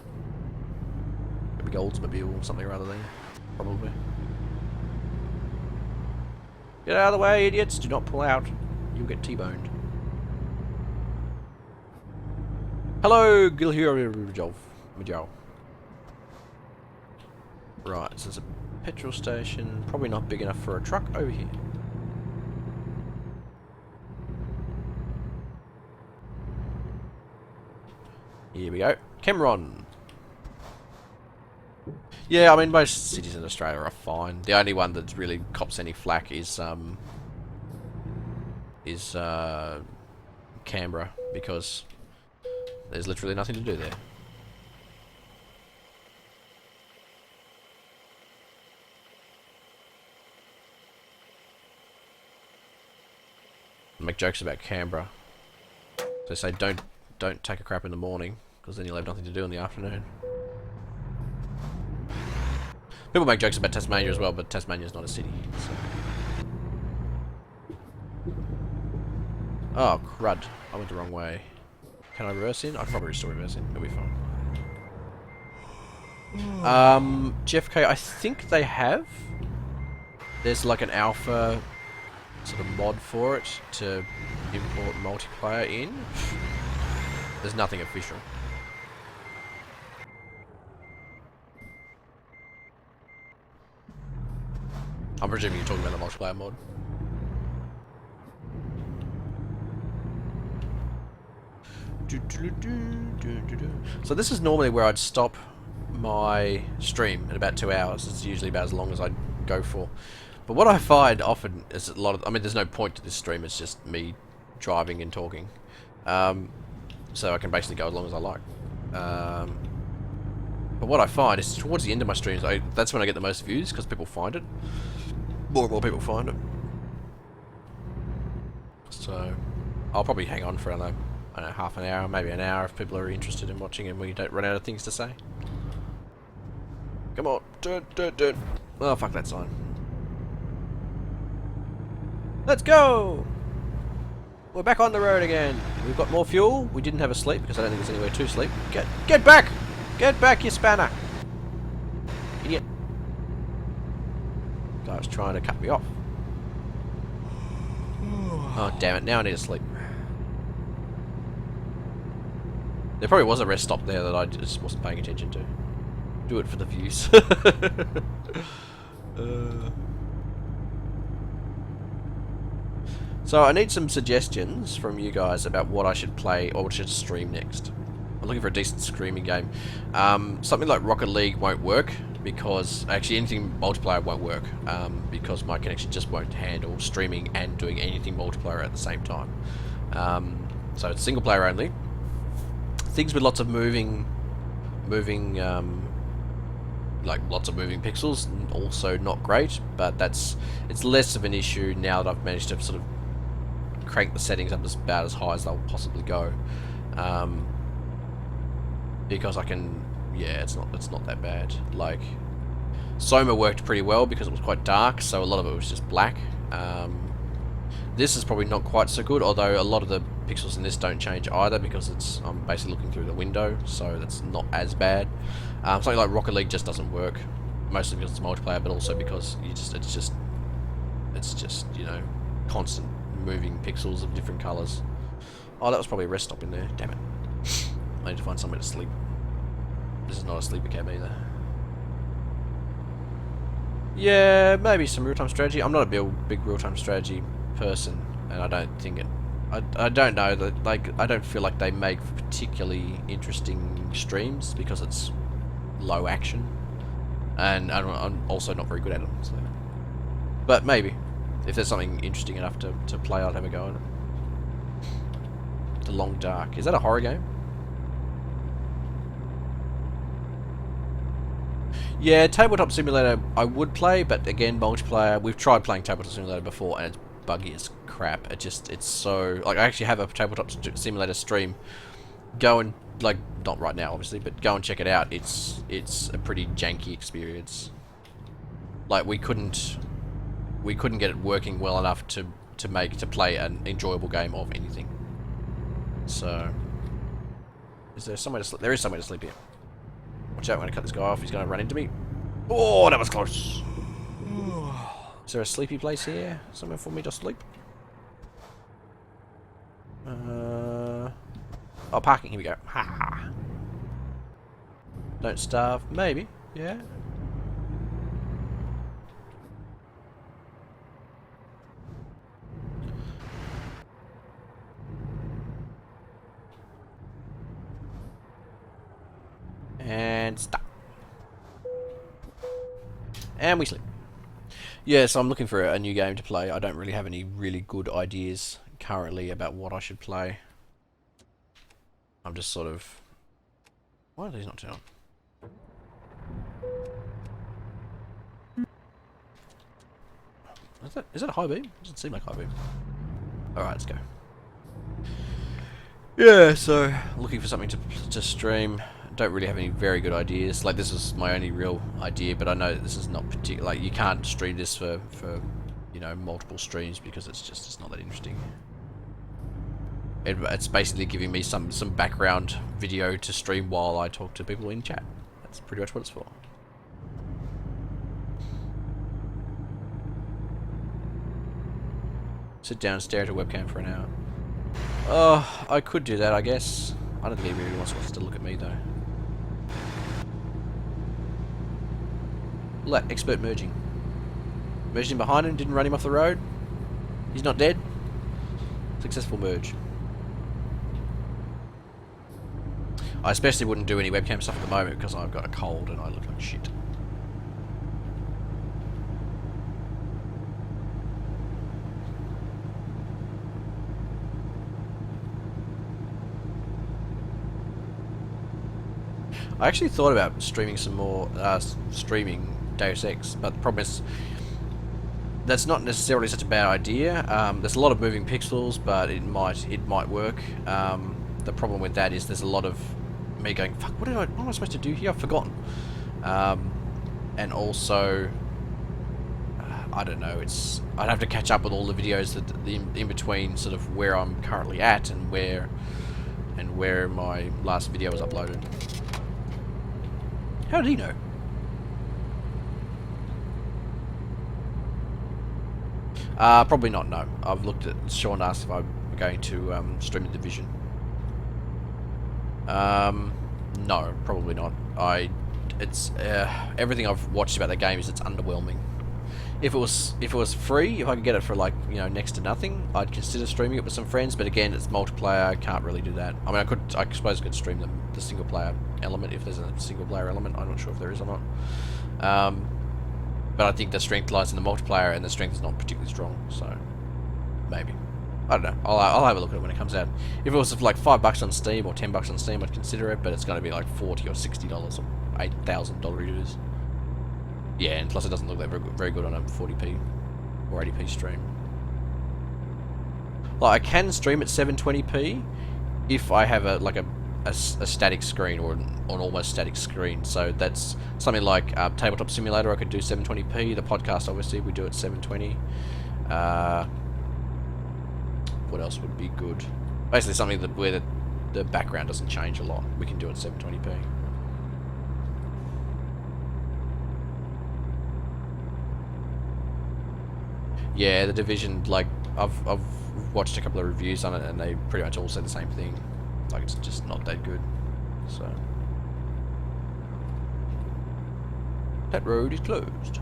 A big Oldsmobile or something rather than. Probably. Get out of the way, idiots! Do not pull out. You'll get T-boned. Hello, Gilhiro. Right, so there's a petrol station. Probably not big enough for a truck over here. Here we go. Cameron. Yeah, I mean, most cities in Australia are fine. The only one that really cops any flack is Canberra, because there's literally nothing to do there. I make jokes about Canberra. They say don't take a crap in the morning, because then you'll have nothing to do in the afternoon. People make jokes about Tasmania as well, but Tasmania's not a city. So. Oh, crud. I went the wrong way. Can I reverse in? I can probably still reverse in. It'll be fine. GFK, I think they have. There's like an alpha sort of mod for it to import multiplayer in. There's nothing official. I'm presuming you're talking about the multiplayer mod. So this is normally where I'd stop my stream at about 2 hours. It's usually about as long as I'd go for. But what I find often is a lot of... I mean, there's no point to this stream. It's just me driving and talking. So I can basically go as long as I like. But what I find is towards the end of my streams, that's when I get the most views, because people find it. More and more people find it. So I'll probably hang on for another, I don't know, half an hour, maybe an hour if people are interested in watching and we don't run out of things to say. Come on. Oh, fuck that sign. Let's go! We're back on the road again. We've got more fuel. We didn't have a sleep because I don't think there's anywhere to sleep. Get back! Get back, you spanner! Idiot. Guy was trying to cut me off. Oh, damn it. Now I need to sleep. There probably was a rest stop there that I just wasn't paying attention to. Do it for the views. So I need some suggestions from you guys about what I should play or what I should stream next. I'm looking for a decent streaming game. Something like Rocket League won't work because actually anything multiplayer won't work because my connection just won't handle streaming and doing anything multiplayer at the same time. So it's single player only. Things with lots of moving like lots of moving pixels, also not great, but it's less of an issue now that I've managed to sort of crank the settings up about as high as they'll possibly go, because I can, yeah, it's not that bad. Like Soma worked pretty well because it was quite dark, so a lot of it was just black. This is probably not quite so good, although a lot of the pixels in this don't change either because I'm basically looking through the window, so that's not as bad. Something like Rocket League just doesn't work, mostly because it's multiplayer, but also because it's just you know, constant moving pixels of different colours. Oh, that was probably a rest stop in there. Damn it! I need to find somewhere to sleep. This is not a sleeper cab either. Yeah, maybe some real-time strategy. I'm not a big real-time strategy person, and I don't think it. I don't know that, like, I don't feel like they make particularly interesting streams because it's low action. and I'm also not very good at them. So. But maybe, if there's something interesting enough to play, I'd have a go at it. The Long Dark. Is that a horror game? Yeah, Tabletop Simulator I would play, but again, multiplayer. We've tried playing Tabletop Simulator before, and it's buggy as crap. It's so... Like, I actually have a Tabletop Simulator stream. Go and, like, not right now, obviously, but go and check it out. It's a pretty janky experience. Like, we couldn't get it working well enough to play an enjoyable game of anything. So, is there somewhere to sleep? There is somewhere to sleep here. Watch out, I'm going to cut this guy off. He's going to run into me. Oh, that was close. Is there a sleepy place here? Somewhere for me to sleep? Oh, parking. Here we go. Ha. Don't starve. Maybe. Yeah. And stop. And we sleep. Yeah, so I'm looking for a new game to play. I don't really have any really good ideas currently about what I should play. I'm just sort of... Why are these not turned on? Is that a high beam? Doesn't seem like high beam. Alright, let's go. Yeah, so looking for something to stream. Don't really have any very good ideas. Like, this is my only real idea, but I know that this is not particular. Like, you can't stream this for you know, multiple streams because it's not that interesting. It's basically giving me some background video to stream while I talk to people in chat. That's pretty much what it's for. Sit down and stare at a webcam for an hour. Oh, I could do that, I guess. I don't think anybody really wants to look at me, though. Look, expert merging. Merged in behind him, didn't run him off the road. He's not dead. Successful merge. I especially wouldn't do any webcam stuff at the moment because I've got a cold and I look like shit. I actually thought about streaming some more, streaming Deus Ex, but the problem is that's not necessarily such a bad idea. There's a lot of moving pixels, but it might work. The problem with that is there's a lot of me going, fuck, what am I supposed to do here? I've forgotten. And also, I don't know. I'd have to catch up with all the videos that in between, sort of where I'm currently at and where my last video was uploaded. How did he know? Probably not, no. I've looked at... Sean asked if I'm going to stream the Division. No, probably not. It's everything I've watched about that game is it's underwhelming. If it was free, if I could get it for, like, you know, next to nothing, I'd consider streaming it with some friends, but again, it's multiplayer, I can't really do that. I mean, I suppose I could stream the single player element if there's a single player element. I'm not sure if there is or not. But I think the strength lies in the multiplayer, and the strength is not particularly strong, so maybe. I don't know. I'll have a look at it when it comes out. If it was for like $5 on Steam or $10 on Steam, I'd consider it, but it's going to be like $40 or $60 or $8,000 reviews. Yeah, and plus it doesn't look that very good on a 40p or 80p stream. Like, I can stream at 720p if I have a static screen or an almost static screen. So that's something like Tabletop Simulator. I could do 720p. The podcast, obviously, we do it 720. What else would be good? Basically, something where the background doesn't change a lot. We can do it 720p. Yeah, the Division, like, I've watched a couple of reviews on it, and they pretty much all say the same thing. Like, it's just not that good. So that road is closed.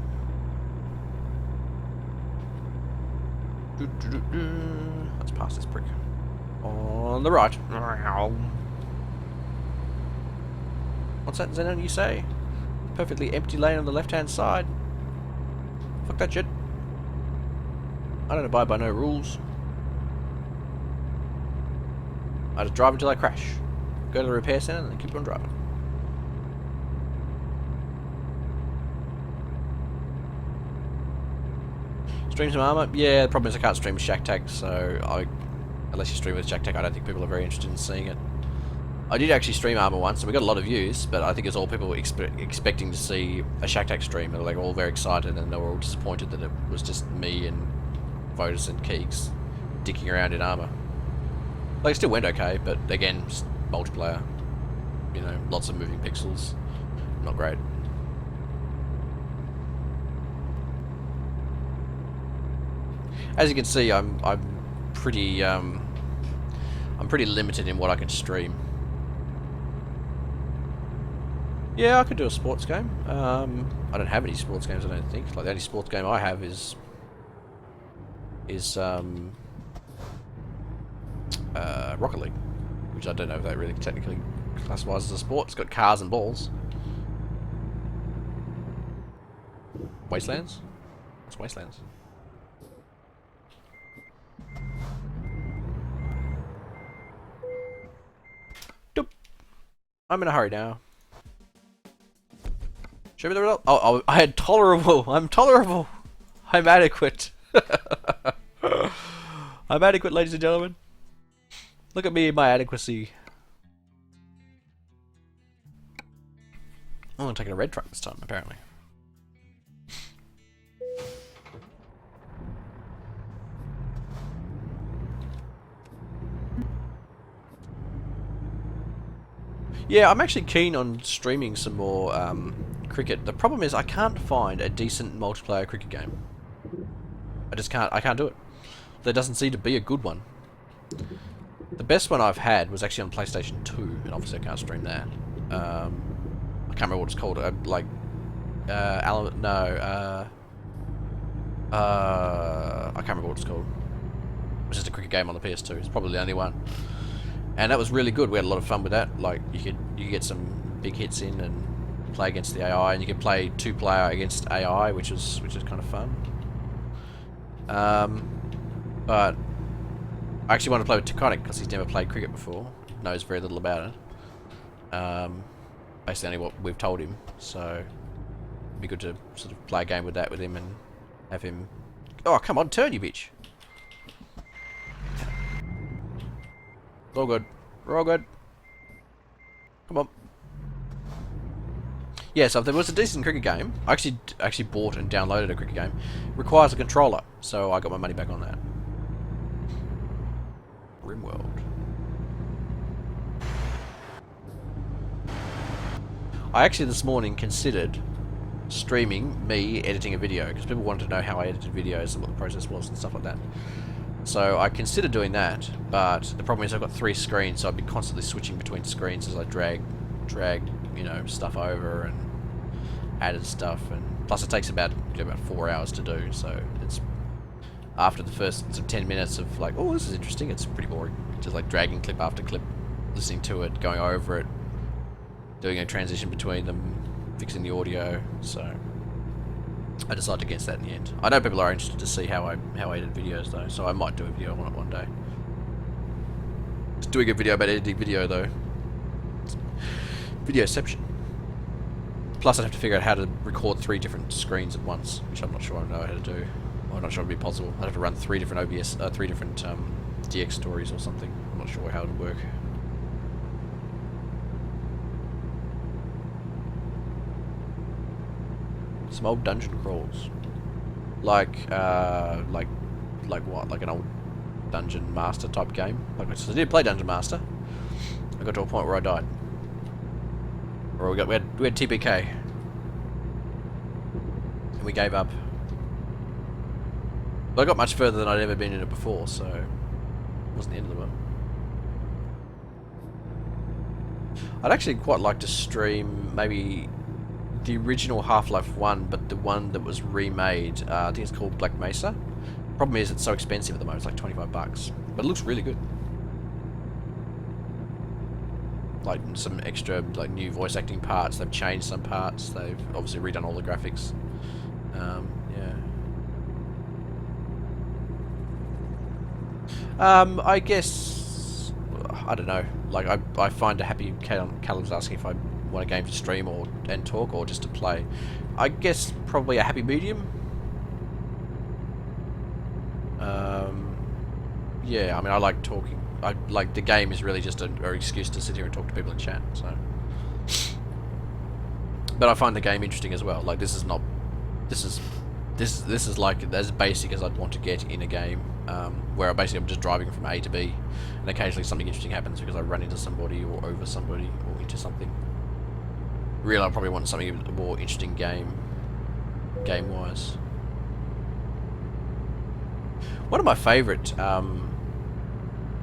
Let's pass this prick. On the right. What's that, Xenon, you say? perfectly empty lane on the left-hand side. Fuck that shit. I don't abide by no rules. I just drive until I crash. Go to the repair center and then keep on driving. Stream some armor? Yeah, the problem is I can't stream with Shack Tag, so unless you stream with Shack Tag, I don't think people are very interested in seeing it. I did actually stream armor once, and we got a lot of views, but I think it's all people expecting to see a Shack Tag stream. They're like all very excited, and they were all disappointed that it was just me and Votus and Keeks dicking around in armor. Like, it still went okay, but again, just multiplayer. You know, lots of moving pixels. Not great. As you can see, I'm pretty limited in what I can stream. Yeah, I could do a sports game. I don't have any sports games, I don't think. Like, the only sports game I have is Rocket League, which I don't know if that really technically classifies as a sport. It's got cars and balls. Wastelands? What's Wastelands? Doop. I'm in a hurry now. Show me the result. Oh, I had tolerable. I'm tolerable. I'm adequate. I'm adequate, ladies and gentlemen. Look at me and my adequacy. Oh, I'm taking a red truck this time, apparently. Yeah, I'm actually keen on streaming some more cricket. The problem is I can't find a decent multiplayer cricket game. I can't do it. There doesn't seem to be a good one. The best one I've had was actually on PlayStation 2, and obviously I can't stream that. I can't remember what it's called. I can't remember what it's called. It was just a cricket game on the PS2. It's probably the only one. And that was really good. We had a lot of fun with that. Like, you could get some big hits in and play against the AI, and you could play 2-player against AI, which is kind of fun. But I actually want to play with Taconic because he's never played cricket before, knows very little about it. Basically only what we've told him, so it'd be good to sort of play a game with him and have him. Oh, come on, turn, you bitch! It's all good. We're all good. Come on. Yeah, so if there was a decent cricket game, I actually bought and downloaded a cricket game. It requires a controller, so I got my money back on that. RimWorld. I actually this morning considered streaming me editing a video, because people wanted to know how I edited videos and what the process was and stuff like that. So I considered doing that, but the problem is I've got 3 screens, so I'd be constantly switching between screens as I drag, you know, stuff over and added stuff, and plus it takes about 4 hours to do. So it's after the first sort of 10 minutes of like, oh, this is interesting. It's pretty boring, just like dragging clip after clip, listening to it, going over it, doing a transition between them, fixing the audio. So I decided against that in the end. I know people are interested to see how I edit videos though, so I might do a video on it one day. Just doing a video about editing video though. Videoception. Plus I'd have to figure out how to record 3 different screens at once, which I'm not sure I know how to do. I'm not sure it'd be possible. I'd have to run 3 different OBS, 3 different DX stories or something. I'm not sure how it would work. Some old dungeon crawls, like what? Like an old Dungeon Master type game. Like, so I did play Dungeon Master. I got to a point where I died, or we had TPK, and we gave up. But I got much further than I'd ever been in it before, so it wasn't the end of the world. I'd actually quite like to stream maybe the original Half-Life 1, but the one that was remade. I think it's called Black Mesa. Problem is it's so expensive at the moment, it's like $25, but it looks really good. like some extra like new voice acting parts. They've changed some parts. They've obviously redone all the graphics. Yeah. I guess I don't know. Like I find a happy. Callum was asking if I want a game to stream and talk or just to play. I guess probably a happy medium. Yeah, I mean I like talking. I like the game is really just an excuse to sit here and talk to people in chat. So, but I find the game interesting as well. Like this is like as basic as I'd want to get in a game, where I'm just driving from A to B, and occasionally something interesting happens because I run into somebody or over somebody or into something. Really, I probably want something a more interesting game-wise. One of my favourite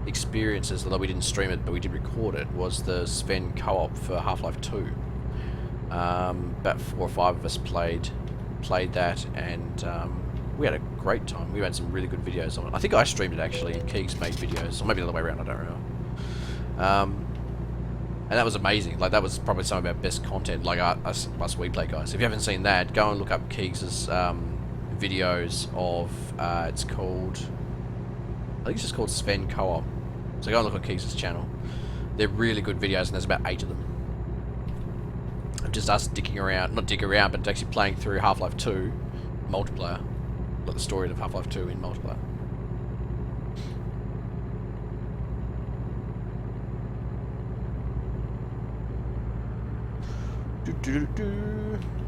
experiences, although we didn't stream it but we did record it, was the Sven co-op for Half-Life 2. About 4 or 5 of us played that, and we had a great time. We made some really good videos on it. I think I streamed it actually, and Keegs made videos, or maybe the other way around, I don't remember. And that was amazing. Like that was probably some of our best content. Like us WePlay guys. If you haven't seen that, go and look up Keegs' videos of. It's called. I think it's just called Sven Co-op. So go and look at Keegs' channel. They're really good videos, and there's about 8 of them. Of just us dicking around, not dicking around, but actually playing through Half-Life 2 multiplayer. Like the story of Half-Life 2 in multiplayer.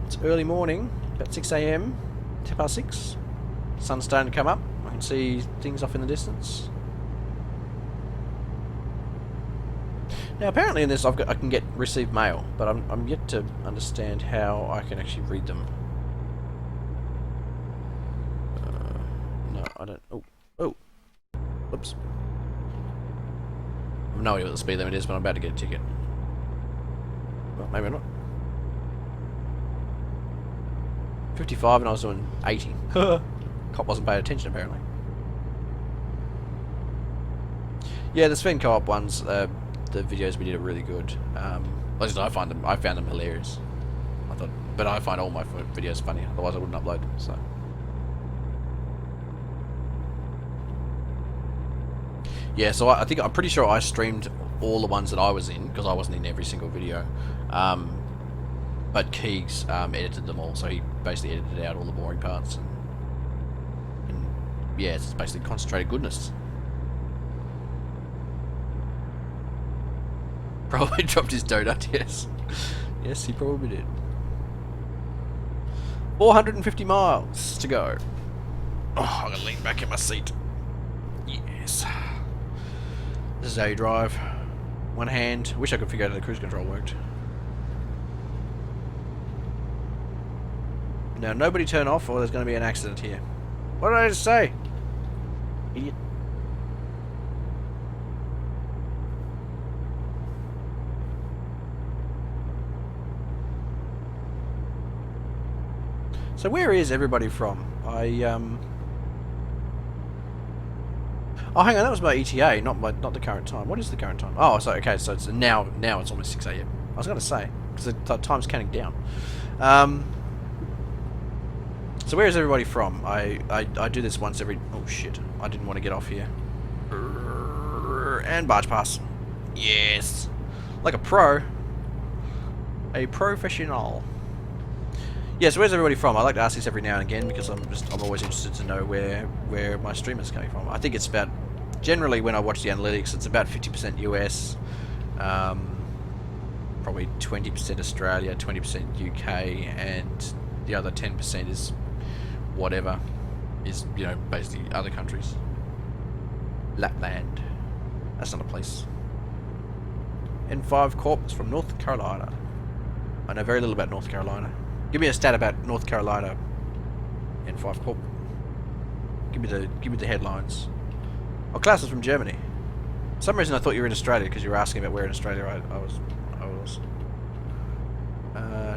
It's early morning, about 6 AM, 6:10. Sun's starting to come up. I can see things off in the distance. Now, apparently in this, I can receive mail, but I'm yet to understand how I can actually read them. No, I don't. Oh, oops. I have no idea what the speed limit is, but I'm about to get a ticket. Well, maybe not. 55 and I was doing 80. Cop wasn't paying attention apparently. Yeah, the Sven Co-op ones, the videos we did are really good. At least I found them hilarious. But I find all my videos funny. Otherwise, I wouldn't upload. So. Yeah, so I'm pretty sure I streamed all the ones that I was in because I wasn't in every single video. But Keegs edited them all, so he basically edited out all the boring parts. And yeah, it's basically concentrated goodness. Probably dropped his donut, yes. Yes, he probably did. 450 miles to go. Oh, I'm gonna lean back in my seat. Yes. This is how you drive. One hand. Wish I could figure out how the cruise control worked. Now, nobody turn off or there's going to be an accident here. What did I just say? Idiot. So where is everybody from? Oh, hang on, that was my ETA, not the current time. What is the current time? Oh, so okay, so it's now it's almost 6 AM. I was going to say because the time's counting down. So where is everybody from? I do this once every... Oh shit, I didn't want to get off here. And barge pass. Yes. Like a pro. A professional. Yeah, so where's everybody from? I like to ask this every now and again because I'm always interested to know where my streamers coming from. I think it's about... Generally when I watch the analytics, it's about 50% US. Probably 20% Australia, 20% UK, and the other 10% is... whatever is, you know, basically other countries. Lapland. That's not a place. N5 Corp is from North Carolina. I know very little about North Carolina. Give me a stat about North Carolina. N5 Corp. Give me the headlines. Oh, Klaus is from Germany. For some reason I thought you were in Australia because you were asking about where in Australia I was.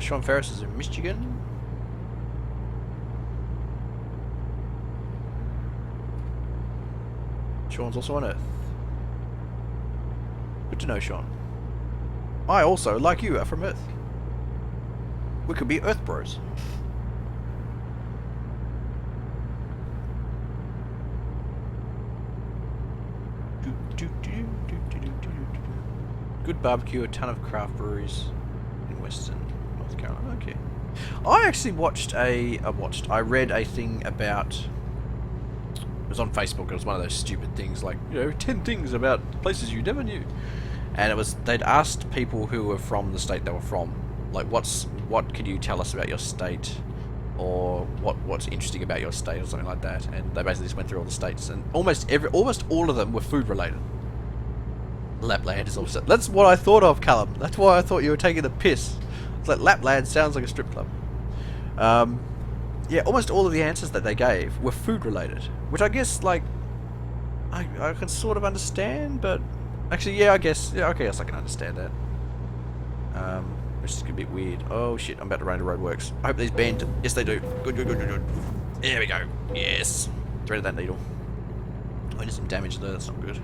Sean Ferris is in Michigan. Sean's also on Earth. Good to know, Sean. I also, like you, are from Earth. We could be Earth bros. Good barbecue, a ton of craft breweries in Western North Carolina. Okay. I actually I read a thing about, it was on Facebook, it was one of those stupid things like, 10 things about places you never knew. And it was, they'd asked people who were from the state they were from, like, what could you tell us about your state? Or what's interesting about your state, or something like that. And they basically just went through all the states, and almost all of them were food related. Lapland is also, that's what I thought of, Callum. That's why I thought you were taking the piss. It's like, Lapland sounds like a strip club. Yeah, almost all of the answers that they gave were food related, which I guess, like, I can sort of understand, but actually, yeah, I guess I can understand that. Which is a bit weird. Oh shit, I'm about to run into roadworks. I hope these bend. Yes, they do. Good. There we go. Yes. Threaded that needle. I did some damage there, that's not good.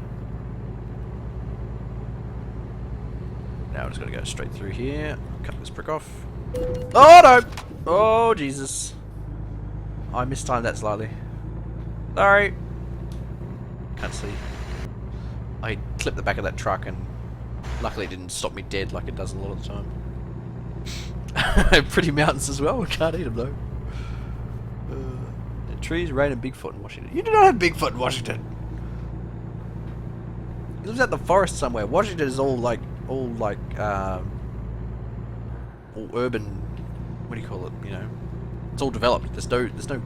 Now I'm just gonna go straight through here. Cut this prick off. Oh no! Oh Jesus. I mistimed that slightly. Sorry. Can't see. I clipped the back of that truck and luckily it didn't stop me dead like it does a lot of the time. Pretty mountains as well, we can't eat them though. The trees, rain and Bigfoot in Washington. You do not have Bigfoot in Washington! He lives out in the forest somewhere. Washington is all urban, what do you call it, it's all developed. There's no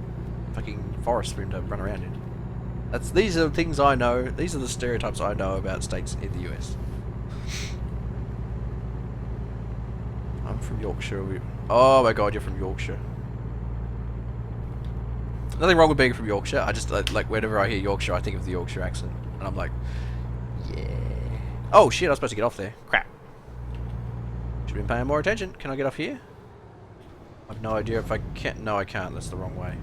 fucking forest for him to run around in. These are the things I know, these are the stereotypes I know about states in the US. I'm from Yorkshire. Oh my god, you're from Yorkshire. Nothing wrong with being from Yorkshire, I just, like, whenever I hear Yorkshire, I think of the Yorkshire accent. And I'm like, yeah. Oh shit, I was supposed to get off there. Crap. Should have been paying more attention. Can I get off here? I have no idea if I can. No, I can't. That's the wrong way.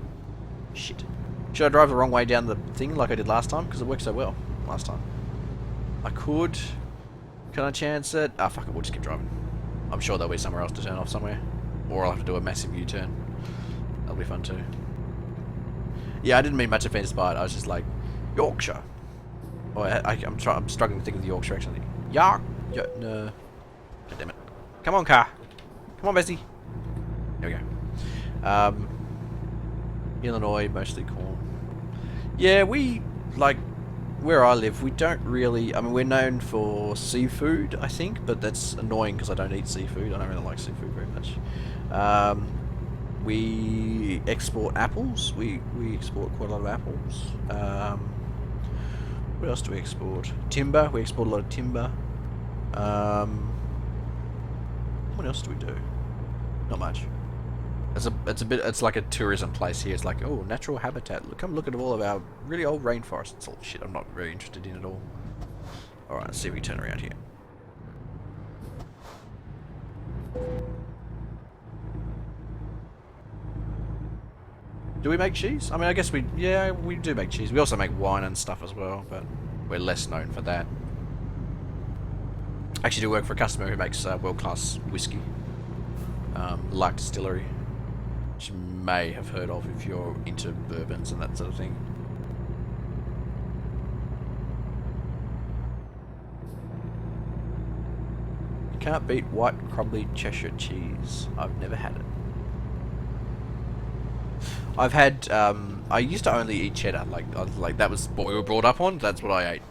Shit. Should I drive the wrong way down the thing like I did last time? Because it worked so well last time. I could. Can I chance it? Ah, fuck it. We'll just keep driving. I'm sure there'll be somewhere else to turn off somewhere. Or I'll have to do a massive U-turn. That'll be fun too. Yeah, I didn't mean much offense by it. I was just like, Yorkshire. Oh, I'm struggling to think of the Yorkshire actually. York. No. God damn it. Come on, car. Come on, Bessie. There we go. Illinois, mostly corn. Yeah, we, like, where I live, we don't really, I mean, we're known for seafood, I think, but that's annoying because I don't eat seafood. I don't really like seafood very much. We export apples. We export quite a lot of apples. What else do we export? Timber. We export a lot of timber. What else do we do? Not much. It's like a tourism place here. It's like, oh, natural habitat. Come look at all of our really old rainforests. It's all shit I'm not very interested in at all. Alright, let's see if we can turn around here. Do we make cheese? I mean, I guess we do make cheese. We also make wine and stuff as well, but we're less known for that. I actually do work for a customer who makes world-class whiskey. Lark Distillery, which you may have heard of if you're into bourbons and that sort of thing. You can't beat white crumbly Cheshire cheese. I've never had it. I've had, I used to only eat cheddar, like that was what we were brought up on, that's what I ate.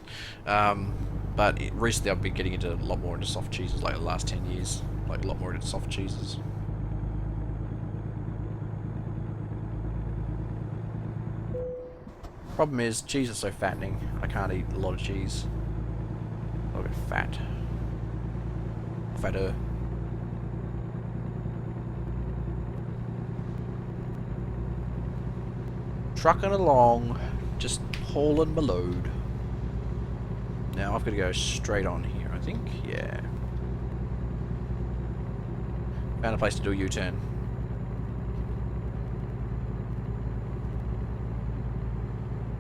But recently I've been getting into a lot more into soft cheeses, like the last 10 years, like a lot more into soft cheeses. Problem is, cheese is so fattening, I can't eat a lot of cheese. I'll get fat. Fatter. Trucking along, just hauling my load. Now I've got to go straight on here, I think. Yeah. Found a place to do a U-turn.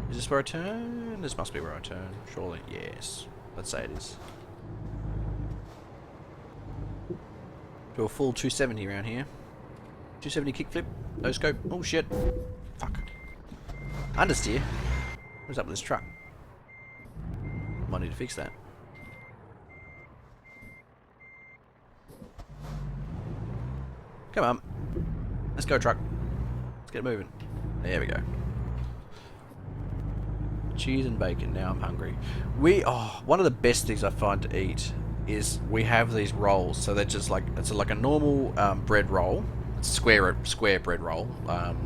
Is this where I turn? This must be where I turn, surely. Yes. Let's say it is. Do a full 270 around here. 270 kickflip. No scope. Oh shit. Fuck. Understeer. What's up with this truck? Might need to fix that. Come on. Let's go, truck. Let's get moving. There we go. Cheese and bacon. Now I'm hungry. One of the best things I find to eat is we have these rolls. So they're just like, it's like a normal bread roll. It's a square bread roll,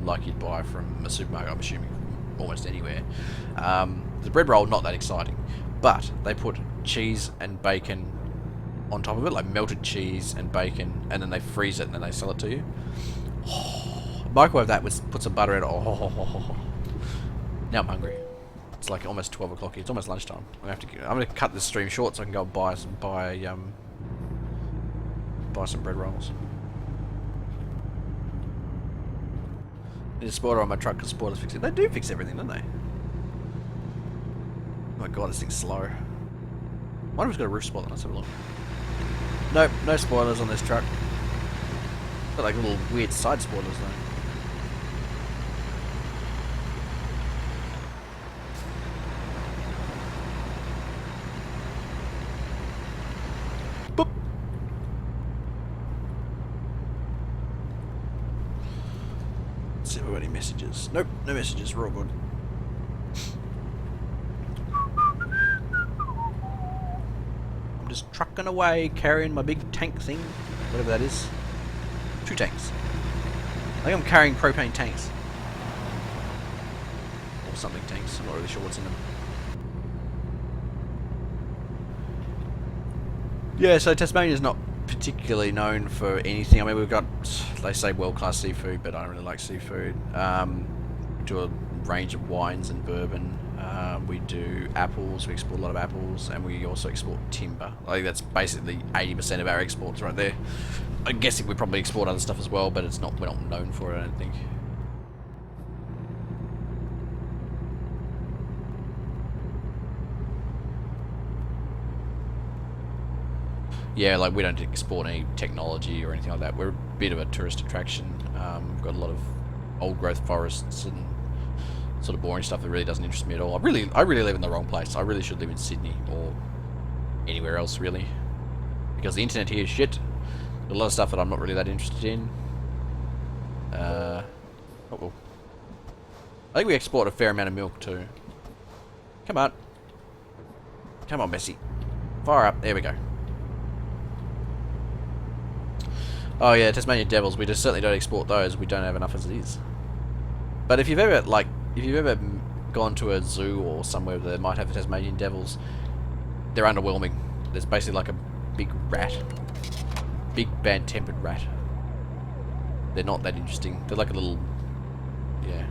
like you'd buy from a supermarket, I'm assuming, almost anywhere. The bread roll, not that exciting. But they put cheese and bacon on top of it, like melted cheese and bacon, and then they freeze it and then they sell it to you. Microwave that, put some butter in it. Now I'm hungry. It's like almost 12 o'clock here. It's almost lunchtime. I'm gonna cut this stream short so I can go buy some bread rolls. Need a spoiler on my truck because spoilers fix it. They do fix everything, don't they? Oh my god, this thing's slow. I wonder if it's got a roof spoiler. Let's have a look. Nope, no spoilers on this truck. Got like little weird side spoilers though. Boop. Let's see if we've got any messages. Nope, no messages. We're all good. Just trucking away, carrying my big tank thing, whatever that is. 2 tanks. I think I'm carrying propane tanks. Or something tanks, I'm not really sure what's in them. Yeah, so Tasmania's not particularly known for anything. I mean, we've got, they say world-class seafood, but I don't really like seafood. Do a range of wines and bourbon. We do apples, we export a lot of apples, and we also export timber. I think that's basically 80% of our exports right there. I'm guessing we probably export other stuff as well, but it's not, we're not known for it, I don't think. Yeah, like we don't export any technology or anything like that. We're a bit of a tourist attraction. We've got a lot of old growth forests and sort of boring stuff that really doesn't interest me at all. I really live in the wrong place. I really should live in Sydney or anywhere else really, because the internet here is shit. There's a lot of stuff that I'm not really that interested in. I think we export a fair amount of milk too. Come on, Bessie, fire up. There we go. Oh yeah, Tasmanian devils. We just certainly don't export those. We don't have enough as it is. But if you've ever gone to a zoo or somewhere that might have Tasmanian devils, they're underwhelming. There's basically like a big rat, big bad-tempered rat. They're not that interesting. They're like a little, yeah.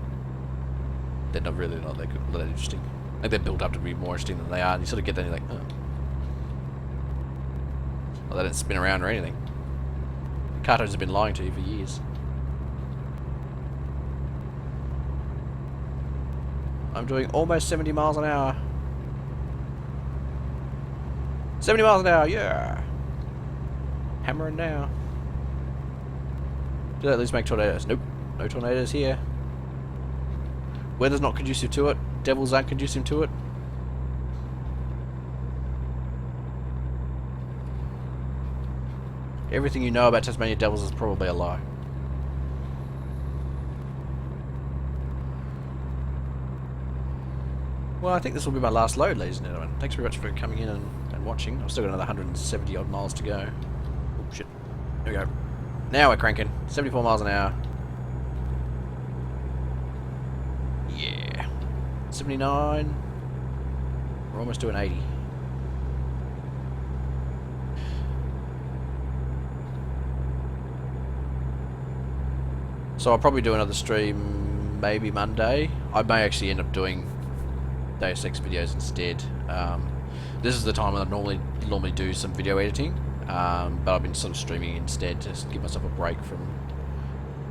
They're not that interesting. I think they're built up to be more interesting than they are. And you sort of get that and you're like, oh. Well, they don't spin around or anything. Cartoons have been lying to you for years. I'm doing almost 70 miles an hour. 70 miles an hour, yeah. Hammering now. Did I at least make tornadoes? Nope. No tornadoes here. Weather's not conducive to it. Devils aren't conducive to it. Everything you know about Tasmanian devils is probably a lie. Well, I think this will be my last load, ladies and gentlemen. Thanks very much for coming in and watching. I've still got another 170 odd miles to go. Oh shit. There we go. Now we're cranking. 74 miles an hour. Yeah. 79. We're almost doing 80. So I'll probably do another stream maybe Monday. I may actually end up doing Deus Ex videos instead. This is the time when I normally do some video editing, but I've been sort of streaming instead to give myself a break from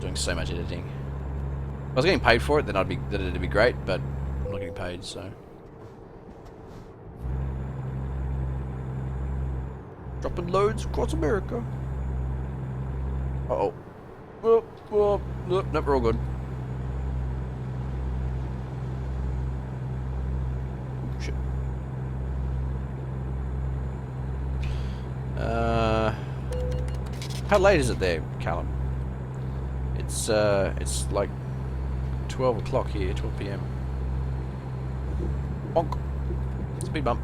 doing so much editing. If I was getting paid for it, then it'd be great, but I'm not getting paid, so. Dropping loads across America. Uh-oh. Oh, oh, nope, nope, we're all good. Shit. How late is it there, Callum? It's like 12 o'clock here, 12 p.m. Bonk. Speed bump.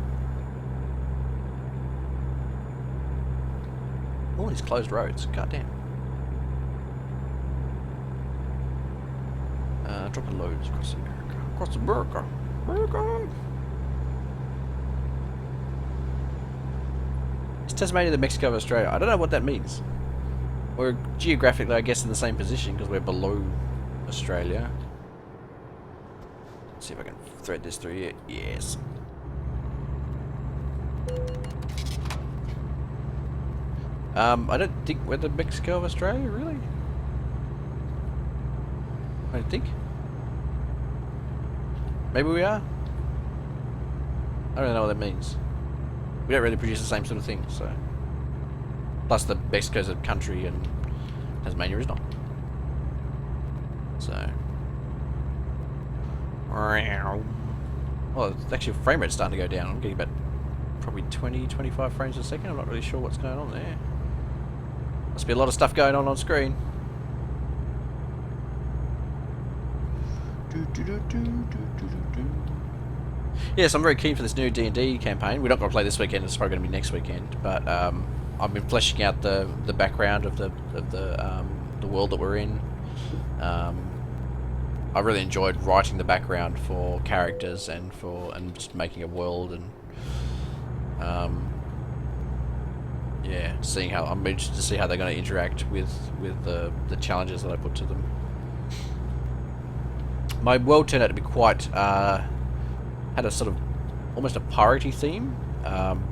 All these closed roads, goddamn. Dropping loads across America. Across America. America. Is Tasmania the Mexico of Australia? I don't know what that means. We're geographically, I guess, in the same position because we're below Australia. Let's see if I can thread this through here. Yes. I don't think we're the Mexico of Australia, really. I don't think. Maybe we are. I don't know what that means. We don't really produce the same sort of thing, so. Plus, the Mexico's a country and Tasmania is not. So. Well, it's actually frame rate's starting to go down. I'm getting about probably 20, 25 frames a second. I'm not really sure what's going on there. Must be a lot of stuff going on screen. Yes, I'm very keen for this new D&D campaign. We're not going to play this weekend. It's probably going to be next weekend. But I've been fleshing out the background of the world that we're in. I really enjoyed writing the background for characters and just making a world and yeah, seeing how I'm interested to see how they're going to interact with the challenges that I put to them. My world turned out to be quite had a sort of almost a piratey theme.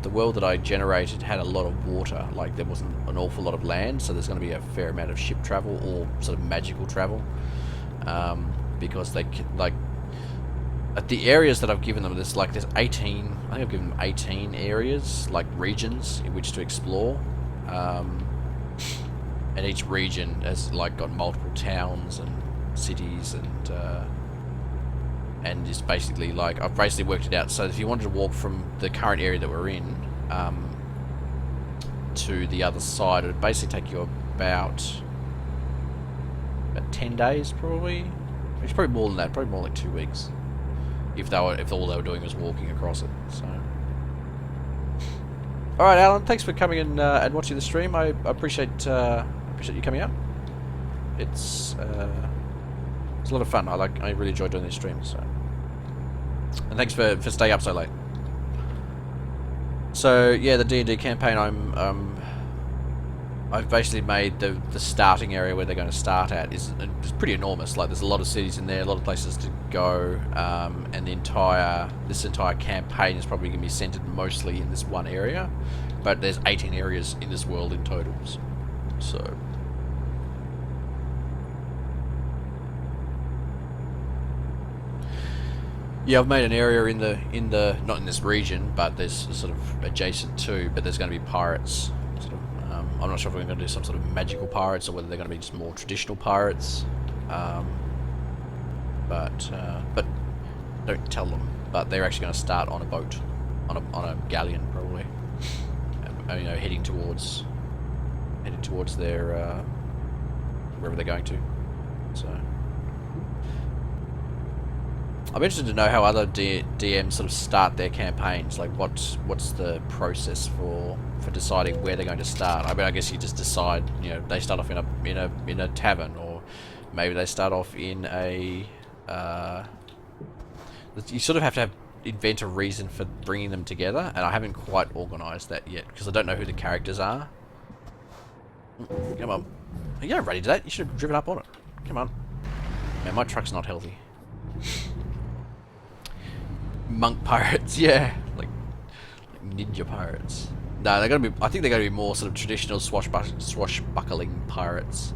The world that I generated had a lot of water, like there wasn't an awful lot of land, so there's going to be a fair amount of ship travel or sort of magical travel, because they like at the areas that I've given them, there's 18. I think I've given them 18 areas, like regions in which to explore, and each region has like got multiple towns and cities and it's basically like I've basically worked it out. So if you wanted to walk from the current area that we're in to the other side, it would basically take you about 10 days probably. It's probably more than that, probably more like 2 weeks. If all they were doing was walking across it. So, all right, Alan, thanks for coming in and watching the stream. I appreciate you coming out. It's a lot of fun. I really enjoy doing these streams. So, and thanks for staying up so late. So yeah, the D&D campaign. I've basically made the starting area where they're going to start at is pretty enormous. Like there's a lot of cities in there, a lot of places to go, and this entire campaign is probably going to be centered mostly in this one area. But there's 18 areas in this world in total. So. Yeah, I've made an area in the not in this region, but there's sort of adjacent to. But there's going to be pirates. Sort of, I'm not sure if we're going to do some sort of magical pirates or whether they're going to be just more traditional pirates. But don't tell them. But they're actually going to start on a boat, on a galleon probably. You know, heading towards their wherever they're going to. So. I'm interested to know how other DMs sort of start their campaigns. Like, what's the process for deciding where they're going to start? I mean, I guess you just decide. You know, they start off in a tavern, or maybe they start off in a. You sort of have to invent a reason for bringing them together, and I haven't quite organised that yet because I don't know who the characters are. Come on, you're not ready to that. You should have driven up on it. Come on, man, my truck's not healthy. Monk pirates, yeah, like ninja pirates. No, they're gonna be. I think they're gonna be more sort of traditional swashbuckling pirates.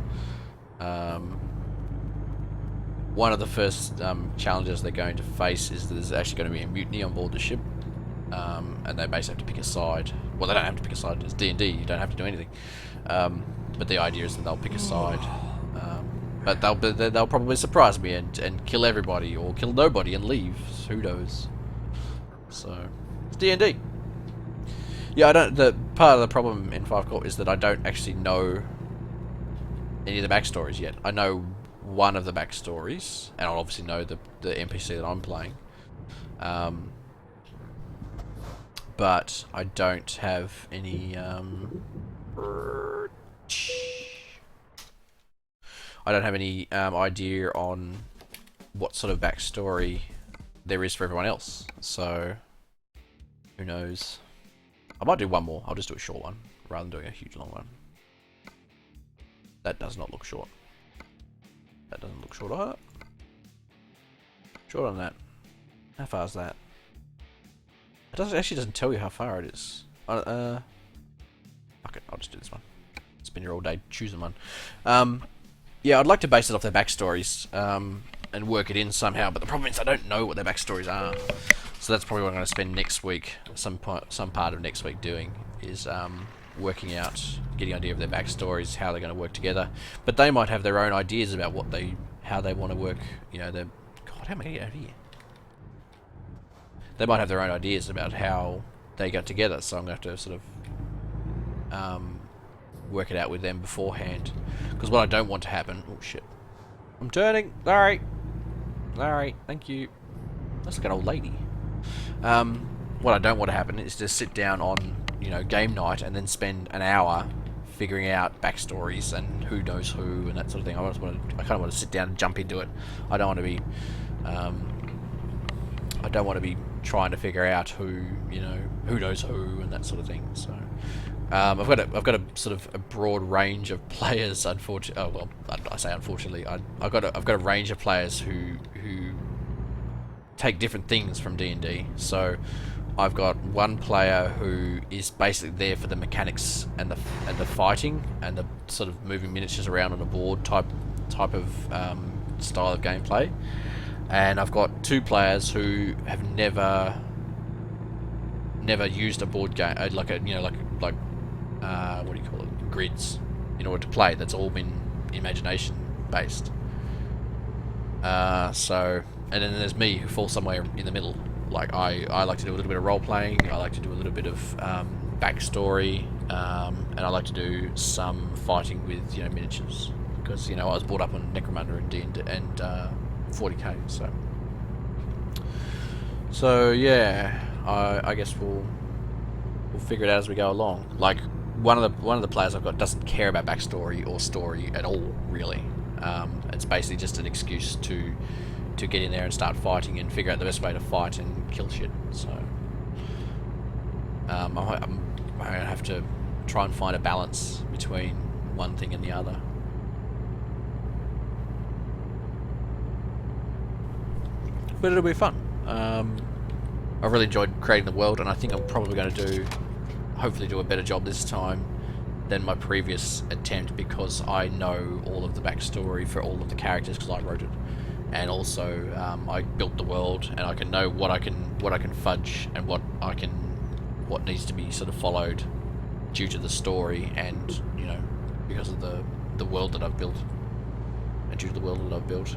One of the first challenges they're going to face is that there's actually going to be a mutiny on board the ship, and they basically have to pick a side. Well, they don't have to pick a side. It's D&D. You don't have to do anything. But the idea is that they'll pick a side. But they'll probably surprise me and kill everybody or kill nobody and leave. Who knows? So it's D&D. Yeah, I don't. The part of the problem in 5 Corp is that I don't actually know any of the backstories yet. I know one of the backstories, and I'll obviously know the NPC that I'm playing. But I don't have any. I don't have any idea on what sort of backstory there is for everyone else. So who knows? I might do one more. I'll just do a short one rather than doing a huge long one. That does not look short. That doesn't look short either. Short on that. How far is that? It actually doesn't tell you how far it is. Fuck it, I'll just do this one. Spend your all day choosing one. Yeah, I'd like to base it off their backstories and work it in somehow, but the problem is I don't know what their backstories are. So that's probably what I'm going to spend next week, some part of next week doing, is working out, getting an idea of their backstories, how they're going to work together. But they might have their own ideas about how they want to work. You know, God, how am I going to get out of here? They might have their own ideas about how they got together. So I'm going to have to sort of work it out with them beforehand. Because what I don't want to happen... Oh, shit. I'm turning. Sorry. Sorry. Thank you. That's like an old lady. What I don't want to happen is to sit down on, you know, game night and then spend an hour figuring out backstories and who knows who and that sort of thing. I kind of want to sit down and jump into it. I don't want to be... I don't want to be trying to figure out who, you know, who knows who and that sort of thing. So... I've got a sort of a broad range of players. Unfortunately, oh well, I say unfortunately. I've got a range of players who take different things from D&D. So I've got one player who is basically there for the mechanics and the fighting and the sort of moving miniatures around on a board type of style of gameplay. And I've got 2 players who have never used a board game, like what do you call it, grids, in order to play. That's all been imagination based. And then there's me, who falls somewhere in the middle. Like I like to do a little bit of role playing. I like to do a little bit of backstory, and I like to do some fighting with, you know, miniatures, because, you know, I was brought up on Necromunda and 40k. So yeah, I guess we'll figure it out as we go along. Like one of the players I've got doesn't care about backstory or story at all, really. It's basically just an excuse to get in there and start fighting and figure out the best way to fight and kill shit. So I'm gonna have to try and find a balance between one thing and the other. But it'll be fun. I really enjoyed creating the world, and I think I'm probably going to hopefully do a better job this time than my previous attempt, because I know all of the backstory for all of the characters because I wrote it, and also I built the world, and I can know what I can fudge and what needs to be sort of followed due to the story, and, you know, because of the world that I've built, and due to the world that I've built,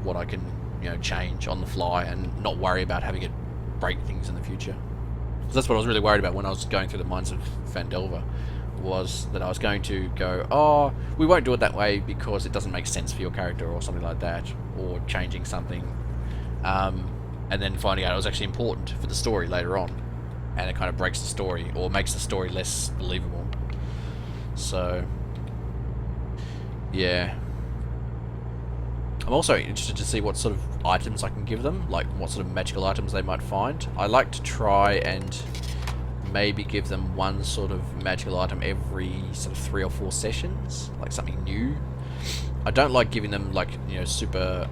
what I can, you know, change on the fly and not worry about having it break things in the future. So that's what I was really worried about when I was going through the Mines of Phandelver, was that I was going to go, oh, we won't do it that way because it doesn't make sense for your character or something like that, or changing something, and then finding out it was actually important for the story later on, and it kind of breaks the story or makes the story less believable. So yeah, I'm also interested to see what sort of items I can give them, like what sort of magical items they might find. I like to try and maybe give them one sort of magical item every sort of 3 or 4 sessions, like something new. I don't like giving them, like, you know, super,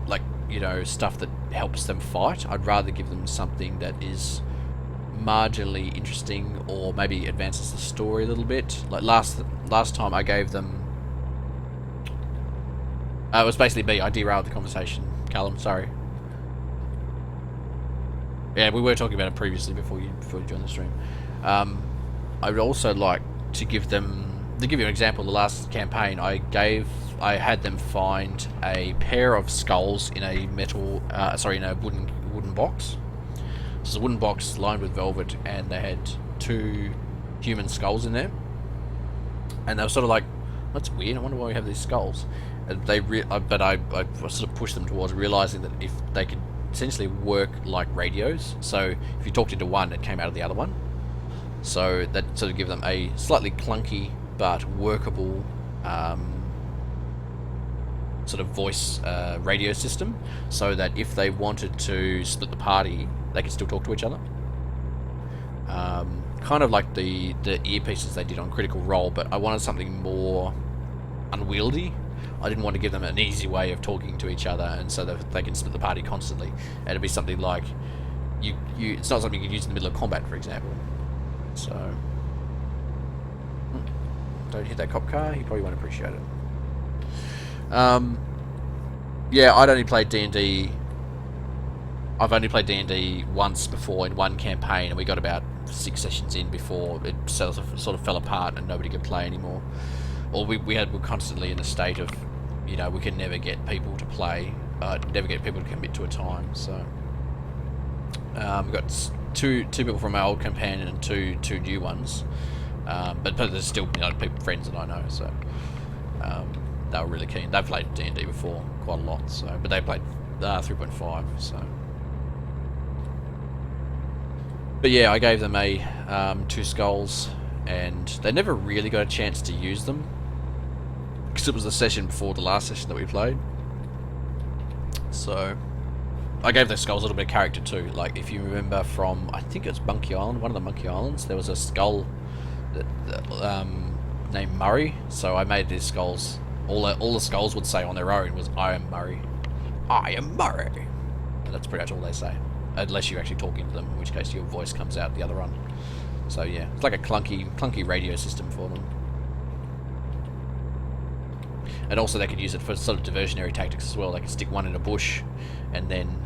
like, you know, stuff that helps them fight. I'd rather give them something that is marginally interesting or maybe advances the story a little bit. Like last time I gave them... it was basically me. I derailed the conversation. Callum, sorry. Yeah, we were talking about it previously before you joined the stream. I would also like to give you an example, the last campaign I had them find a pair of skulls in a in a wooden box. So it's a wooden box lined with velvet, and they had 2 human skulls in there. And they were sort of like, that's weird, I wonder why we have these skulls. And but I sort of pushed them towards realizing that if they could essentially work like radios, so if you talked into one, it came out of the other one. So that sort of give them a slightly clunky but workable sort of voice radio system, so that if they wanted to split the party, they could still talk to each other. Kind of like the earpieces they did on Critical Role, but I wanted something more unwieldy. I didn't want to give them an easy way of talking to each other, and so that they can split the party constantly. It'd be something like it's not something you can use in the middle of combat, for example. So don't hit that cop car. He probably won't appreciate it. Yeah, I'd only played D&D. I've only played D&D once before in one campaign, and we got about 6 sessions in before it sort of fell apart and nobody could play anymore. Or we were constantly in a state of, we could never get people to play, never get people to commit to a time. So we got two people from our old campaign and two new ones, but there's still friends that I know. So they were really keen. They've played D&D before quite a lot. So, but they played 3.5. So. But yeah, I gave them 2 skulls, and they never really got a chance to use them, because it was the session before the last session that we played. So I gave those skulls a little bit of character too. Like, if you remember from, I think it was Monkey Island, one of the Monkey Islands, there was a skull that, named Murray. So I made these skulls. All the skulls would say on their own was, "I am Murray. I am Murray." And that's pretty much all they say. Unless you actually talk into them, in which case your voice comes out the other one. So yeah, it's like a clunky radio system for them. And also they could use it for sort of diversionary tactics as well. They could stick one in a bush, and then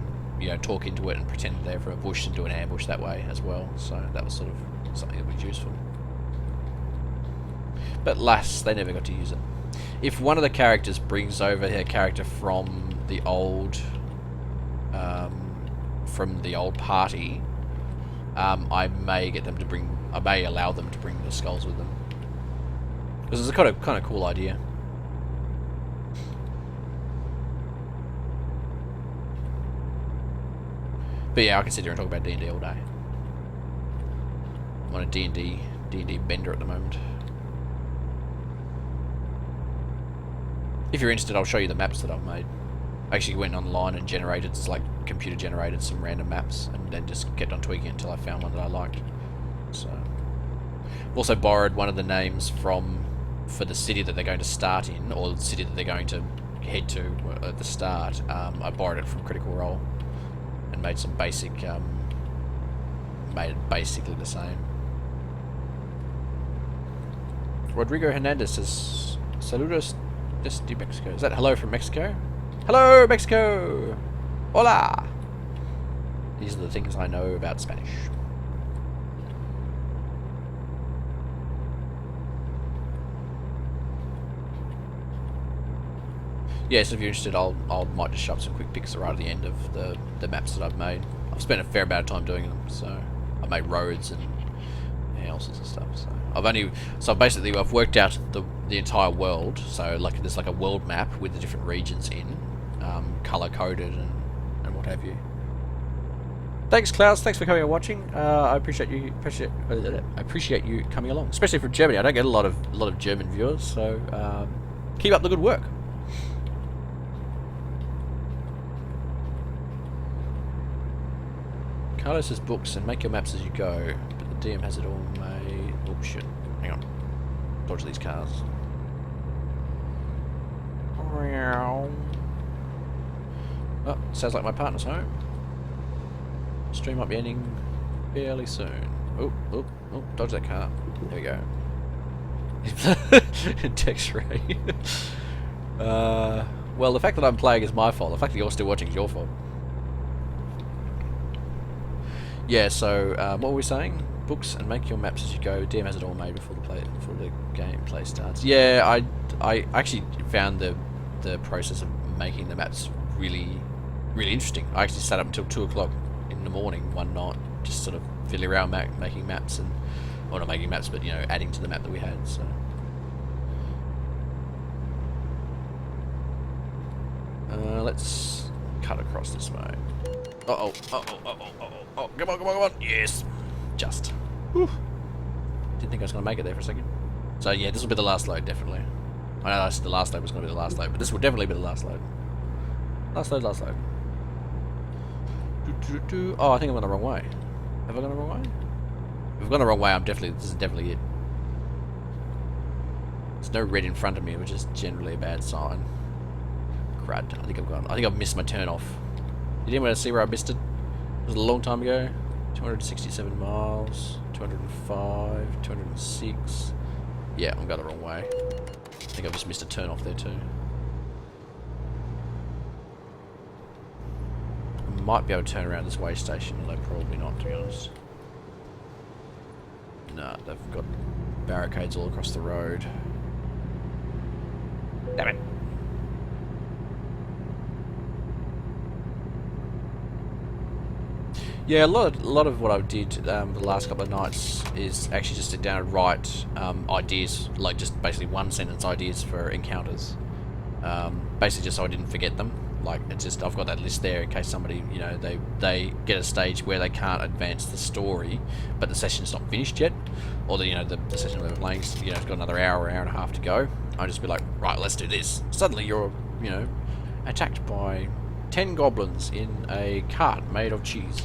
talk into it and pretend they're from a bush and do an ambush that way as well. So that was sort of something that was useful. But alas, they never got to use it. If one of the characters brings over their character from the old party, I may allow them to bring the skulls with them, because it's a kind of cool idea. But yeah, I can sit here and talk about D&D all day. I'm on a D&D bender at the moment. If you're interested, I'll show you the maps that I've made. I actually went online and computer generated some random maps, and then just kept on tweaking it until I found one that I liked. So, I've also borrowed one of the names for the city that they're going to start in, or the city that they're going to head to at the start. I borrowed it from Critical Role and made some made it basically the same. Rodrigo Hernandez says, "Saludos desde Mexico." Is that hello from Mexico? Hello, Mexico! Hola! These are the things I know about Spanish. Yeah, so if you're interested, I might just shove some quick pics right at the end of the maps that I've made. I've spent a fair amount of time doing them, so I've made roads and all sorts of stuff. So I've worked out the entire world. So there's a world map with the different regions in, color coded and what have you. Thanks, Klaus. Thanks for coming and watching. I appreciate you coming along, especially from Germany. I don't get a lot of German viewers, so keep up the good work. Carlos says books and make your maps as you go, but the DM has it all made. Oh shit! Hang on. Dodge these cars. Oh, sounds like my partner's home. Stream might be ending fairly soon. Oh, dodge that car. There we go. Text Ray. Well, the fact that I'm playing is my fault. The fact that you're still watching is your fault. Yeah, so what were we saying? books and make your maps as you go. DM has it all made before the gameplay starts. Yeah, I actually found the process of making the maps really interesting. I actually sat up until 2 o'clock in the morning one night, just sort of fiddling around making maps and, well, not making maps, but adding to the map that we had. So. Let's cut across this way. Oh, come on, yes! Just. Whew. Didn't think I was going to make it there for a second. So yeah, this will be the last load, definitely. I know I said the last load was going to be the last load, but this will definitely be the last load. Last load. Oh, I think I'm on the wrong way. Have I gone the wrong way? If I've gone the wrong way, this is definitely it. There's no red in front of me, which is generally a bad sign. Crud. I think I've missed my turn off. Did anyone see where I missed it? It was a long time ago. 267 miles, 205, 206. Yeah, I'm going the wrong way. I think I've just missed a turn off there too. I might be able to turn around this way station, although probably not, to be honest. Nah, they've got barricades all across the road. Damn it. Yeah, a lot of what I did the last couple of nights is actually just sit down and write ideas, like just basically one sentence ideas for encounters. Basically just so I didn't forget them. Like, it's just, I've got that list there in case somebody, they get a stage where they can't advance the story, but the session's not finished yet, or the session they're playing, has got another hour and a half to go. I'll just be like, right, let's do this. Suddenly you're, attacked by 10 goblins in a cart made of cheese.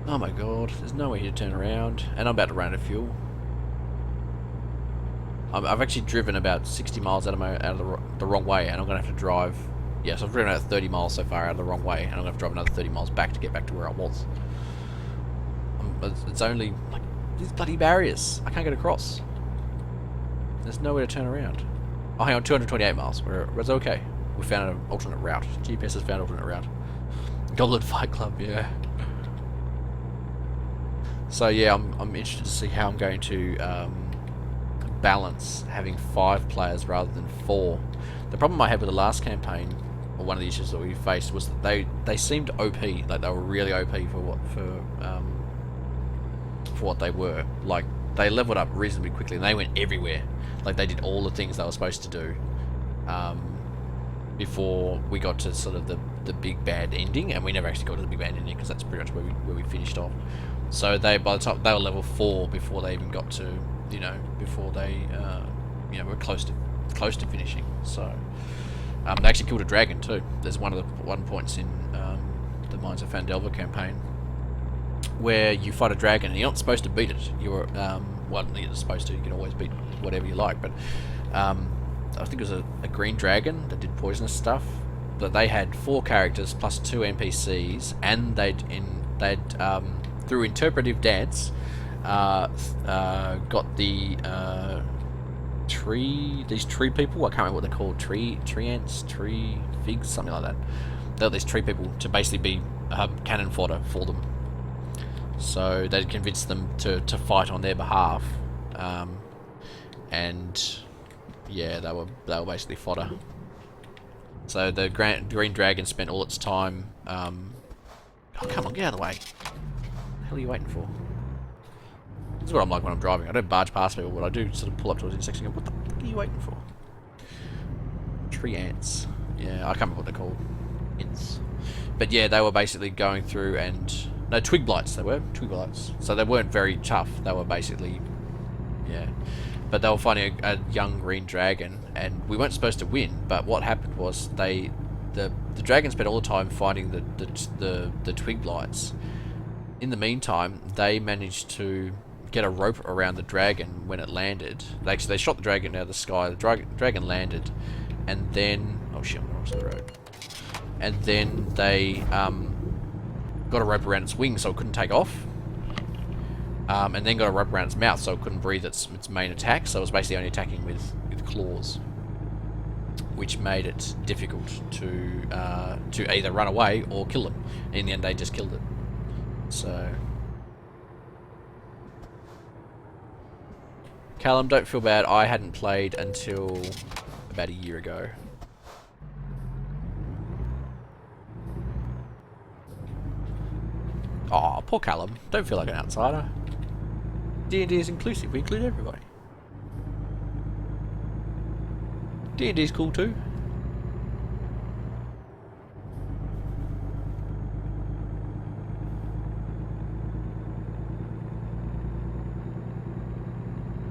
Oh my god, there's nowhere here to turn around, and I'm about to run out of fuel. I've actually driven about 60 miles out of the wrong way, and I'm going to have to drive... Yeah, so I've driven about 30 miles so far out of the wrong way, and I'm going to have to drive another 30 miles back to get back to where I was. It's only, like, these bloody barriers. I can't get across. There's nowhere to turn around. Oh, hang on, 228 miles. It's okay. We found an alternate route. GPS has found an alternate route. Goblin Fight Club, yeah. So yeah, I'm interested to see how I'm going to balance having 5 players rather than 4. The problem I had with the last campaign, or one of the issues that we faced, was that they seemed OP, like they were really OP for what they were. Like, they leveled up reasonably quickly, and they went everywhere. Like, they did all the things they were supposed to do before we got to sort of the big bad ending, and we never actually got to the big bad ending because that's pretty much where we finished off. So by the time they were level 4 before they even got to, before they, were close to finishing. So they actually killed a dragon too. There's one points in the Mines of Fandelver campaign where you fight a dragon and you're not supposed to beat it. You're you're supposed to. You can always beat whatever you like, but I think it was a green dragon that did poisonous stuff. But they had 4 characters plus 2 NPCs, and they'd through interpretive dance, got the these tree people. I can't remember what they're called. Tree ants, tree figs, something like that. They got these tree people to basically be cannon fodder for them. So they'd convinced them to fight on their behalf, and yeah, they were basically fodder. So the green dragon spent all its time. Oh, come on, get out of the way. What the hell are you waiting for? This is what I'm like when I'm driving. I don't barge past people, but I do sort of pull up to an intersection and go, what the fuck are you waiting for? Tree ants. Yeah, I can't remember what they're called. Ants. But yeah, they were basically going through and... No, twig blights they were. Twig blights. So they weren't very tough. They were basically... Yeah. But they were fighting a young green dragon, and we weren't supposed to win, but what happened was the dragon spent all the time fighting the twig blights. In the meantime, they managed to get a rope around the dragon when it landed. They shot the dragon out of the sky. The dragon landed, and then... Oh shit, I'm across the road. And then they got a rope around its wings so it couldn't take off. And then got a rope around its mouth so it couldn't breathe its main attack, so it was basically only attacking with claws. which made it difficult to either run away or kill them. In the end, they just killed it. So, Callum, don't feel bad. I hadn't played until about a year ago. Oh, poor Callum. Don't feel like an outsider. D&D is inclusive. We include everybody. D&D is cool too.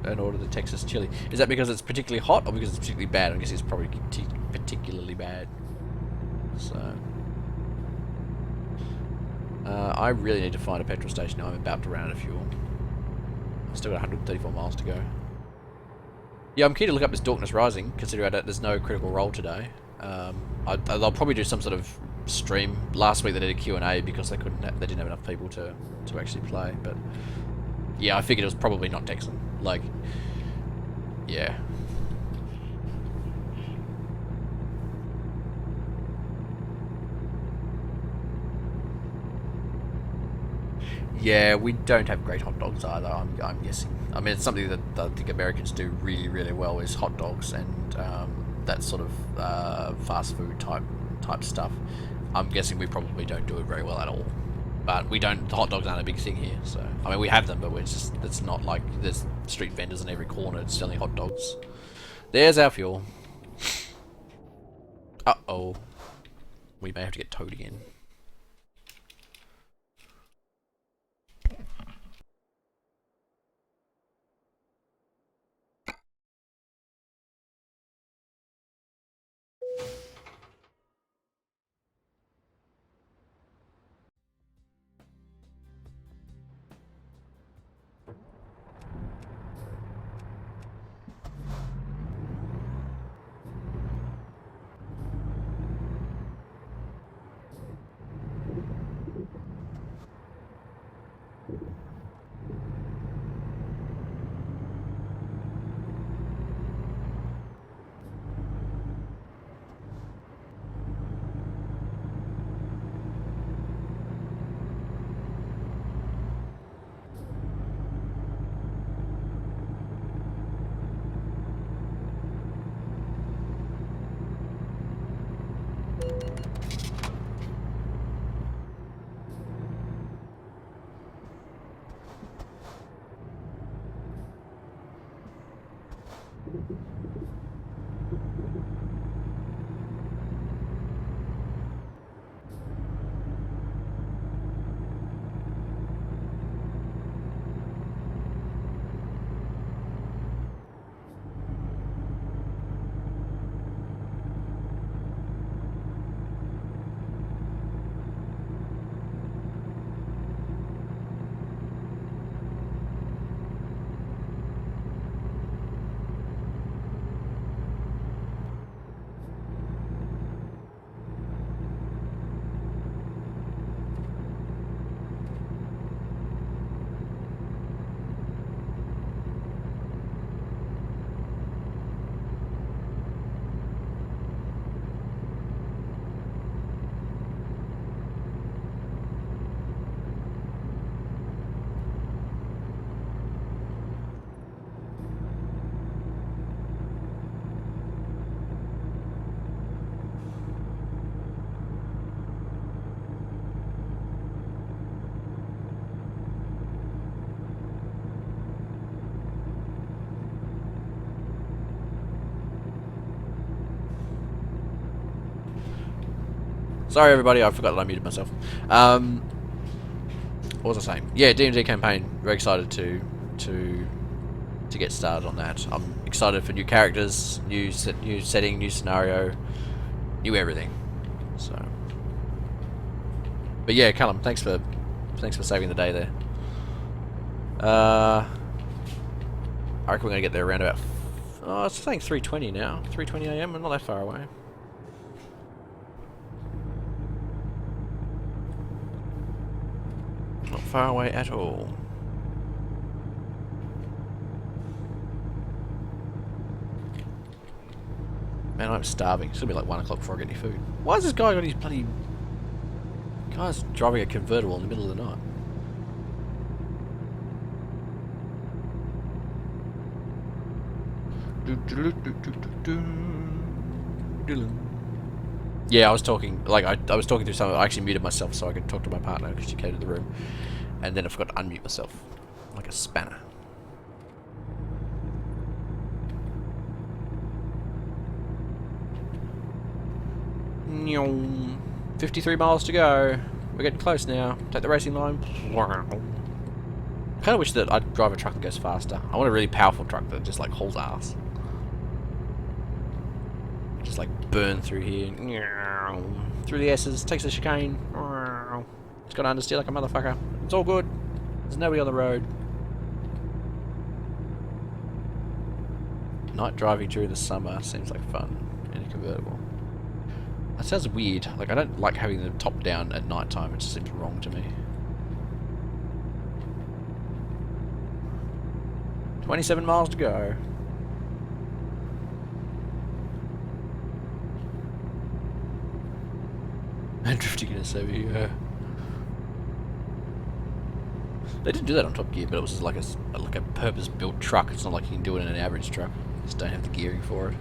Don't order the Texas chili. Is that because it's particularly hot or because it's particularly bad? I guess it's probably particularly bad. So, I really need to find a petrol station now. I'm about to run out of fuel. I've still got 134 miles to go. Yeah, I'm keen to look up this Darkness Rising, considering there's no critical role today. They'll probably do some sort of stream. Last week they did a Q&A because they didn't have enough people to actually play. But yeah, I figured it was probably not Texan. Like, yeah. Yeah, we don't have great hot dogs either, I'm guessing. I mean, it's something that I think Americans do really, really well is hot dogs and that sort of fast food type stuff. I'm guessing we probably don't do it very well at all. But the hot dogs aren't a big thing here, so... I mean, we have them, but it's not like there's street vendors in every corner selling hot dogs. There's our fuel. Uh-oh. We may have to get towed again. Sorry, everybody, I forgot that I muted myself. What was I saying? Yeah, D&D campaign. Very excited to get started on that. I'm excited for new characters, new setting, new scenario, new everything. So, but yeah, Callum, thanks for saving the day there. I reckon we're gonna get there around about. Oh, it's saying 3:20 now. 3:20 AM. We're not that far away. Not far away at all. Man, I'm starving. It's gonna be like 1 o'clock before I get any food. Why has this guy got his bloody... Guy's driving a convertible in the middle of the night. Yeah, I was talking, like, I was talking to someone. I actually muted myself so I could talk to my partner because she came to the room. And then I forgot to unmute myself. Like a spanner. Nyong. 53 miles to go. We're getting close now. Take the racing line. I kind of wish that I'd drive a truck that goes faster. I want a really powerful truck that just like hauls ass. Just like burn through here. Through the S's. Takes the chicane. It's got to understeer like a motherfucker. It's all good. There's nobody on the road. Night driving during the summer seems like fun in a convertible. That sounds weird. Like, I don't like having the top down at night time. It just seems wrong to me. 27 miles to go. And drifting in a SUV. They didn't do that on Top Gear, but it was like a purpose-built truck. It's not like you can do it in an average truck. You just don't have the gearing for it.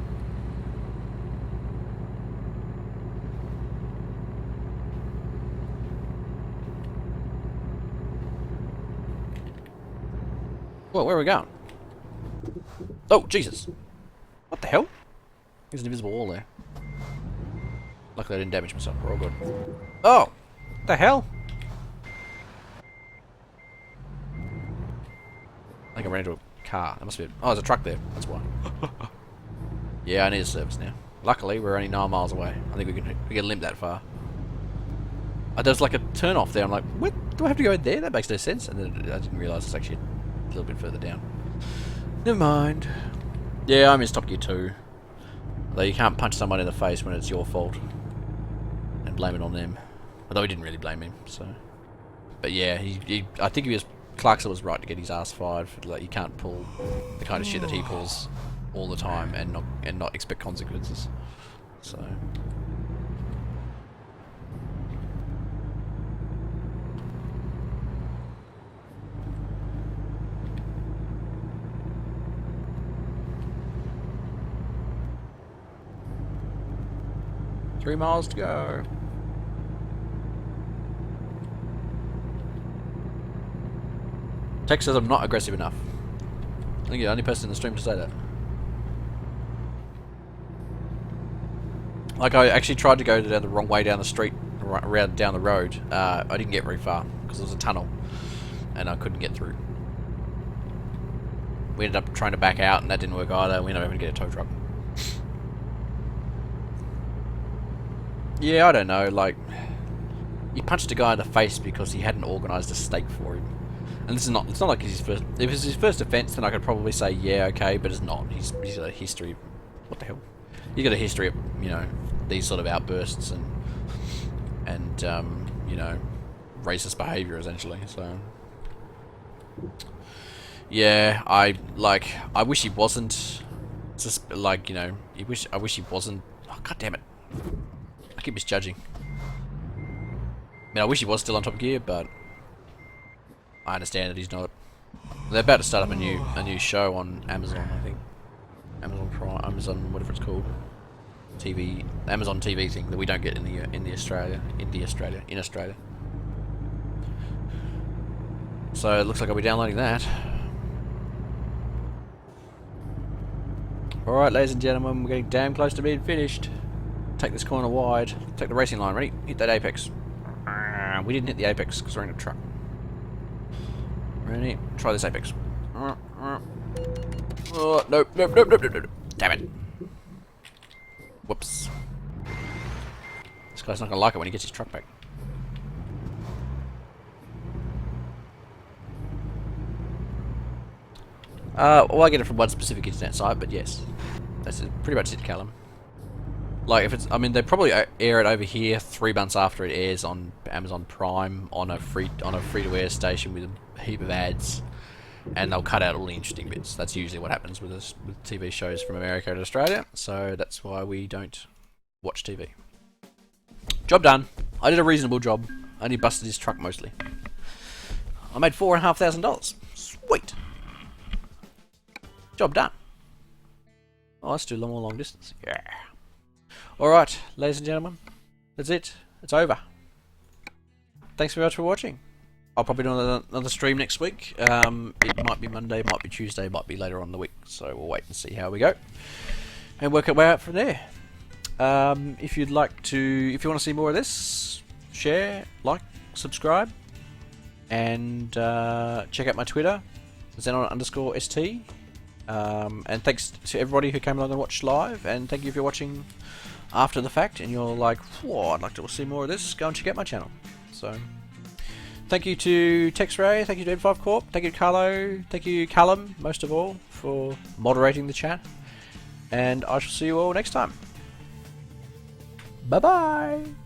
Well, where are we going? Oh, Jesus. What the hell? There's an invisible wall there. Luckily I didn't damage myself. We're all good. Oh! What the hell? I think I ran into a car. That must be oh, there's a truck there. That's why. Yeah, I need a service now. Luckily, we're only 9 miles away. I think we can limp that far. There's like a turn off there. I'm like, what? Do I have to go there? That makes no sense. And then I didn't realise it's actually a little bit further down. Never mind. Yeah, I miss Top Gear 2. Although you can't punch someone in the face when it's your fault. And blame it on them. Although we didn't really blame him, so. But yeah, I think Clarkson was right to get his ass fired. For, like, you can't pull the kind of shit that he pulls all the time and not expect consequences. So. Three miles to go. Tex says I'm not aggressive enough. I think you're the only person in the stream to say that. Like, I actually tried to go down the wrong way down the street, around down the road. I didn't get very far because there was a tunnel and I couldn't get through. We ended up trying to back out and that didn't work either. We ended up having to get a tow truck. Yeah, I don't know, like, you punched a guy in the face because he hadn't organised a stake for him. And this is not, it's not like his first, if it's his first offence then I could probably say, yeah, okay, but it's not. He's got a history of, what the hell? He's got a history of, you know, these sort of outbursts and you know, racist behaviour essentially, so. Yeah, I wish he wasn't, just like, you know, I wish he wasn't, oh, god damn it. I keep misjudging. I mean, I wish he was still on Top Gear, but I understand that he's not. They're about to start up a new show on Amazon, I think. Amazon Prime, Amazon, whatever it's called, TV, Amazon TV thing that we don't get in Australia. So it looks like I'll be downloading that. All right, ladies and gentlemen, we're getting damn close to being finished. Take this corner wide. Take the racing line. Ready? Hit that apex. We didn't hit the apex because we're in a truck. Ready? Try this apex. Oh, nope. Damn it. Whoops. This guy's not going to like it when he gets his truck back. Well, I get it from one specific internet site, but yes. That's pretty much it, Callum. Like, if it's, I mean, they probably air it over here 3 months after it airs on Amazon Prime on a free to air station with a heap of ads, and they'll cut out all the interesting bits. That's usually what happens with us with TV shows from America to Australia. So that's why we don't watch TV. Job done. I did a reasonable job. I only busted his truck mostly. I made $4,500. Sweet. Job done. Oh, let's do more long distance. Yeah. Alright, ladies and gentlemen. That's it. It's over. Thanks very much for watching. I'll probably do another stream next week. It might be Monday, might be Tuesday, might be later on in the week. So we'll wait and see how we go. And work our way out from there. If you want to see more of this, share, like, subscribe. And check out my Twitter, Xenon_ST. And thanks to everybody who came along and watched live, and thank you if you're watching after the fact and you're like, whoa, I'd like to see more of this, go and check out my channel. So thank you to TexRay, thank you to N5 Corp, thank you to Carlo, thank you Callum most of all for moderating the chat, and I shall see you all next time. Bye bye.